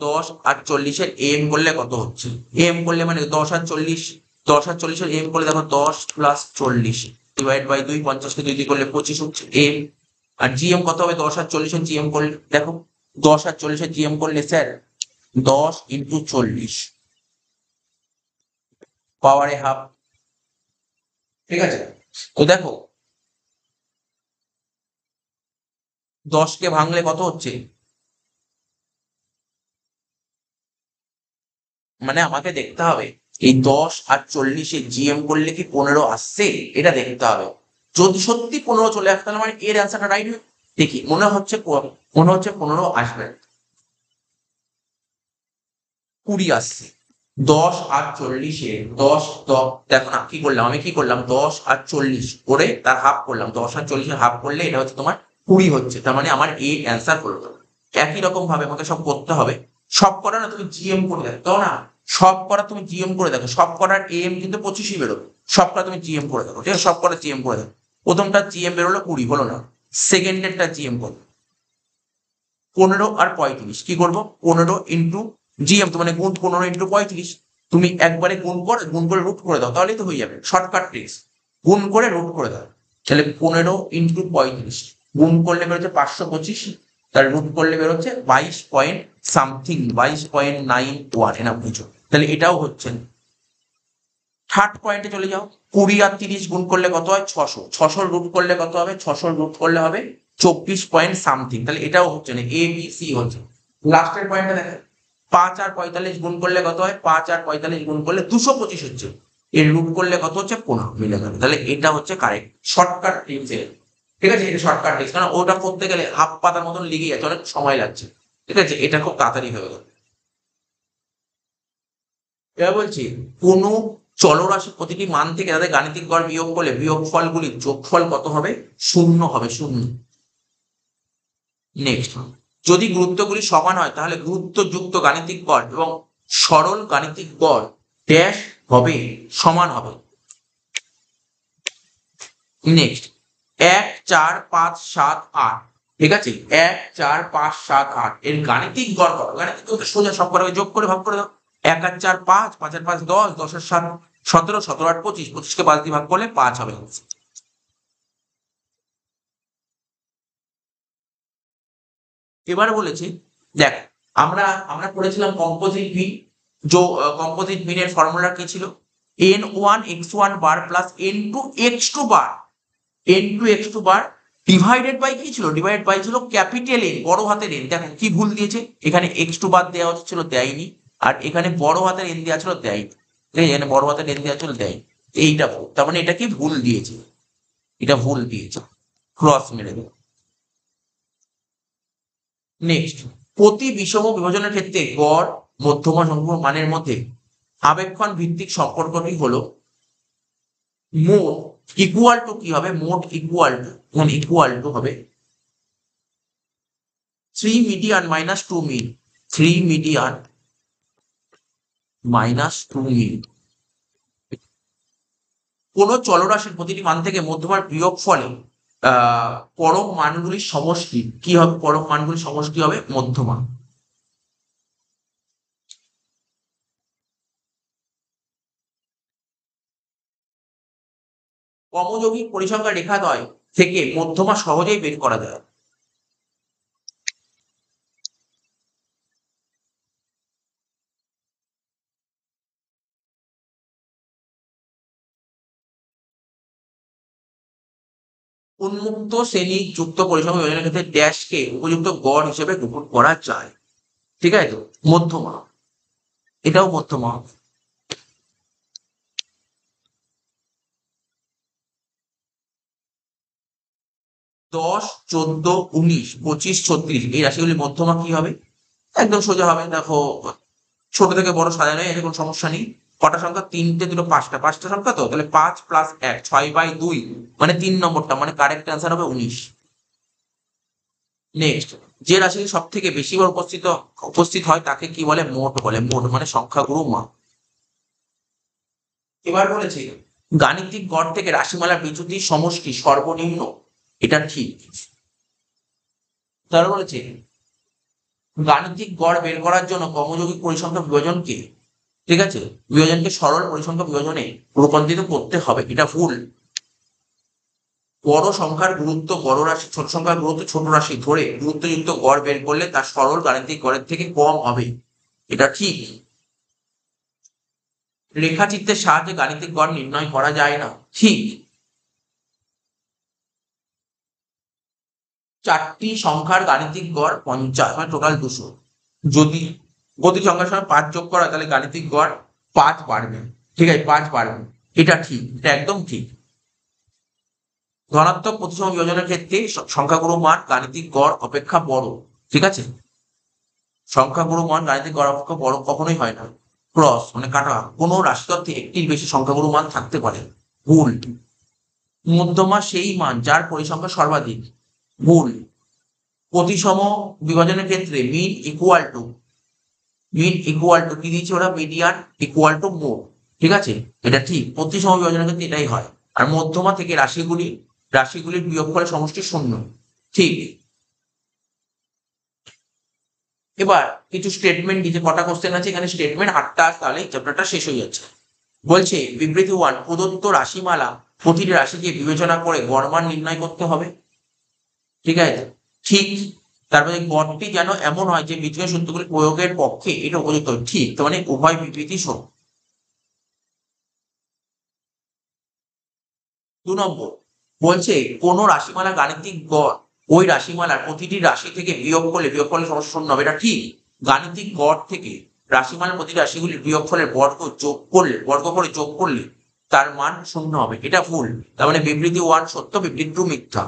10 আর 40-এর m করলে কত হচ্ছে? m করলে মানে 10 আর 40, 10 আর 40-এর m করলে দেখো 10 প্লাস 40 ডিভাইড বাই 2, 50 কে 2 দিয়ে করলে 25 হচ্ছে m। আর gm কত হবে? 10 আর 40-এর gm করলে দেখো 10 আর 40-এর gm করলে স্যার 10 ইন্টু 40 পাওয়ারে হাফ। ঠিক আছে, তো দেখো 10 কে ভাঙলে কত হচ্ছে? মানে আমাকে দেখতে হবে এই 10 আর 40-এ জিএম করলে কি 15 আসছে, এটা দেখতে হবে। যদি সত্যি 15 চলে আসে তাহলে মানে এর অ্যান্সারটা রাইট। দেখি মনে হচ্ছে 15 আসবে। 20 আসছে। 10 আর 40-এ 10 দেখো না কি করলাম, আমি কি করলাম 10 আর 40 করে তার হাফ করলাম, 10 আর 40-এর হাফ করলে এটা হচ্ছে তোমার 20 হচ্ছে, তার মানে আমার এই অ্যান্সার হলো। একই রকম ভাবে আমাকে সব করতে হবে। সব করা না তুমি জিএম করে দেখো না, সব করা তুমি জিএম করে দেখো, সব করার এম কিন্তু 25ই বেরোবে। সব করা তুমি জিএম করে দেখো, ঠিক আছে, সব করা জিএম করে দেখো। প্রথমটা জিএম বেরোলো 20, হলো না। সেকেন্ডেরটা জিএম করো 15 আর 35, কি করবো 15 ইন্টু জিএম তো মানে গুণ 15 ইন্টু 35, তুমি একবারে গুণ করে রুট করে দাও, তাহলেই তো হয়ে যাবে, শর্টকাট ট্রিক্স। গুণ করে রুট করে দাও, তাহলে 15 ইন্টু 35 গুণ করলে বেরোচ্ছে 525, তার রুট করলে বেরোচ্ছে 22 পয়েন্ট সামথিং, 22.91, এনা বুঝো। তাহলে এটাও হচ্ছে না। থার্ড পয়েন্টে চলে যাও, 20 আর 30 গুণ করলে কত হয়? 600, 600 রুট করলে কত হবে? 600 রুট করলে হবে 24 পয়েন্ট সামথিং, তাহলে এটাও হচ্ছে না, এ বি সি হচ্ছে। লাস্টের পয়েন্টটা দেখেন, 5 আর 45 গুণ করলে কত হয়? 5 আর 45 গুণ করলে 225 হচ্ছে, এর রুট করলে কত হচ্ছে? 15 মিলে গেল। তাহলে এটা হচ্ছে কারেক্ট শর্টকাট টিপস। ঠিক আছে, এটা শর্টকাট টিপস, কারণ ওটা করতে গেলে হাফ পাতার মতন লেগে যাচ্ছে, অনেক সময় লাগছে। ঠিক আছে, এটা খুব তাড়াতাড়ি হয়ে গেল। এবার বলছি, কোন চলরাশি প্রতিটি মান থেকে তাদের গাণিতিক গড় বিয়োগ করলে বিয়োগফলগুলির যোগফল কত হবে? 0 হবে, 0। নেক্সট, যদি গুরুত্বগুলি সমান হয় তাহলে গুরুত্বযুক্ত গাণিতিক গড় এবং সরল গাণিতিক গড় ড্যাশ হবে, সমান হবে। নেক্সট, 1 4 5 7 8, ঠিক আছে, 1 4 5 7 8 এর গাণিতিক গড় কত? গাণিতিক গড় সোজা সব করা যোগ করে ভাগ করে দাও। 1 আর 4 5, 5 আর 5 10, 10 আর 7 17, 17 আর 25, 25 কে 5 দিয়ে ভাগ করলে 5 হবে। এবার বলেছি, দেখ, আমরা আমরা পড়েছিলাম কম্পোজিট ভিন। কম্পোজিট ভিনের ফর্মুলা কি ছিল? n1 x1 bar plus n2 x2 bar, n2 x2 bar divided by কি ছিল? ডিভাইডেড বাই ছিল ক্যাপিটাল এন, বড় হাতের এন। দেখো কি ভুল দিয়েছে, এখানে x2 বার দেওয়া ছিল, দেয়নি, আর এখানে বড় হাতের এন দেওয়া ছিল, দেয়নি। ঠিক আছে, এখানে বড় হাতের এন দেওয়া ছিল, দেয়নি। এইটা ভুল, তার মানে এটা কি ভুল দিয়েছে, এটা ভুল দিয়েছে, ক্রস মেরে দেবো। নেক্সট, প্রতি বিষম বিভাজনের ক্ষেত্রে গড় মধ্যমা সংখ্যক মানের মধ্যে আবেক্ষণ ভিত্তিক সম্পর্কটি হলো মোট ইকুয়াল টু, কি হবে? মোট ইকুয়াল টু, এখানে ইকুয়াল টু হবে 3 মিডিয়ান মাইনাস 2 মিন, 3 মিডিয়ান মাইনাস 2 মিন। কোন চলরাশির প্রতিটি মান থেকে মধ্যমার বিয়োগ ফলে পরম মানগুলির সমষ্টি কি হবে? পরম মানগুলির সমষ্টি হবে মধ্যমা। সমযোগী পরিসংখ্যা রেখাদ্বয় থেকে মধ্যমা সহজেই বের করা যায়। উন্মুক্ত শ্রেণী যুক্ত পরিসংখ্যা বিভাজনের ক্ষেত্রে ড্যাশকে উপযুক্ত গড় হিসেবে গ্রহণ করা যায়। ঠিক আছে, তো মধ্যমা, এটাও মধ্যমা। 10 14 19 25 36 এই রাশিগুলির মধ্যমা কি হবে? একদম সোজা হবে, দেখো ছোট থেকে বড় সাজানো, এর কোনো সমস্যা নেই। কটা সংখ্যা? 3টে, 2টো, 5টা, 5টা সংখ্যা, তো তাহলে 5 প্লাস 1 6/2, মানে 3 নম্বরটা, মানে কারেক্ট অ্যান্সার হবে 19। নেক্সট, যে রাশি সব থেকে বেশি বার উপস্থিত হয় তাকে কি বলে? মোট বলে। মোট মানে সংখ্যাগুরু মান। এবার বলেছি, গাণিতিক গড় থেকে রাশিমালার বিচ্যুতির সমষ্টি সর্বনিম্ন এটা ঠিক। তার বলেছে গাণিতিক গড় বের করার জন্য ক্রমযৌগিক পরিসংখ্যা বিভাজনকে, ঠিক আছে, বিভাজনকে সরল পরিসংখ্যা বিভাজনে রূপান্তরিত করতে হবে। এটা ভুল। বড় সংখ্যার গুরুত্ব বড় রাশি, ছোট সংখ্যার গুরুত্ব ছোট রাশি ধরে গুরুত্বযুক্ত গড় বের করলে তা সরল গাণিতিক গড়ের থেকে কম হবে। এটা ঠিক। রেখাচিত্রের সাহায্যে গাণিতিক গড় নির্ণয় করা যায় না। ঠিক। চারটি সংখ্যার গাণিতিক গড় 50, মানে টোটাল 200। যদি প্রতি সংখ্যার সঙ্গে 5 যোগ করা তাহলে গাণিতিক গড় 5 বাড়বে। ঠিক আছে, 5 বাড়বে। এটা ঠিক, এটা একদম ঠিক। ধনাত্মক প্রতিসম বিভাজনের ক্ষেত্রে সংখ্যাগুরু মান গাণিতিক গড় অপেক্ষা বড়। ঠিক আছে, সংখ্যাগুরু মান গাণিতিক গড় অপেক্ষা বড় কখনোই হয় না। ক্রস মানে কাটা, কোনো রাশিতত্ত্বে একটির বেশি সংখ্যাগুরু মান থাকতে পারে। ভুল। মধ্যমা সেই মান যার পরিসংখ্যা সর্বাধিক। ভুল। প্রতিসম বিভাজনের ক্ষেত্রে মিন ইকুয়াল টু কি দিয়েছে ওরা, মিডিয়ান ইকুয়াল টু মোড। ঠিক আছে, এটা ঠিক। প্রতিসম বিভাজনের ক্ষেত্রে এটাই হয়। আর মধ্যমা থেকে রাশিগুলির বিয়োগফলের সমষ্টি 0। ঠিক। এবার কিছু স্টেটমেন্ট দিতে, কটা কোশ্চেন আছে এখানে, স্টেটমেন্ট 8টা, তাহলে চ্যাপ্টারটা শেষ হয়ে যাচ্ছে। বলছে বিবৃতি 1, প্রদত্ত রাশিমালা প্রতিটি রাশিকে বিবেচনা করে গড় মান নির্ণয় করতে হবে। ঠিক আছে, ঠিক। তারপরে গড়টি যেন এমন হয় যে বীজগণিত সূত্রগুলি প্রয়োগের পক্ষে এটা উপযুক্ত। ঠিক, তার মানে উভয় বিবৃতি সত্য। 2 নম্বর বলছে কোন রাশিমালা গাণিতিক গড় ওই রাশিমালার প্রতিটি রাশি থেকে বিয়োগ করলে বিয়োগফলের সমষ্টি 0 হবে। এটা ঠিক। গাণিতিক গড় থেকে রাশিমালার প্রতিটি রাশিগুলির বিয়োগফলের বর্গ করে যোগ করলে তার মান 0 হবে। এটা ভুল। তার মানে বিবৃতি 1 সত্য, বিবৃতি 2 মিথ্যা।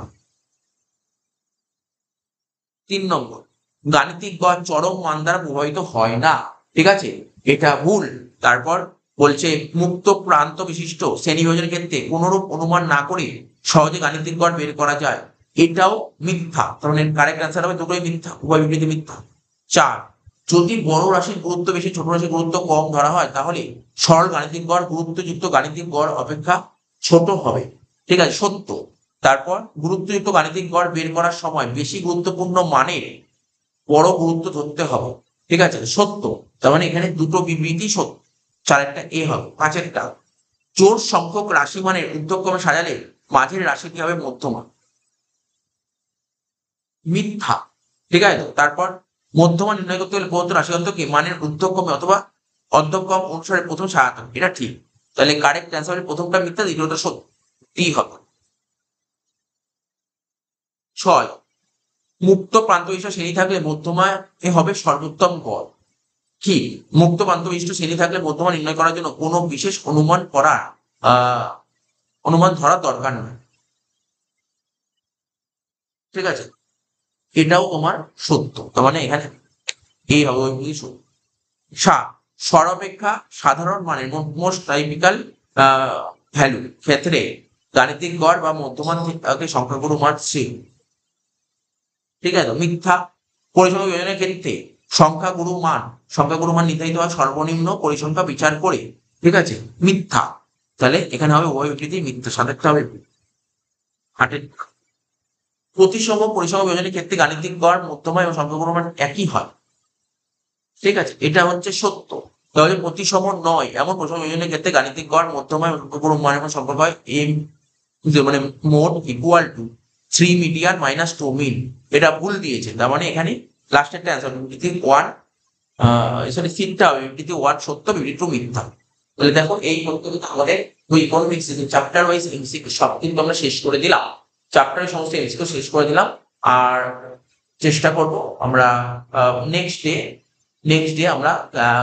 3 নম্বর গাণিতিক গড় চরম মান দ্বারা প্রভাবিত হয় না। ঠিক আছে, এটা ভুল। তারপর বলছে মুক্ত প্রান্ত বিশিষ্ট শ্রেণী বিভাজনের ক্ষেত্রে কোনরূপ অনুমান না করে সহজে গাণিতিক গড় বের করা যায়। এটাও মিথ্যা। তার মানে কারেক্ট অ্যান্সার হবে দুটোই মিথ্যা, উভয় বিবৃতি মিথ্যা। 4, যদি বড় রাশির গুরুত্ব বেশি ছোট রাশির গুরুত্ব কম ধরা হয় তাহলে সরল গাণিতিক গড় গুরুত্বযুক্ত গাণিতিক গড় অপেক্ষা ছোট হবে। ঠিক আছে, সত্য। তারপর গুরুত্বযুক্ত গাণিতিক গড় বের করার সময় বেশি গুরুত্বপূর্ণ মানের বড় গুরুত্ব ধরতে হবে। ঠিক আছে, সত্য। তার মানে এখানে দুটো বিবৃতি সত্য। 4-একটা এ হবে। 5-একটা জোড় সংখ্যক রাশি মানের ঊর্ধ্বক্রমে সাজালে মাঝের রাশিটি হবে মধ্যমা। মিথ্যা। ঠিক আছে, তারপর মধ্যমা নির্ণয় করতে গেলে প্রদত্ত রাশিতন্ত্রকে মানের ঊর্ধ্বক্রমে অথবা অর্ধক্রম অনুসারে প্রথম সাজাতে হবে। এটা ঠিক। তাহলে কারেক্ট অ্যান্সার প্রথমটা মিথ্যা, দ্বিতীয়টা সত্যি হবে। 6, মুক্ত প্রান্ত বিশিষ্ট শ্রেণী থাকলে মধ্যমায় হবে সর্বোত্তম গড়। কি, মুক্ত প্রান্ত বিশিষ্ট শ্রেণী থাকলে মধ্যমা নির্ণয় করার জন্য কোনো বিশেষ অনুমান ধরার দরকার নয়। ঠিক আছে, এটাও তোমার সত্য। তার মানে এখানে এই হবে সত্য। সর্বাপেক্ষা সাধারণ মানের মোস্ট টাইপিক্যাল ভ্যালু ক্ষেত্রে গাণিতিক গড় বা মধ্যমান সংখ্যাগুরু মান 3। ঠিক আছে, মিথ্যা। পরিসংখ্যা বিভাজনের ক্ষেত্রে সংখ্যাগুরু মান নির্ধারিত হয় সর্বনিম্ন পরিসংখ্যা বিচার করে। ঠিক আছে, মিথ্যা। তাহলে এখানে হবে উভয় বিবৃতি মিথ্যা। 7-একটা হবে। 8 প্রতিসম পরিসংখ্যা বিভাজনের ক্ষেত্রে গাণিতিক গড় মধ্যমা এবং সংখ্যাগুরু মান একই হয়। ঠিক আছে, এটা হচ্ছে সত্য। তাহলে প্রতিসম নয় এমন পরিসংখ্যা বিভাজনের ক্ষেত্রে গাণিতিক গড় মধ্যমা এবং সংখ্যাগুরু মান এবং সম্পর্ক হয় m মানে mode equal to 3 median minus 2 মিন। এটা ভুল দিয়েছে। তার মানে এখানে লাস্ট একটা অ্যান্সার বিবৃতি 1 সরি সিটটা হবে বিবৃতি 1 সত্য, বিবৃতি 2 মিথ্যা। তাহলে দেখো এই পদ্ধতিতে আমাদের ইকোনমিক্স চ্যাপ্টার ওয়াইজ এমসিকিউ সব কিন্তু আমরা শেষ করে দিলাম। চ্যাপ্টারের সমস্ত এমসিকিউ শেষ করে দিলাম। আর চেষ্টা করব আমরা নেক্সট ডে আমরা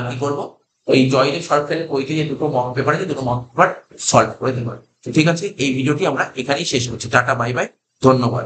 কি করব, ওই জয়দেব সরকারের বইতে যে দুটো মক পেপার আছে দুটো মক পেপার সলভ করে দেবো। ঠিক আছে, এই ভিডিওটি আমরা এখানেই শেষ করছি। টাটা, বাই বাই, ধন্যবাদ।